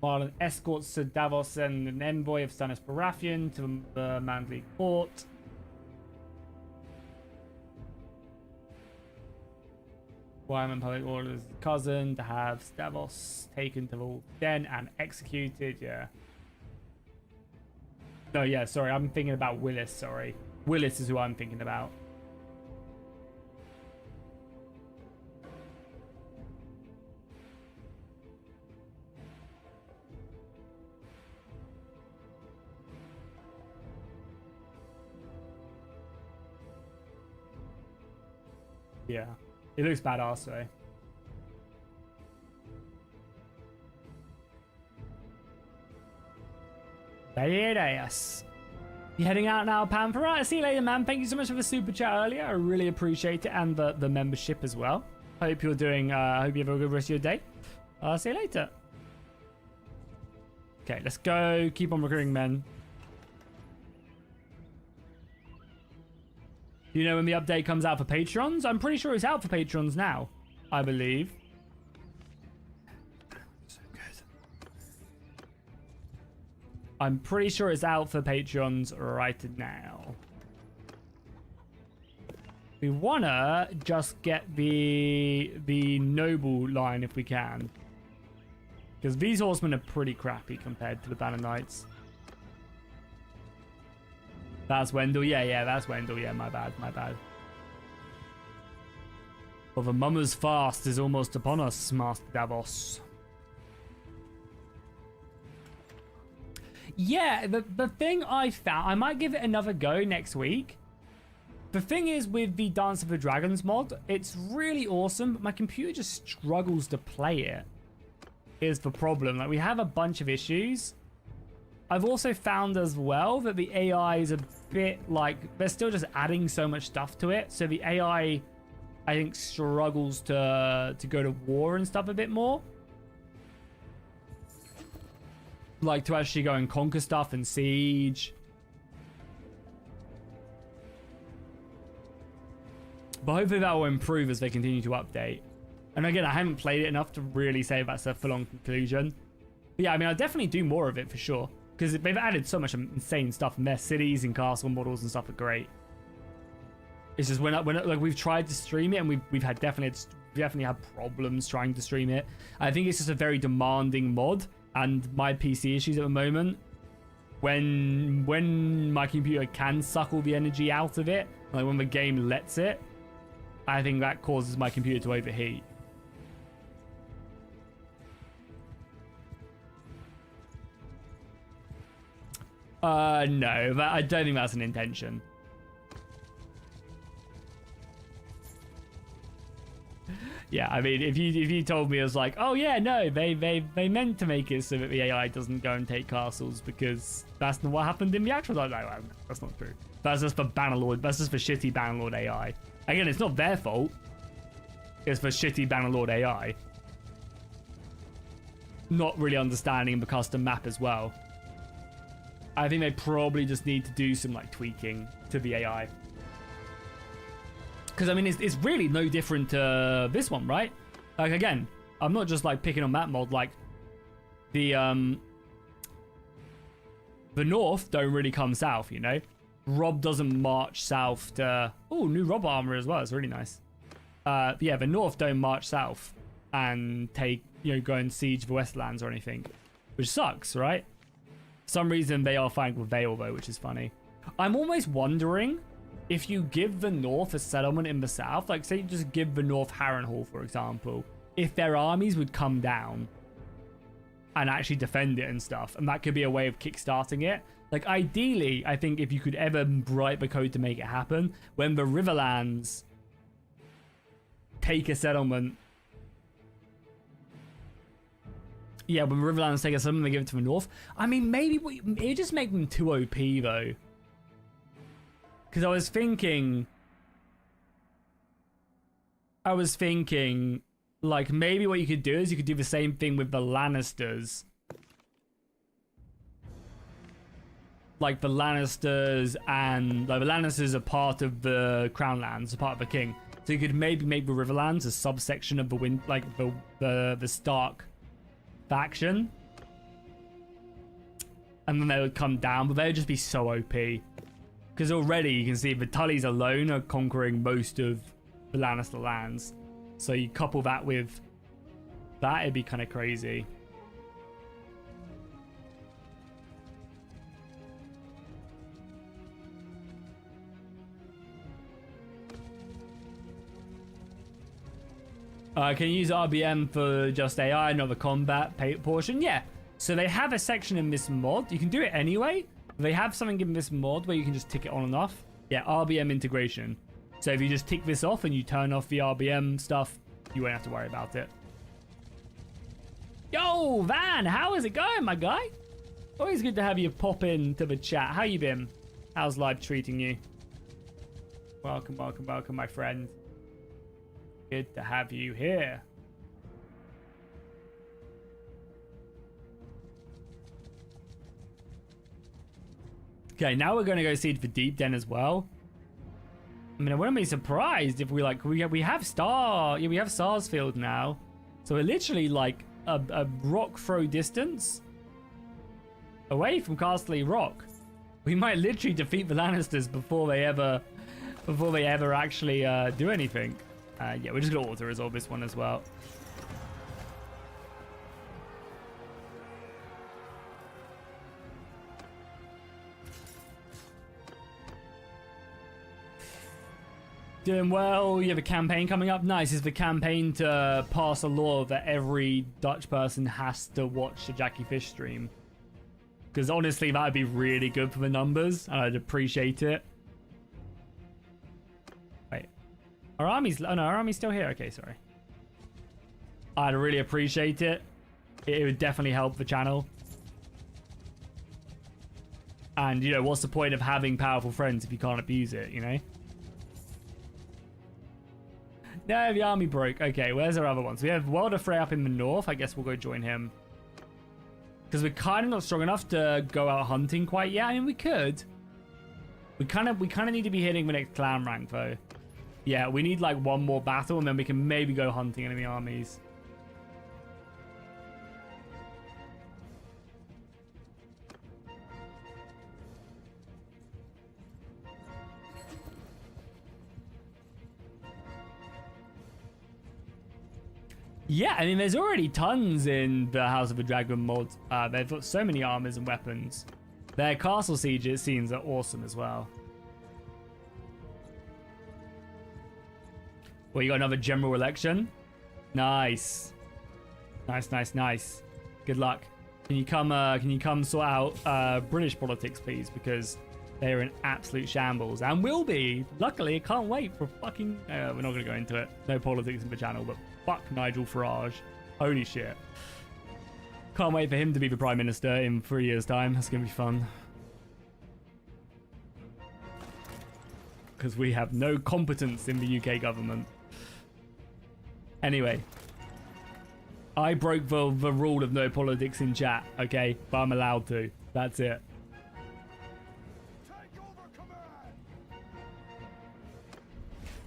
A: Marlon escorts Sir Davos and an envoy of Stannis Baratheon to the Manderly court. Wyman public orders his cousin to have Davos taken to the den and executed. Yeah. No, yeah, sorry, I'm thinking about Willis, sorry. Willis is who I'm thinking about. Yeah, it looks badass though. Badass. You heading out now, Pam? Right, see you later, man. Thank you so much for the super chat earlier. I really appreciate it, and the membership as well. Hope you're doing. Hope you have a good rest of your day. I'll see you later. Okay, let's go. Keep on recruiting men. Do you know when the update comes out for patrons? I'm pretty sure it's out for patrons now. I believe. So good. I'm pretty sure it's out for patrons right now. We wanna just get the noble line if we can, because these horsemen are pretty crappy compared to the Banner Knights. That's Wendell. Yeah, that's Wendell. Yeah, my bad. Well, the mummer's fast is almost upon us, Master Davos. Yeah, the thing I found, I might give it another go next week. The thing is with the Dance of the Dragons mod, it's really awesome, but my computer just struggles to play it. Is the problem. Like, we have a bunch of issues. I've also found as well that the AI is a bit like, they're still just adding so much stuff to it. So the AI, I think, struggles to go to war and stuff a bit more. Like, to actually go and conquer stuff and siege. But hopefully that will improve as they continue to update. And again, I haven't played it enough to really say that's a full-on conclusion. But yeah, I mean, I'll definitely do more of it for sure. Because they've added so much insane stuff, and their cities and castle models and stuff are great. It's just when like, we've tried to stream it, and we've had definitely had problems trying to stream it. I think it's just a very demanding mod, and my PC issues at the moment. When my computer can suck all the energy out of it, like when the game lets it, I think that causes my computer to overheat. No, I don't think that's an intention. Yeah, I mean, if you told me it was like, oh yeah, no, they meant to make it so that the AI doesn't go and take castles because that's not what happened in the actual. No, that's not true. That's just for Bannerlord. That's just for shitty Bannerlord AI. Again, it's not their fault. It's for shitty Bannerlord AI. Not really understanding the custom map as well. I think they probably just need to do some like tweaking to the AI. Because I mean, it's really no different to this one, right? Like again, I'm not just like picking on that mod. Like the North don't really come south, you know. Rob doesn't march south to. Oh, new Rob armor as well. It's really nice. Yeah, the North don't march south and take, you know, go and siege the Westerlands or anything, which sucks, right? For some reason they are fine with Vale though, which is funny. I'm almost wondering if you give the North a settlement in the south, like say you just give the North Harrenhal, for example, if their armies would come down and actually defend it and stuff, and that could be a way of kickstarting it. Like ideally, I think if you could ever write the code to make it happen, when the Riverlands take a settlement. Yeah, when Riverlands take a settlement, they give it to the North. I mean, maybe it just make them too OP though. Because I was thinking, like, maybe what you could do is you could do the same thing with the Lannisters. Like, the Lannisters and, like, the Lannisters are part of the Crown Lands, a part of the King. So you could maybe make the Riverlands a subsection of the the Stark faction. And then they would come down, but they would just be so OP. Because already you can see the Tullys alone are conquering most of the Lannister lands. So you couple that with that, it'd be kind of crazy. Can you use RBM for just AI, not the combat portion? Yeah. So they have a section in this mod. You can do it anyway. They have something in this mod where you can just tick it on and off. Yeah, RBM integration. So if you just tick this off and you turn off the RBM stuff, you won't have to worry about it. Yo, Van, how is it going, my guy? Always good to have you pop into the chat. How you been? How's life treating you? Welcome, welcome, welcome, my friend. Good to have you here. Okay, now we're going to go siege the Deep Den as well. I mean, I wouldn't be surprised if we have Sarsfield now. So we're literally like a rock throw distance away from Castle Rock. We might literally defeat the Lannisters before they ever actually do anything. Yeah, we're just going to auto-resolve this one as well. Doing well. You have a campaign coming up. Nice. Is the campaign to pass a law that every Dutch person has to watch the Jackie Fish stream? Because honestly, that would be really good for the numbers, and I'd appreciate it. Wait. Our army's... Oh no, our army's still here. Okay, sorry. I'd really appreciate it. It would definitely help the channel. And, you know, what's the point of having powerful friends if you can't abuse it, you know? No, the army broke. Okay, where's our other ones? We have Welder Frey up in the north. I guess we'll go join him. Because we're kind of not strong enough to go out hunting quite yet. I mean, we could. We kind of need to be hitting the next clan rank, though. Yeah, we need, like, one more battle, and then we can maybe go hunting enemy armies. Yeah, I mean, there's already tons in the House of the Dragon mod. They've got so many armors and weapons. Their castle siege scenes are awesome as well. Well, you got another general election? Nice. Nice. Good luck. Can you come sort out British politics, please? Because they're in absolute shambles. And will be. Luckily, I can't wait for fucking... we're not going to go into it. No politics in the channel, but... Fuck Nigel Farage. Holy shit. Can't wait for him to be the Prime Minister in 3 years' time. That's going to be fun. Because we have no competence in the UK government. Anyway. I broke the rule of no politics in chat, okay? But I'm allowed to. That's it.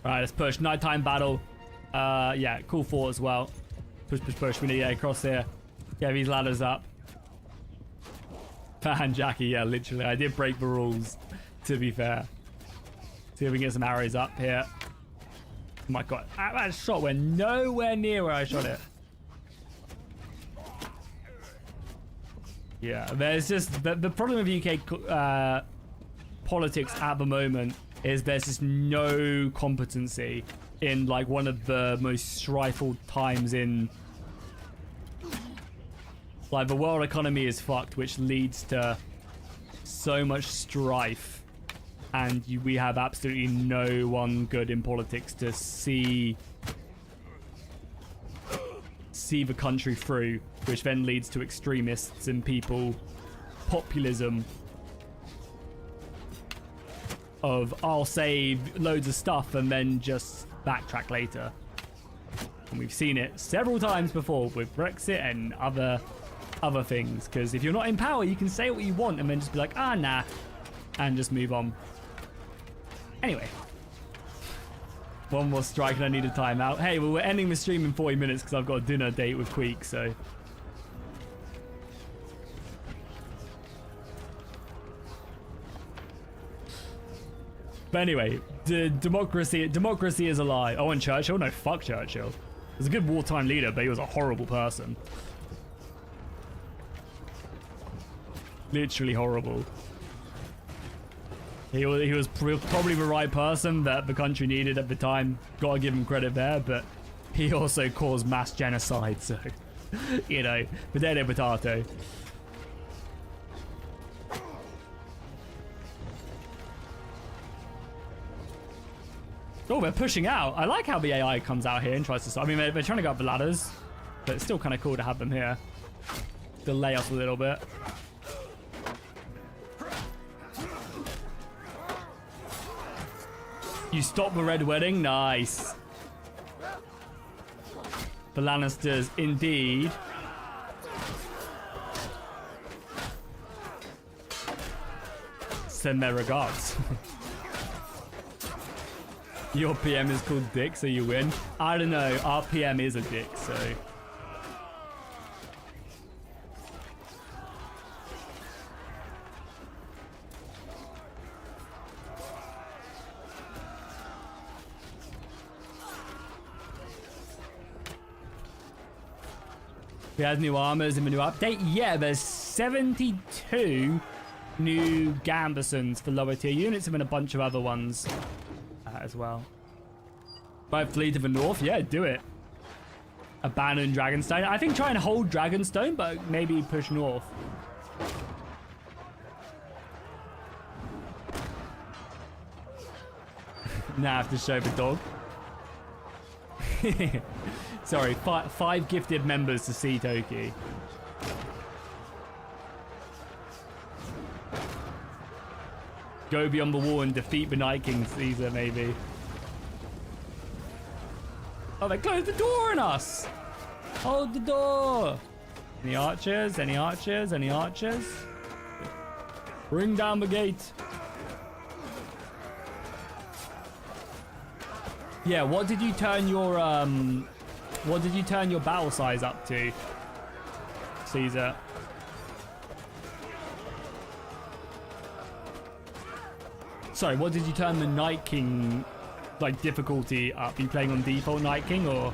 A: Alright, let's push. Nighttime battle. Yeah, cool fort as well. Push. We need to get across here. Get these ladders up. Fan Jackie, yeah, literally. I did break the rules, to be fair. See if we can get some arrows up here. Oh my god, that shot went nowhere near where I shot it. Yeah, there's just... The problem with UK politics at the moment is there's just no competency in like one of the most strifeful times in like the world economy is fucked, which leads to so much strife, and we have absolutely no one good in politics to see the country through, which then leads to extremists and people populism of I'll say loads of stuff and then just backtrack later. And we've seen it several times before with Brexit and other things, because if you're not in power you can say what you want and then just be like, ah, nah, and just move on. Anyway, one more strike and I need a timeout. Hey, well, we're ending the stream in 40 minutes because I've got a dinner date with Queek, so but anyway, democracy is a lie. Oh, and Churchill? No, fuck Churchill. He was a good wartime leader, but he was a horrible person. Literally horrible. He was probably the right person that the country needed at the time. Gotta give him credit there, but he also caused mass genocide, so, you know, potato. Oh, they're pushing out. I like how the AI comes out here and tries to... I mean, they're trying to go up the ladders, but it's still kind of cool to have them here. Delay us a little bit. You stop the Red Wedding? Nice. The Lannisters, indeed. Send their regards. Your PM is called Dick, so you win. I don't know. Our PM is a dick, so... We had new armors in the new update. Yeah, there's 72 new Gambesons for lower tier units and then a bunch of other ones as well. Right, flee to the north. Yeah, do it. Abandon Dragonstone. I think try and hold Dragonstone, but maybe push north. Now I have to show the dog. Sorry, five gifted members to see Toki. Go beyond the wall and defeat the Night King Caesar, maybe. Oh, they closed the door on us! Hold the door! Any archers? Any archers? Any archers? Bring down the gate. Yeah, what did you turn your battle size up to, Caesar? Sorry, what did you turn the Night King like difficulty up? Are you playing on default Night King or?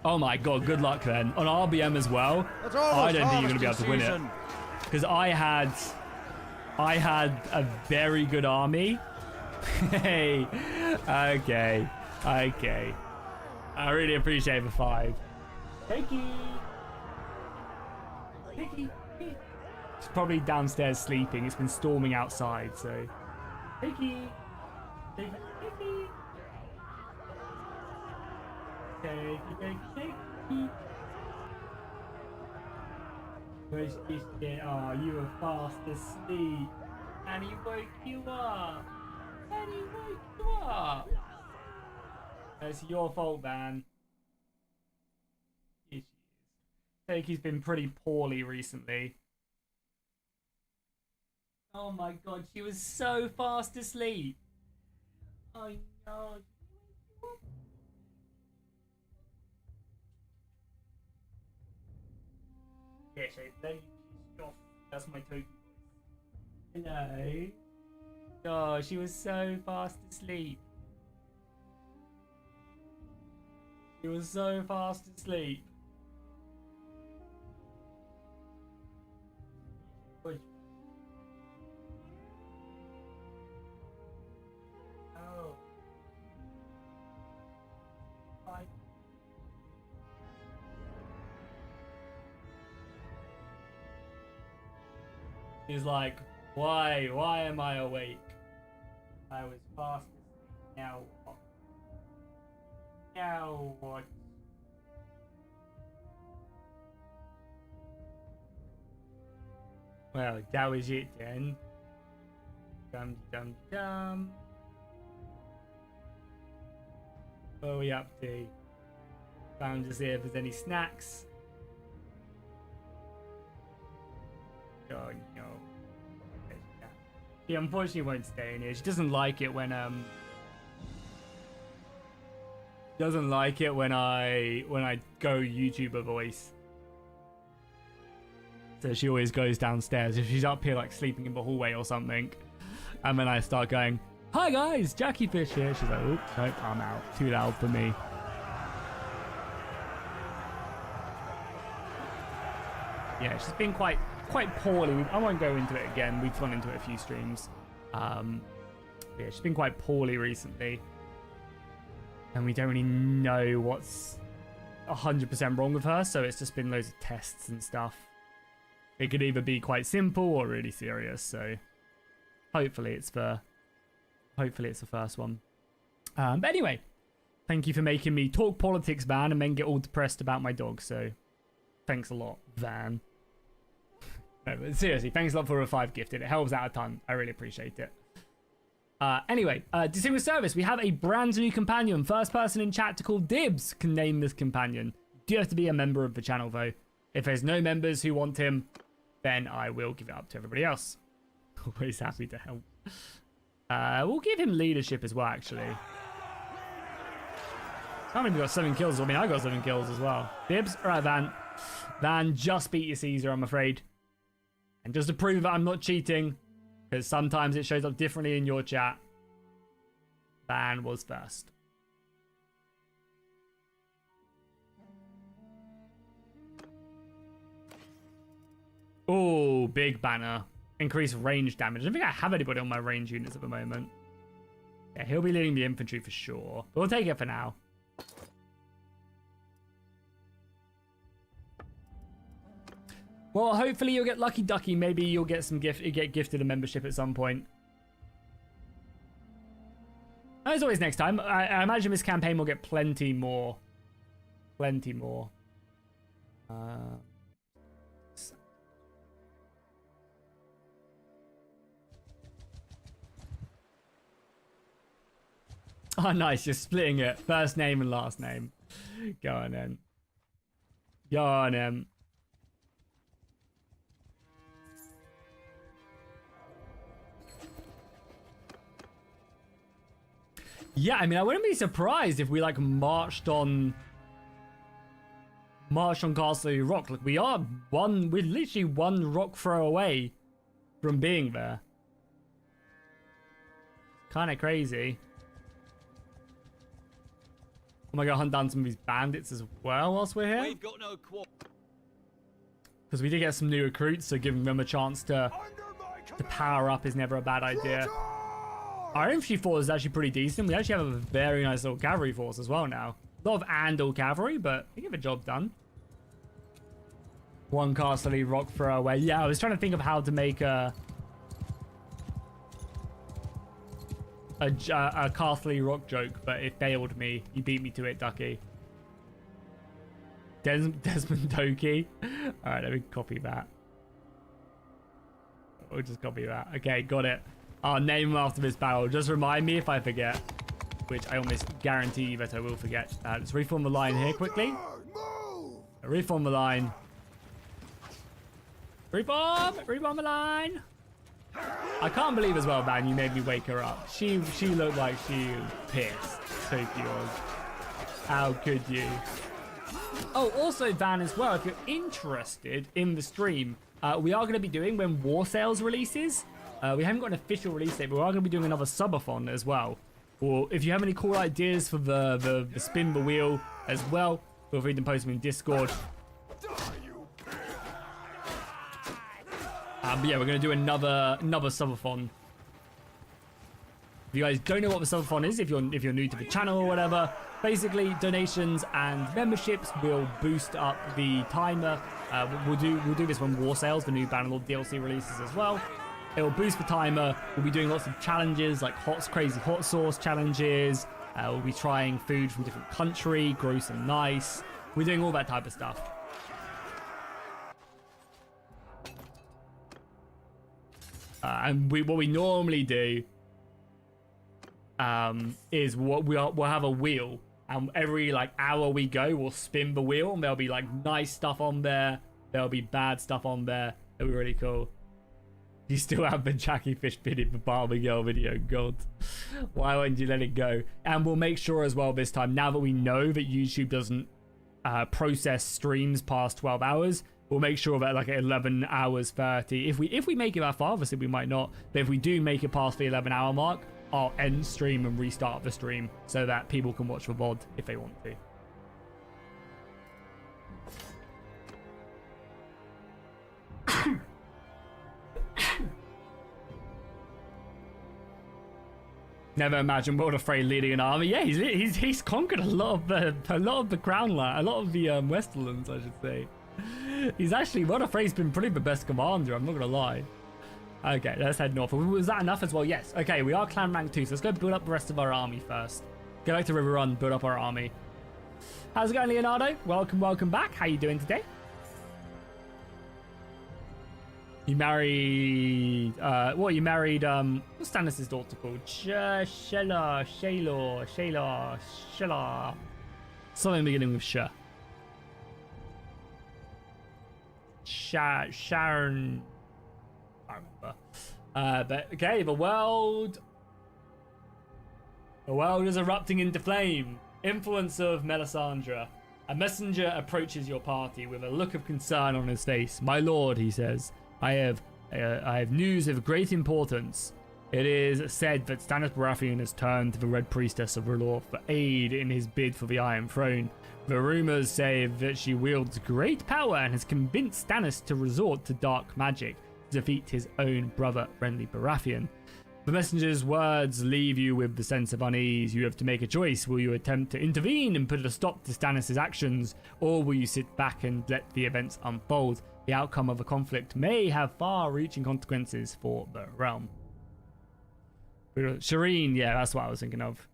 A: Oh my god, good luck then. On RBM as well, I don't think you're going to be able to win it. Because I had a very good army. Hey, okay. I really appreciate the 5. Thank you. She's probably downstairs sleeping. It's been storming outside, so. Thank you. Take you. Where's this kid? Oh, you were fast asleep. And he woke you up. It's your fault, man. Here she is. Toki's been pretty poorly recently. Oh my god, she was so fast asleep. Oh no. Yeah, that's my Toki. Hello. Oh, she was so fast asleep. She was so fast asleep. Oh. Bye. He's like, why am I awake? I was fast asleep. Now what? Now what? Well, that was it then. Dum. What are we up to? Found to see if there's any snacks. Oh no. She unfortunately won't stay in here. She doesn't like it when I go YouTuber voice. So she always goes downstairs if she's up here like sleeping in the hallway or something. And then I start going, "Hi guys, Jackie Fish here." She's like, "Oops, nope, I'm out. Too loud for me." Yeah, she's been quite poorly. I won't go into it again. We've gone into it a few streams. Yeah, she's been quite poorly recently. And we don't really know what's 100% wrong with her, so it's just been loads of tests and stuff. It could either be quite simple or really serious, so hopefully it's the first one. But anyway, thank you for making me talk politics, Van, and then get all depressed about my dog, so thanks a lot, Van. No, but seriously, thanks a lot for a 5 gifted. It helps out a ton. I really appreciate it. Anyway, distinguished service. We have a brand new companion. First person in chat to call dibs can name this companion. You do have to be a member of the channel, though. If there's no members who want him, then I will give it up to everybody else. Always happy to help. We'll give him leadership as well, actually. I can't believe we got 7 kills. I mean, I got 7 kills as well. Dibs? All right, Van. Van just beat your Caesar, I'm afraid. And just to prove that I'm not cheating, because sometimes it shows up differently in your chat, Van was first. Oh, big banner. Increase range damage. I don't think I have anybody on my range units at the moment. Yeah, he'll be leading the infantry for sure. But we'll take it for now. Well, hopefully you'll get lucky ducky. Maybe you'll get get gifted a membership at some point. As always, next time. I imagine this campaign will get plenty more. Plenty more. Oh, nice. You're splitting it. First name and last name. Go on, then. Go on, then. Yeah, I mean, I wouldn't be surprised if we, like, marched on Castle Rock. Like, we're literally one rock throw away from being there. Kind of crazy. I'm gonna go hunt down some of these bandits as well whilst we're here.
C: We've got no quarrel.
A: Because we did get some new recruits, so giving them a chance to power up is never a bad idea. Our infantry force is actually pretty decent. We actually have a very nice little cavalry force as well now. A lot of Andal cavalry, but they get the job done. One Castle Rock throw away. Yeah, I was trying to think of how to make a Castle Rock joke, but it failed me. You beat me to it, Ducky. Desmond Doki. Alright, let me copy that. We'll just copy that. Okay, got it. I'll name him after this battle. Just remind me if I forget, which I almost guarantee that I will forget. Let's reform the line here quickly. Reform the line. Reform the line. I can't believe as well, man, you made me wake her up. She looked like she was pissed. Tokyo. How could you? Oh, also, Van, as well, if you're interested in the stream, we are going to be doing when War Sales releases. We haven't got an official release date, but we are going to be doing another subathon as well. Or if you have any cool ideas for the spin the wheel as well, feel free to post them in Discord. But yeah, we're going to do another subathon. If you guys don't know what the subathon is, if you're new to the channel or whatever, basically donations and memberships will boost up the timer. We'll do this when War Sales, the new Bannerlord DLC releases as well. It will boost the timer. We'll be doing lots of challenges like crazy hot sauce challenges. We'll be trying food from different country, gross and nice. We're doing all that type of stuff. And what we normally do is we'll have a wheel, and every like hour we go, we'll spin the wheel, and there'll be like nice stuff on there. There'll be bad stuff on there. It'll be really cool. You still have the Jackie Fish bidding for Barbie Girl video. God, why wouldn't you let it go? And we'll make sure as well this time, now that we know that YouTube doesn't process streams past 12 hours, we'll make sure that like at 11 hours 30, if we make it that far, obviously we might not, but if we do make it past the 11-hour mark, I'll end stream and restart the stream so that people can watch the VOD if they want to. Never imagined World Afraid leading an army. Yeah, he's conquered a lot of the Crown Land, a lot of the Westerlands, I should say. He's actually, World Afraid's been pretty the best commander, I'm not gonna lie. Okay, let's head north. Was that enough as well? Yes. Okay, we are clan rank 2, so let's go build up the rest of our army first. Go back to River Run, build up our army. How's it going, Leonardo? Welcome back. How you doing today? You married, you married, what's Stannis' daughter called? Shayla. Something beginning with Sh. Sharon. I don't remember. But okay, the world is erupting into flame. Influence of Melisandre. A messenger approaches your party with a look of concern on his face. My lord, he says, I have news of great importance. It is said that Stannis Baratheon has turned to the Red Priestess of R'hllor for aid in his bid for the Iron Throne. The rumors say that she wields great power and has convinced Stannis to resort to dark magic to defeat his own brother, Renly Baratheon. The messenger's words leave you with the sense of unease. You have to make a choice. Will you attempt to intervene and put a stop to Stannis' actions, or will you sit back and let the events unfold? The outcome of a conflict may have far-reaching consequences for the realm. Shireen, yeah, that's what I was thinking of.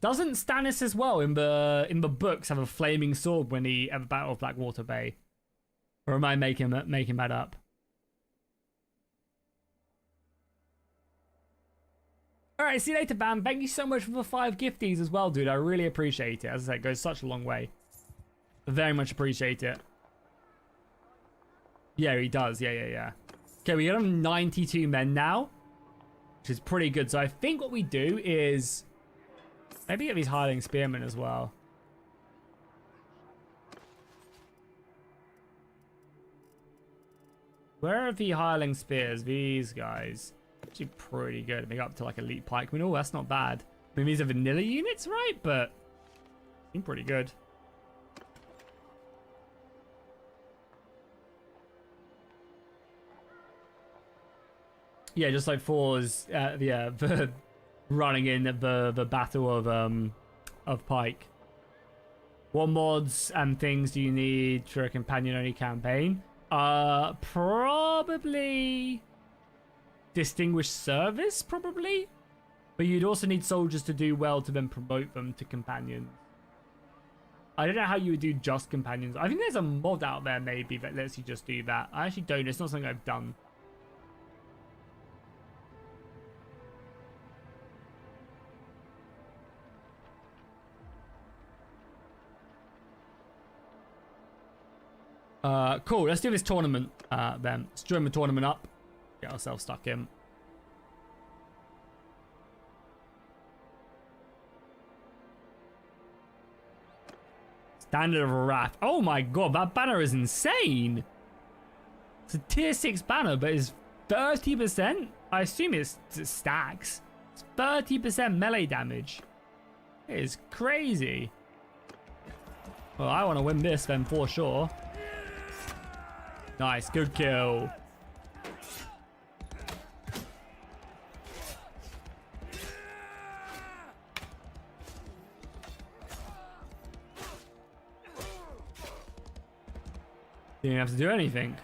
A: Doesn't Stannis as well in the books have a flaming sword when he at the Battle of Blackwater Bay? Or am I making that up? Alright, see you later, Bam. Thank you so much for the 5 gifties as well, dude. I really appreciate it. As I said, it goes such a long way. Very much appreciate it. Yeah, he does. Yeah. Okay, we got 92 men now, which is pretty good. So I think what we do is maybe get these hireling spearmen as well. Where are the hireling spears? These guys. Actually pretty good. They got up to like elite pikemen. Oh, that's not bad. I mean, these are vanilla units, right? But seem pretty good. Yeah, just like Thor's, the running in the battle of Pike. What mods and things do you need for a companion-only campaign? Probably distinguished service, probably. But you'd also need soldiers to do well to then promote them to companions. I don't know how you would do just companions. I think there's a mod out there maybe that lets you just do that. I actually don't. It's not something I've done. Cool, let's do this tournament then. Let's join the tournament up. Get ourselves stuck in. Standard of Wrath. Oh my god, that banner is insane. It's a tier 6 banner, but it's 30%? I assume it stacks. It's 30% melee damage. It is crazy. Well, I want to win this then for sure. Nice, good kill. Didn't have to do anything.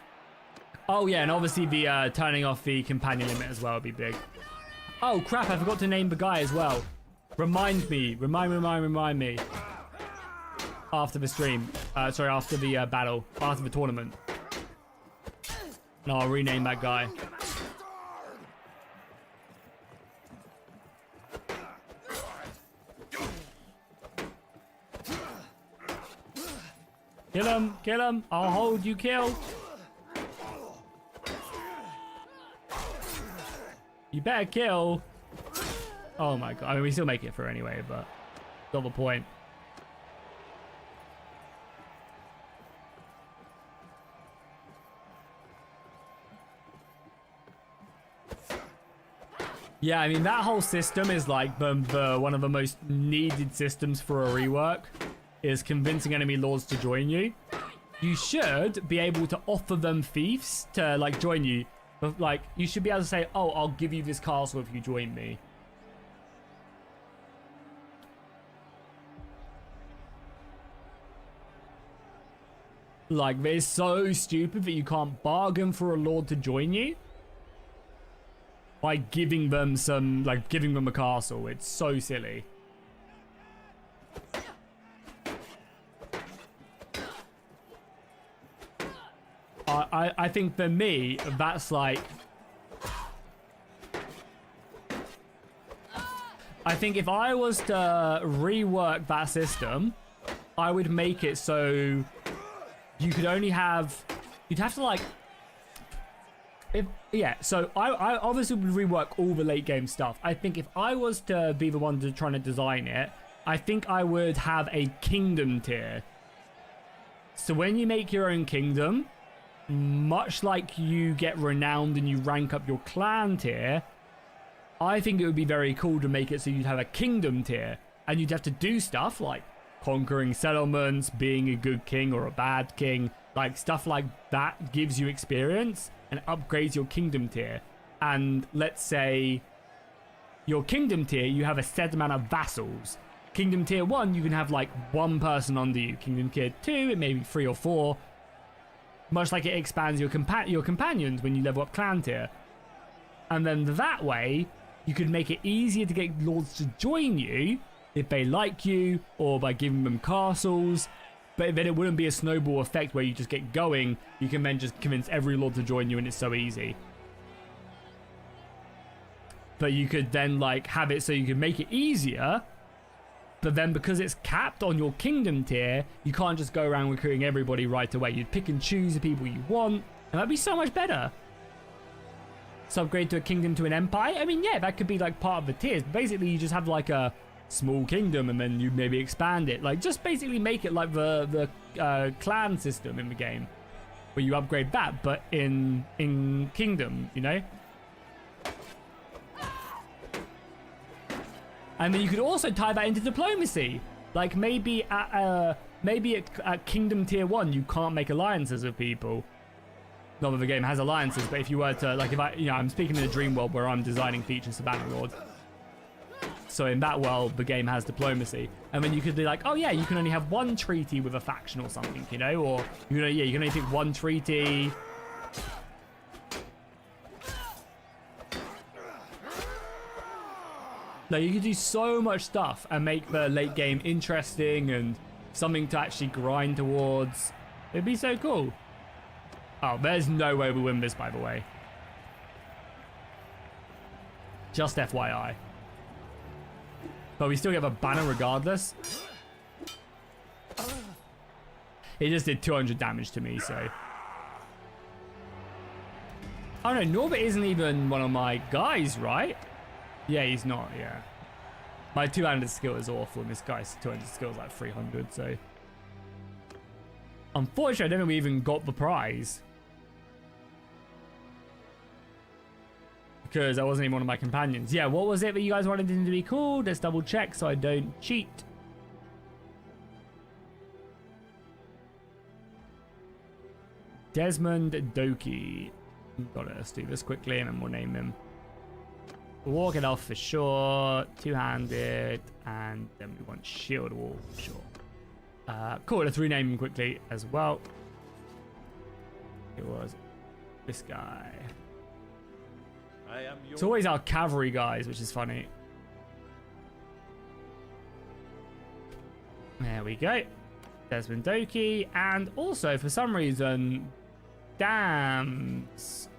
A: Oh yeah, and obviously the turning off the companion limit as well would be big. Oh crap, I forgot to name the guy as well. Remind me. Remind me. After the stream. Sorry, after the battle. After the tournament. And I'll rename that guy. Kill him. I'll hold you kill. You better kill. Oh my god. I mean, we still make it through anyway, but not the point. Yeah, I mean, that whole system is like the one of the most needed systems for a rework, is convincing enemy lords to join you. You should be able to offer them fiefs to like join you. But like, you should be able to say, oh, I'll give you this castle if you join me. Like, it's so stupid that you can't bargain for a lord to join you by giving them some, like, giving them a castle. It's so silly. I think for me, that's like... I think if I was to rework that system, I would make it so you could only have... You'd have to, like... So I obviously would rework all the late game stuff. I think if I was to be the one trying to design it, I think I would have a kingdom tier. So when you make your own kingdom, much like you get renowned and you rank up your clan tier, I think it would be very cool to make it so you'd have a kingdom tier, and you'd have to do stuff like conquering settlements, being a good king or a bad king, like stuff like that gives you experience and upgrades your kingdom tier. And let's say your kingdom tier, you have a set amount of vassals. Kingdom tier 1, you can have like 1 person under you. Kingdom tier 2, it may be 3 or 4. Much like it expands your companions when you level up clan tier. And then that way, you could make it easier to get lords to join you if they like you, or by giving them castles. But then it wouldn't be a snowball effect where you just get going. You can then just convince every lord to join you, and it's so easy. But you could then like have it so you can make it easier. But then because it's capped on your kingdom tier, you can't just go around recruiting everybody right away. You'd pick and choose the people you want, and that'd be so much better. So upgrade to a kingdom to an empire? I mean, yeah, that could be like part of the tiers. But basically, you just have like a small kingdom, and then you maybe expand it. Like, just basically make it like the clan system in the game, where you upgrade that, but in kingdom, you know? And then you could also tie that into diplomacy. Like maybe at kingdom tier 1, you can't make alliances with people. Not that the game has alliances, but if you were to, like, if I'm speaking in a dream world where I'm designing features for Bannerlord. So in that world, the game has diplomacy. And then you could be like, oh yeah, you can only have 1 treaty with a faction or something, you know? Or, you can only pick 1 treaty. Like, you could do so much stuff and make the late game interesting and something to actually grind towards. It'd be so cool. Oh, there's no way we win this, by the way. Just FYI. But we still get a banner regardless. It just did 200 damage to me, so. Oh no, Norbert isn't even one of my guys, right? Yeah, he's not, yeah. My 200 skill is awful, and this guy's 200 skill is like 300, so. Unfortunately, I don't think we even got the prize. Because I wasn't even one of my companions. Yeah, what was it that you guys wanted him to be called? Let's double check so I don't cheat. Desmond Doki. Got it, let's do this quickly and then we'll name him. Walk it off for sure. Two-handed. And then we want shield wall for sure. Cool, let's rename him quickly as well. It was this guy. It's always our cavalry guys, which is funny. There we go. Desmond Doki. And also, for some reason, Dam's...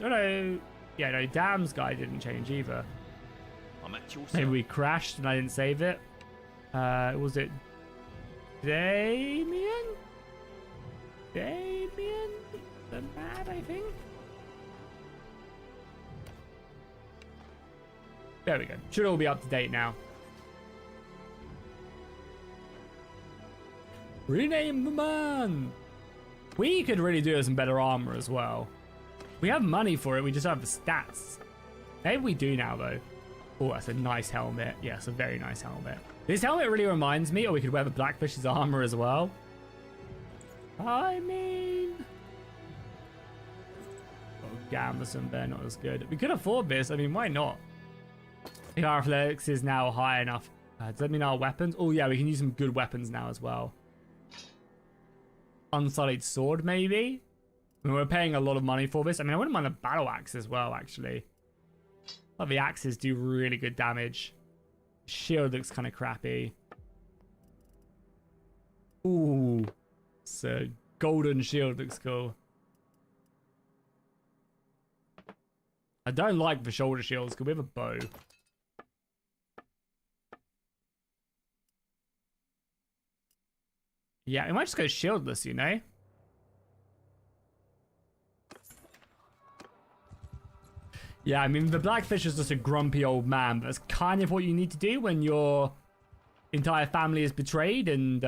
A: Oh no. Yeah, no, Dam's guy didn't change either. Maybe we crashed and I didn't save it. Was it Damien? Damien the Mad, I think? There we go. Should all be up to date now. Rename the man! We could really do some better armor as well. We have money for it, we just don't have the stats. Maybe we do now, though. Oh, that's a nice helmet. Yeah, it's a very nice helmet. This helmet really reminds me, or we could wear the Blackfish's armor as well. I mean... Oh, Gamberson there, not as good. We could afford this, I mean, why not? I think our athletics is now high enough. Does that mean our weapons? Oh yeah, we can use some good weapons now as well. Unsullied sword, maybe? I mean, we're paying a lot of money for this. I mean, I wouldn't mind a battle axe as well, actually. But the axes do really good damage. Shield looks kind of crappy. Ooh. So, golden shield looks cool. I don't like the shoulder shields because we have a bow. Yeah, we might just go shieldless, you know? Yeah, I mean, the Blackfish is just a grumpy old man, but that's kind of what you need to do when your entire family is betrayed and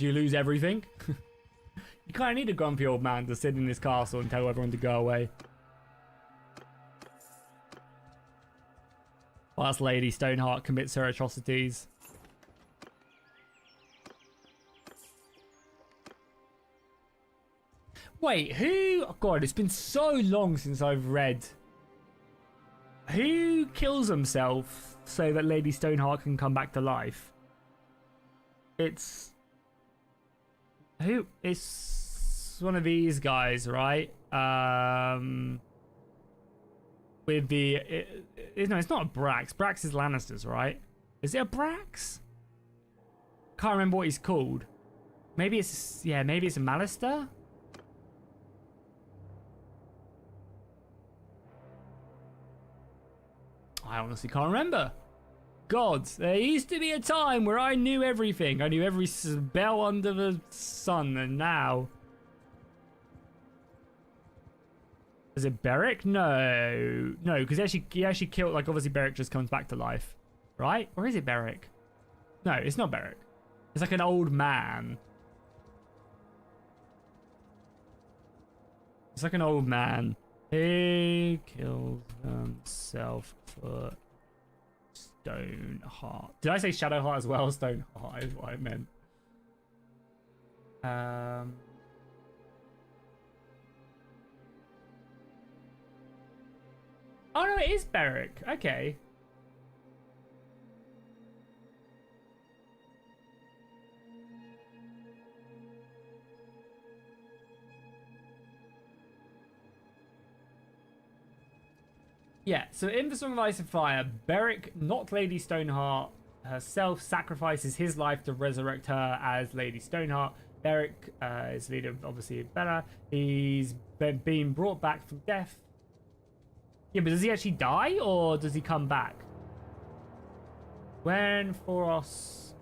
A: you lose everything. You kind of need a grumpy old man to sit in this castle and tell everyone to go away. Whilst Lady Stoneheart commits her atrocities. Wait, who... Oh God, it's been so long since I've read. Who kills himself so that Lady Stoneheart can come back to life. It's who? It's one of these guys, right? With the no, it's not a Brax. Brax is Lannisters, right? Is it a Brax? Can't remember what he's called. Maybe it's maybe it's a Mallister. I honestly can't remember. God, there used to be a time where I knew everything. I knew every spell under the sun, and now... Is it Beric? No. No, because he actually killed... Like, obviously Beric just comes back to life. Right? Or is it Beric? No, it's not Beric. It's like an old man. It's like an old man. He killed himself for Stoneheart. Did I say Shadowheart as well? Stoneheart is what I meant. Oh no, it is Beric. Okay. Yeah, so in the Song of Ice and Fire, Beric, not Lady Stoneheart herself, sacrifices his life to resurrect her as Lady Stoneheart. Beric is leader, obviously, better. He's been brought back from death. Yeah, but does he actually die, or does he come back? When Thoros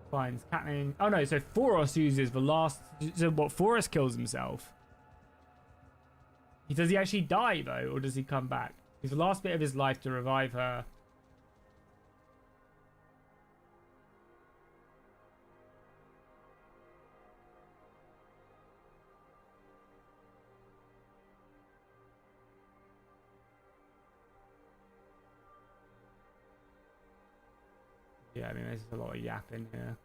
A: finds Catelyn... Oh, no, so Thoros uses the last... So what, Thoros kills himself? Does he actually die, though, or does he come back? He's the last bit of his life to revive her. Yeah, I mean, there's a lot of yapping here.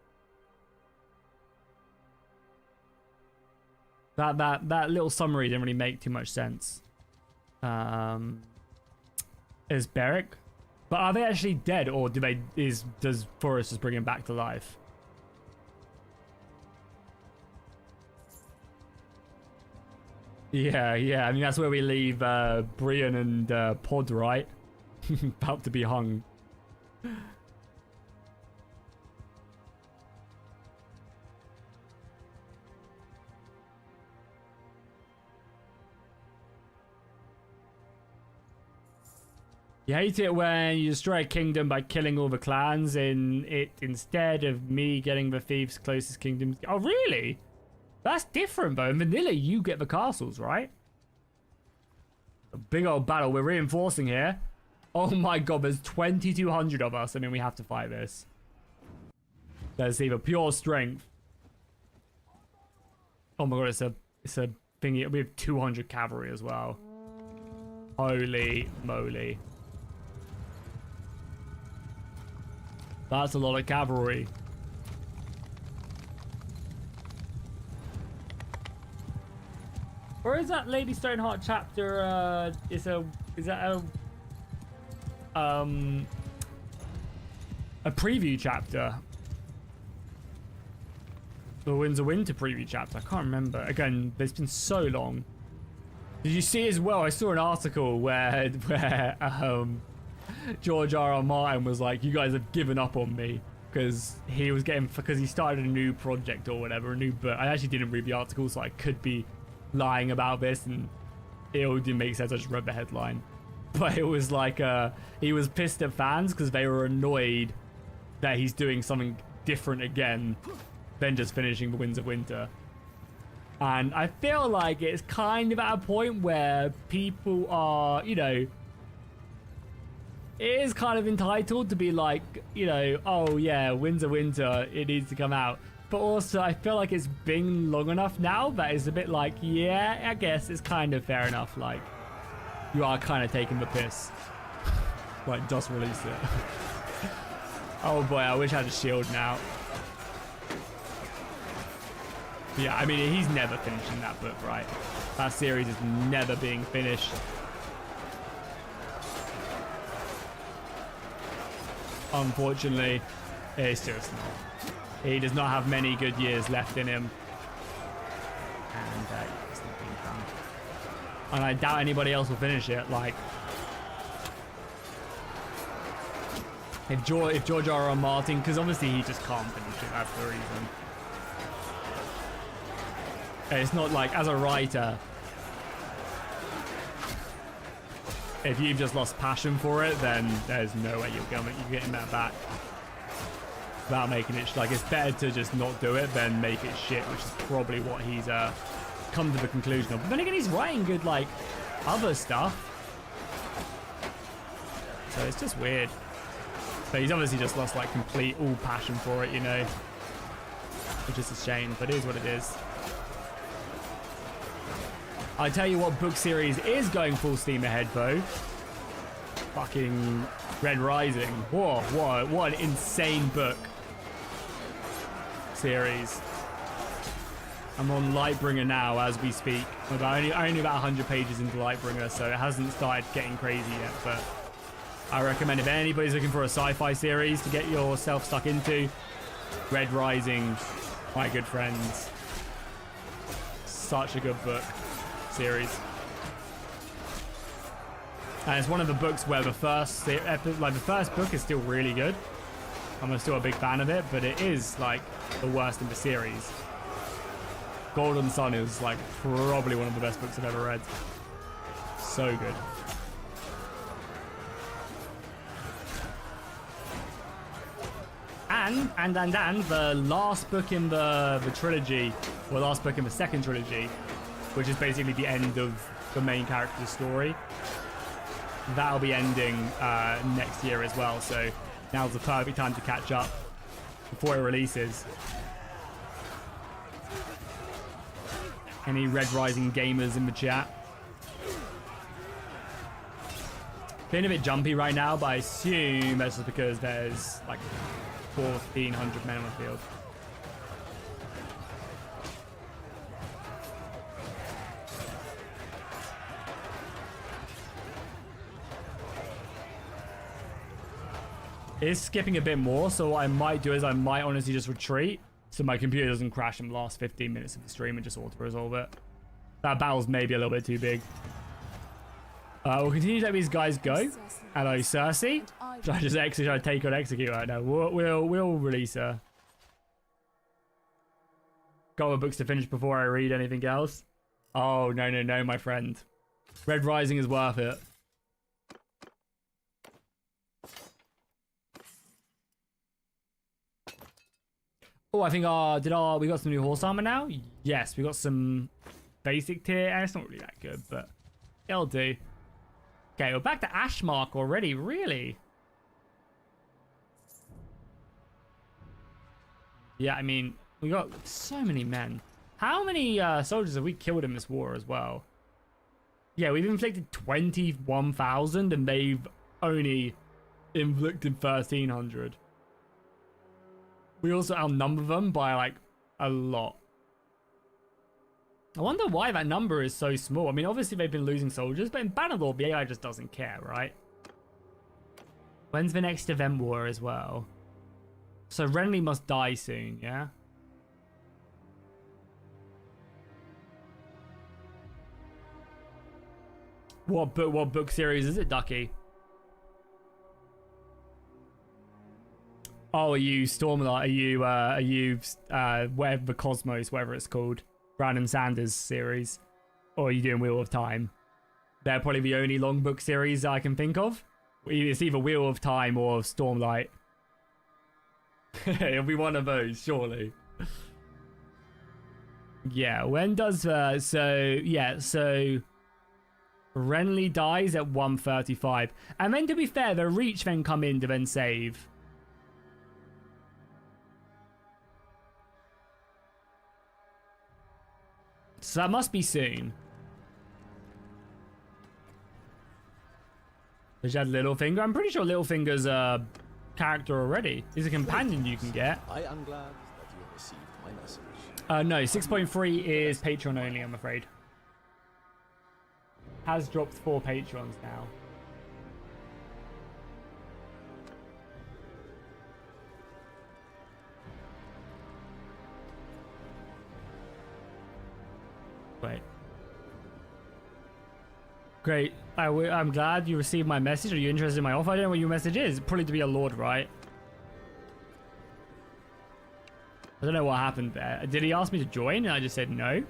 A: That little summary didn't really make too much sense. Is Beric? But are they actually dead, or does Thoros just bring him back to life? Yeah. I mean, that's where we leave Brian and Pod, right? About to be hung. You hate it when you destroy a kingdom by killing all the clans instead of me getting the thieves' closest kingdoms. Oh, really? That's different, though. In vanilla, you get the castles, right? A big old battle. We're reinforcing here. Oh my god, there's 2,200 of us. I mean, we have to fight this. There's either pure strength. Oh my god, it's a thingy. We have 200 cavalry as well. Holy moly. That's a lot of cavalry. Where is that Lady Stoneheart chapter? Is that a preview chapter? The Winds of Winter preview chapter. I can't remember. Again, it's been so long. Did you see as well? I saw an article where George R.R. Martin was like, "You guys have given up on me," because he started a new project or whatever, a new book. I actually didn't read the article, so I could be lying about this, and it all didn't make sense. I just read the headline, but it was like he was pissed at fans because they were annoyed that he's doing something different again than just finishing the Winds of Winter. And I feel like it's kind of at a point where people are, you know, it is kind of entitled to be like, you know, oh yeah, Winds of Winter, it needs to come out. But also, I feel like it's been long enough now that it's a bit like, yeah, I guess it's kind of fair enough. Like, you are kind of taking the piss. Like, just release it. Oh boy, I wish I had a shield now. But yeah, I mean, he's never finishing that book, right? That series is never being finished. unfortunately, it's just not. He does not have many good years left in him. And it's not being done. And I doubt anybody else will finish it. Like, if George R. R. Martin, because obviously he just can't finish it, that's the reason. It's not like, as a writer, if you've just lost passion for it, then there's no way you're getting that back without making it. Like, it's better to just not do it than make it shit, which is probably what he's come to the conclusion of. But then again, he's writing good, like, other stuff. So it's just weird. But he's obviously just lost, like, complete all passion for it, you know. Which is a shame, but it is what it is. I tell you what book series is going full steam ahead, though. Fucking Red Rising. Whoa, what an insane book series. I'm on Lightbringer now as we speak. Only about 100 pages into Lightbringer, so it hasn't started getting crazy yet, but I recommend if anybody's looking for a sci-fi series to get yourself stuck into, Red Rising, my good friends. Such a good book series. And it's one of the books where the first book is still really good. I'm still a big fan of it, but it is like the worst in the series. Golden Sun is like probably one of the best books I've ever read. So good. And the last book in the trilogy, or last book in the second trilogy, which is basically the end of the main character's story. That'll be ending next year as well, so now's the perfect time to catch up before it releases. Any Red Rising gamers in the chat? Being a bit jumpy right now, but I assume that's just because there's like 1,400 men on the field. It is skipping a bit more, so what I might do is I might honestly just retreat so my computer doesn't crash in the last 15 minutes of the stream and just auto-resolve it. That battle's maybe a little bit too big. We'll continue to let these guys go. Hello, Cersei. Should I just execute? Should I take on execute right now? We'll release her. Got other books to finish before I read anything else. Oh, no, my friend. Red Rising is worth it. Oh, I think we got some new horse armor now? Yes, we got some basic tier, and it's not really that good, but it'll do. Okay, we're back to Ashmark already, really? Yeah, I mean, we got so many men. How many soldiers have we killed in this war as well? Yeah, we've inflicted 21,000 and they've only inflicted 1,300. We also outnumber them by like a lot. I wonder why that number is so small. I mean, obviously they've been losing soldiers, but in Bannerlord, the AI just doesn't care, right? When's the next event war as well? So Renly must die soon, yeah? What book series is it, Ducky? Oh, are you Stormlight? Are you whatever the Cosmos, whatever it's called? Brandon Sanders series, or are you doing Wheel of Time? They're probably the only long book series I can think of. It's either Wheel of Time or Stormlight. It'll be one of those, surely. Yeah, when does so Renly dies at 135, and then to be fair, the Reach then come in to then save. So that must be soon. Did you add Littlefinger? I'm pretty sure Littlefinger's a character already. He's a companion you can get.
F: I am glad that you received my message.
A: No, 6.3 is Patreon only, I'm afraid. Has dropped 4 Patrons now. Wait. Great. I'm glad you received my message. Are you interested in my offer? I don't know what your message is. Probably to be a lord, right? I don't know what happened there. Did he ask me to join? And I just said no.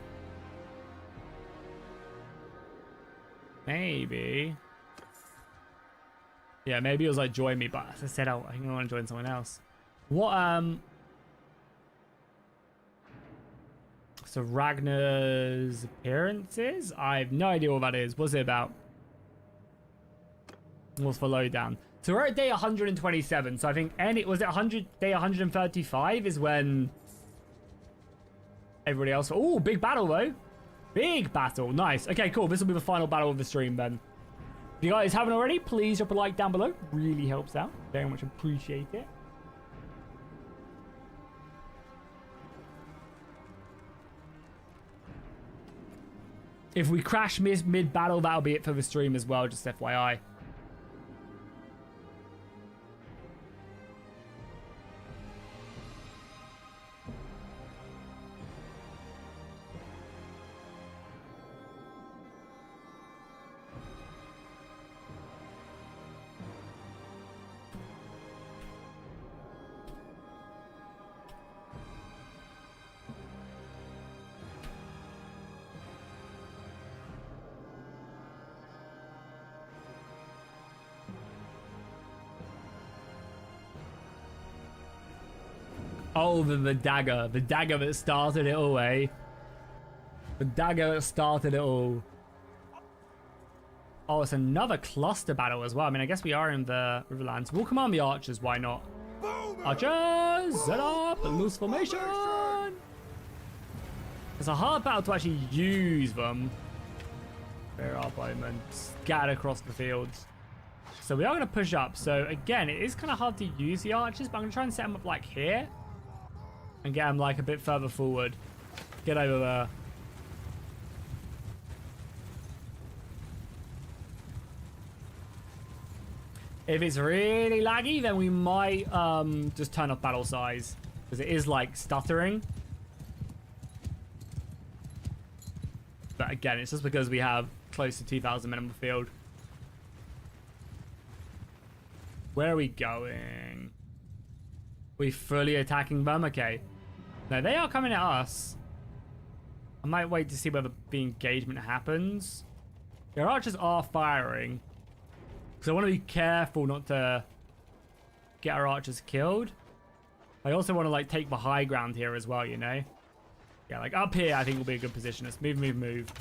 A: Maybe. Yeah, maybe it was like join me, but as I said, I think I want to join someone else. What, so Ragnar's appearances? I have no idea what that is. What's it about? What's the lowdown? So we're at day 127. So I think was it 100 day 135 is when everybody else. Oh, big battle though. Big battle. Nice. Okay, cool. This will be the final battle of the stream then. If you guys haven't already, please drop a like down below. Really helps out. Very much appreciate it. If we crash mid-battle, that'll be it for the stream as well, just FYI. Oh, the dagger. The dagger that started it all, eh? The dagger that started it all. Oh, it's another cluster battle as well. I mean, I guess we are in the Riverlands. We'll command the archers, why not? Archers, set up, loose formation. It's a hard battle to actually use them. There are bowmen scattered across the fields. So we are going to push up. So again, it is kind of hard to use the archers, but I'm going to try and set them up like here. And get them like a bit further forward. Get over there. If it's really laggy, then we might just turn off battle size. Because it is like stuttering. But again, it's just because we have close to 2,000 men on the field. Where are we going? We fully attacking them? Okay. No, they are coming at us. I might wait to see whether the engagement happens. Our archers are firing. So I want to be careful not to get our archers killed. I also want to like take the high ground here as well, you know? Yeah, like up here I think will be a good position. Let's move, move, move.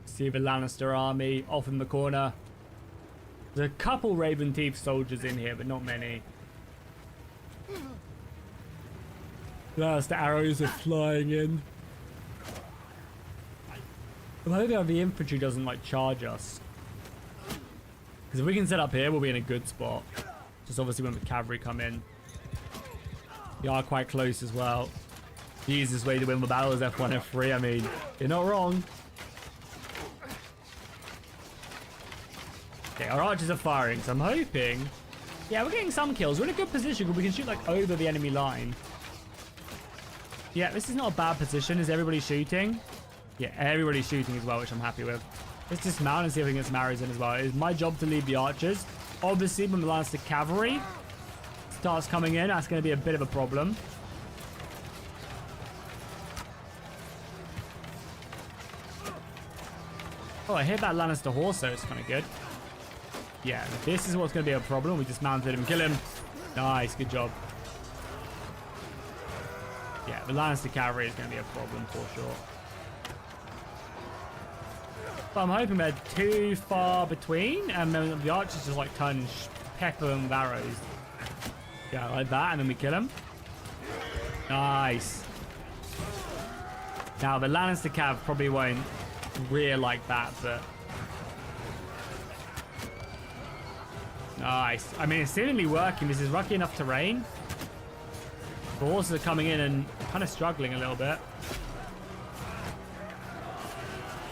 A: See the Lannister army off in the corner. There's a couple Raven Teeth soldiers in here, but not many. Lannister arrows are flying in. I'm hoping the infantry doesn't like charge us. Because if we can set up here, we'll be in a good spot. Just obviously when the cavalry come in. We are quite close as well. The easiest way to win the battle is F1, F3. I mean, you're not wrong. Okay, our archers are firing, so I'm hoping... Yeah, we're getting some kills. We're in a good position because we can shoot, like, over the enemy line. Yeah, this is not a bad position. Is everybody shooting? Yeah, everybody's shooting as well, which I'm happy with. Let's dismount and see if we can get some arrows in as well. It is my job to lead the archers. Obviously, when the Lannister cavalry starts coming in, that's going to be a bit of a problem. Oh, I hit that Lannister horse, so it's kind of good. Yeah, this is what's going to be a problem. We dismounted him. Kill him. Nice. Good job. Yeah, the Lannister cavalry is going to be a problem for sure. But I'm hoping they're too far between. And then the archers just like turn and pepper them with arrows. Yeah, like that. And then we kill him. Nice. Now, the Lannister cav probably won't rear like that, but... Nice. I mean, it's seemingly working. This is rocky enough terrain. The horses are coming in and kind of struggling a little bit.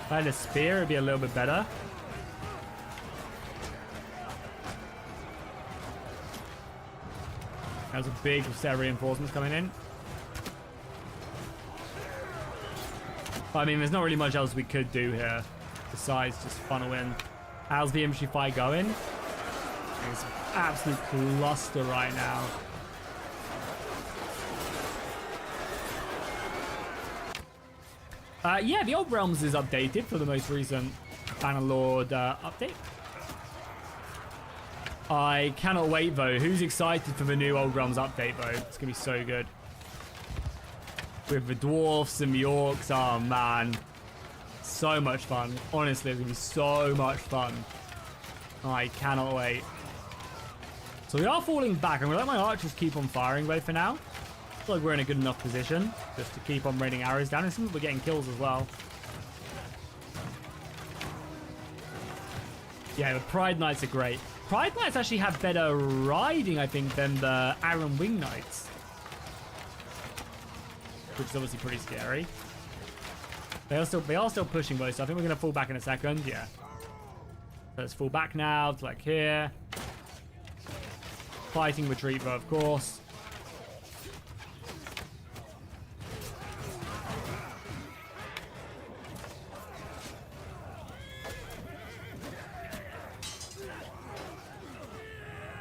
A: If I had a spear, it'd be a little bit better. There's a big set of reinforcements coming in. But, I mean, there's not really much else we could do here besides just funnel in. How's the infantry fight going? It's an absolute cluster right now. Yeah, the Old Realms is updated for the most recent Bannerlord update. I cannot wait, though. Who's excited for the new Old Realms update, though? It's going to be so good. With the dwarfs and the orcs. Oh, man. So much fun. Honestly, it's going to be so much fun. I cannot wait. So we are falling back. I'm going to let my archers keep on firing, though, for now. I feel like we're in a good enough position just to keep on raining arrows down. And we're getting kills as well. Yeah, the Pride Knights are great. Pride Knights actually have better riding, I think, than the Iron Wing Knights. Which is obviously pretty scary. They are still pushing both, so I think we're going to fall back in a second. Yeah. So let's fall back now to like here. Fighting retreat, though, of course.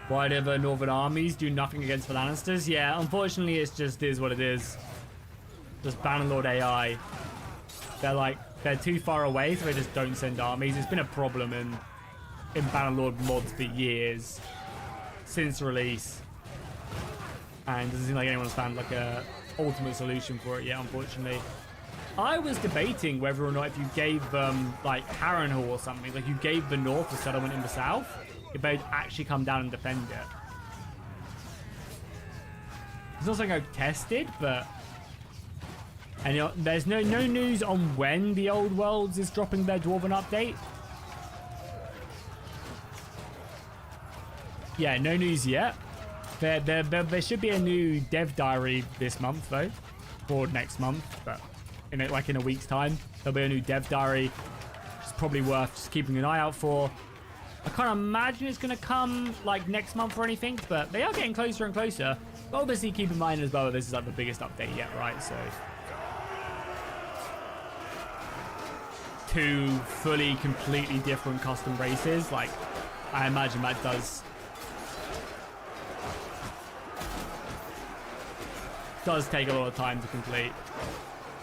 A: Why do the Northern armies do nothing against the Lannisters? Yeah, unfortunately, it just is what it is. Just Bannerlord AI. They're too far away, so they just don't send armies. It's been a problem in Bannerlord mods for years. Since release. And it doesn't seem like anyone's found like a ultimate solution for it yet, unfortunately. I was debating whether or not if you gave them like Harrenhal or something, like you gave the North a settlement in the South, if they'd actually come down and defend it. It's not something I've tested, but... And you know, there's no news on when the Old Worlds is dropping their Dwarven update. Yeah, no news yet. There should be a new dev diary this month, though. Or next month, but in a week's time. There'll be a new dev diary. It's probably worth just keeping an eye out for. I can't imagine it's going to come like next month or anything, but they are getting closer and closer. But obviously keep in mind as well that this is like the biggest update yet, right? So two fully, completely different custom races. Like, I imagine that does take a lot of time to complete.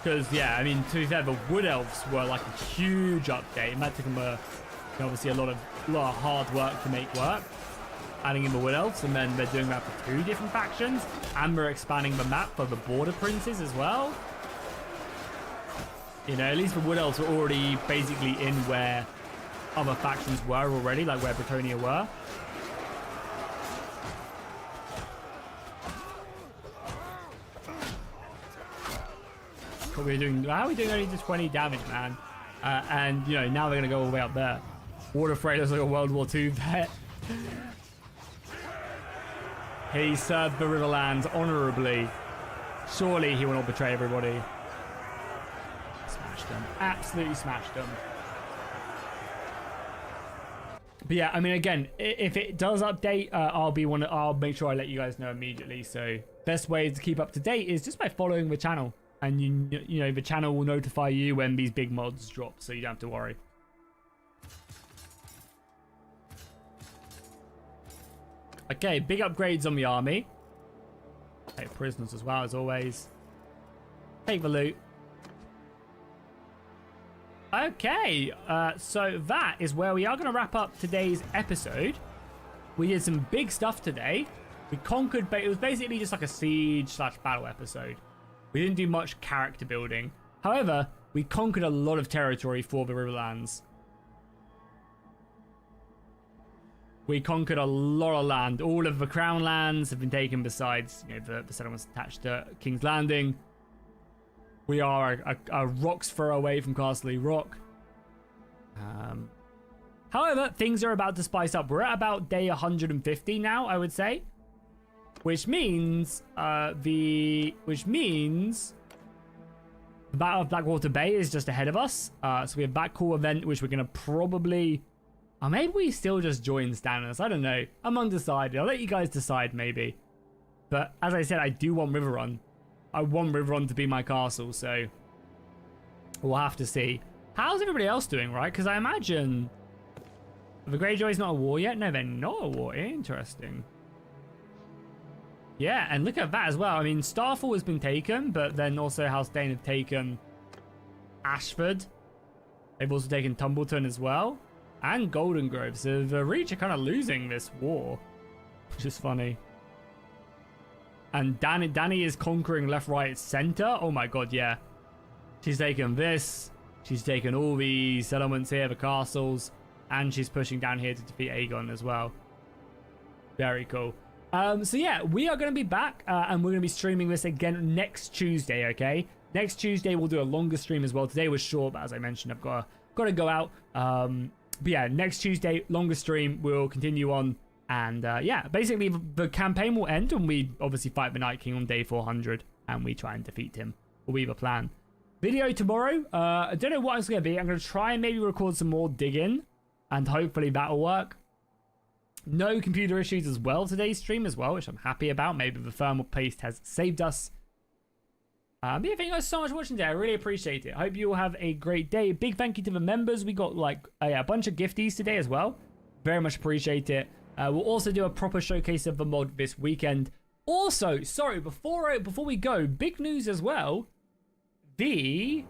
A: Because, yeah, I mean, to be fair, the Wood Elves were like a huge update. And that took them obviously a lot of hard work to make work. Adding in the Wood Elves, and then they're doing that for 2 different factions. And we're expanding the map for the Border Princes as well. You know, at least the Wood Elves were already basically in where other factions were already, like where Bretonia were. But how are we doing only just 20 damage, man? And, you know, now they're going to go all the way up there. Waterfrey looks like a World War II vet. He served the Riverlands honorably. Surely he will not betray everybody. Smashed them. Absolutely smashed them. But yeah, I mean, again, if it does update, I'll make sure I let you guys know immediately. So best way to keep up to date is just by following the channel. And you know, the channel will notify you when these big mods drop, so you don't have to worry. Okay, big upgrades on the army. Take prisoners as well, as always. Take the loot. Okay, so that is where we are going to wrap up today's episode. We did some big stuff today. We conquered, but it was basically just like a siege/battle episode. We didn't do much character building. However, we conquered a lot of territory for the Riverlands. We conquered a lot of land. All of the Crown lands have been taken besides, you know, the settlements attached to King's Landing. We are a rock's throw away from Castle Rock. However, things are about to spice up. We're at about day 150 now, I would say. Which means the Battle of Blackwater Bay is just ahead of us. So we have that cool event, which we're going to probably... maybe we still just join Stannis. I don't know. I'm undecided. I'll let you guys decide, maybe. But as I said, I do want Riverrun. I want Riverrun to be my castle, so we'll have to see. How's everybody else doing, right? Because I imagine the Greyjoy's not a war yet. No, they're not a war. Interesting. Yeah, and look at that as well. I mean, Starfall has been taken, but then also House Dane have taken Ashford. They've also taken Tumbleton as well, and Golden Grove. So the Reach are kind of losing this war, which is funny. And Dany is conquering left, right, center. Oh my god, yeah. She's taken this. She's taken all the settlements here, the castles, and she's pushing down here to defeat Aegon as well. Very cool. So yeah, we are going to be back, and we're going to be streaming this again next Tuesday, okay? Next Tuesday, we'll do a longer stream as well. Today was short, but as I mentioned, I've got to go out. But yeah, next Tuesday, longer stream. We'll continue on. And yeah, basically the campaign will end when we obviously fight the Night King on day 400 and we try and defeat him. Will be the plan. Video tomorrow. I don't know what it's going to be. I'm going to try and maybe record some more digging and hopefully that'll work. No computer issues as well today's stream as well, which I'm happy about. Maybe the thermal paste has saved us. But yeah, thank you guys so much for watching today. I really appreciate it. I hope you all have a great day. Big thank you to the members. We got like a bunch of gifties today as well. Very much appreciate it. We'll also do a proper showcase of the mod this weekend. Also, sorry, before we go, big news as well. Let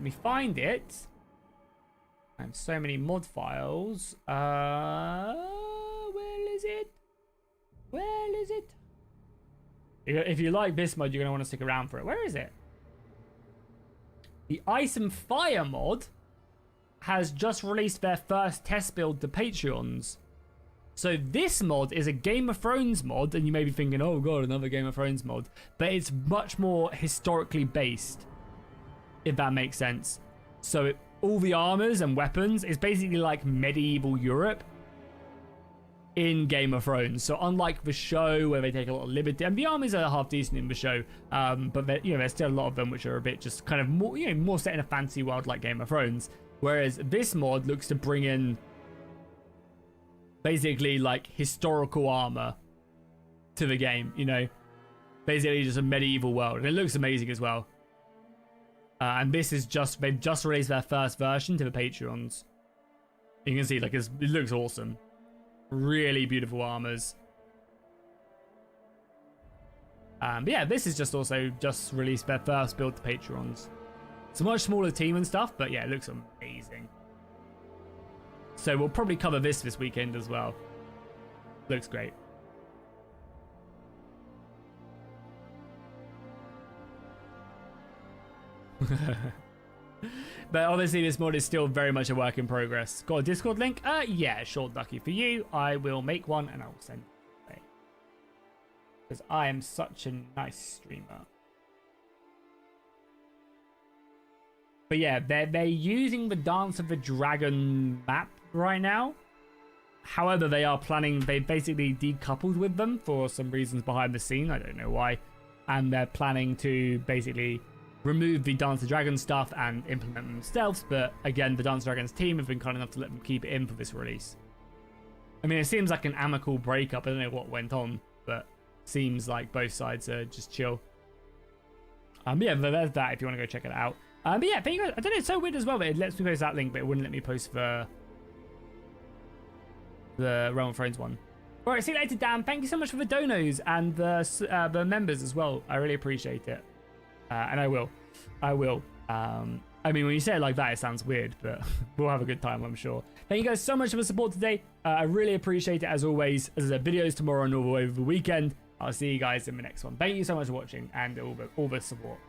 A: me find it. I have so many mod files. Where is it? Where is it? If you like this mod, you're going to want to stick around for it. Where is it? The Ice and Fire mod has just released their first test build to Patreons. So this mod is a Game of Thrones mod, and you may be thinking, oh god, another Game of Thrones mod. But it's much more historically based, if that makes sense. So all the armors and weapons is basically like medieval Europe in Game of Thrones. So unlike the show where they take a lot of liberty, and the armies are half decent in the show, but there's still a lot of them which are a bit just kind of more, more set in a fantasy world like Game of Thrones. Whereas this mod looks to bring in basically like historical armor to the game, basically just a medieval world, and it looks amazing as well. And this is they've just released their first version to the Patreons. You can see like it looks awesome, really beautiful armors. But yeah, this is just released their first build to Patreons. It's a much smaller team and stuff, but yeah, it looks amazing. So we'll probably cover this weekend as well. Looks great. But obviously this mod is still very much a work in progress. Got a Discord link? Yeah, sure, Ducky. For you, I will make one and I'll send it away. Because I am such a nice streamer. But yeah, they're using the Dance of the Dragon map right now. However, they basically decoupled with them for some reasons behind the scene. I don't know why. And they're planning to basically remove the Dance of the Dragon stuff and implement them themselves. But again, the Dance of the Dragons team have been kind enough to let them keep it in for this release. I mean, it seems like an amicable breakup. I don't know what went on, but seems like both sides are just chill. Yeah, there's that if you want to go check it out. But yeah, thank you guys. I don't know, it's so weird as well that it lets me post that link, but it wouldn't let me post the Realm of Thrones one. Alright, see you later, Dan. Thank you so much for the donos and the members as well. I really appreciate it. And I will. I mean, when you say it like that, it sounds weird, but we'll have a good time, I'm sure. Thank you guys so much for the support today. I really appreciate it, as always. As I said, videos tomorrow and over the weekend. I'll see you guys in the next one. Thank you so much for watching and all the support.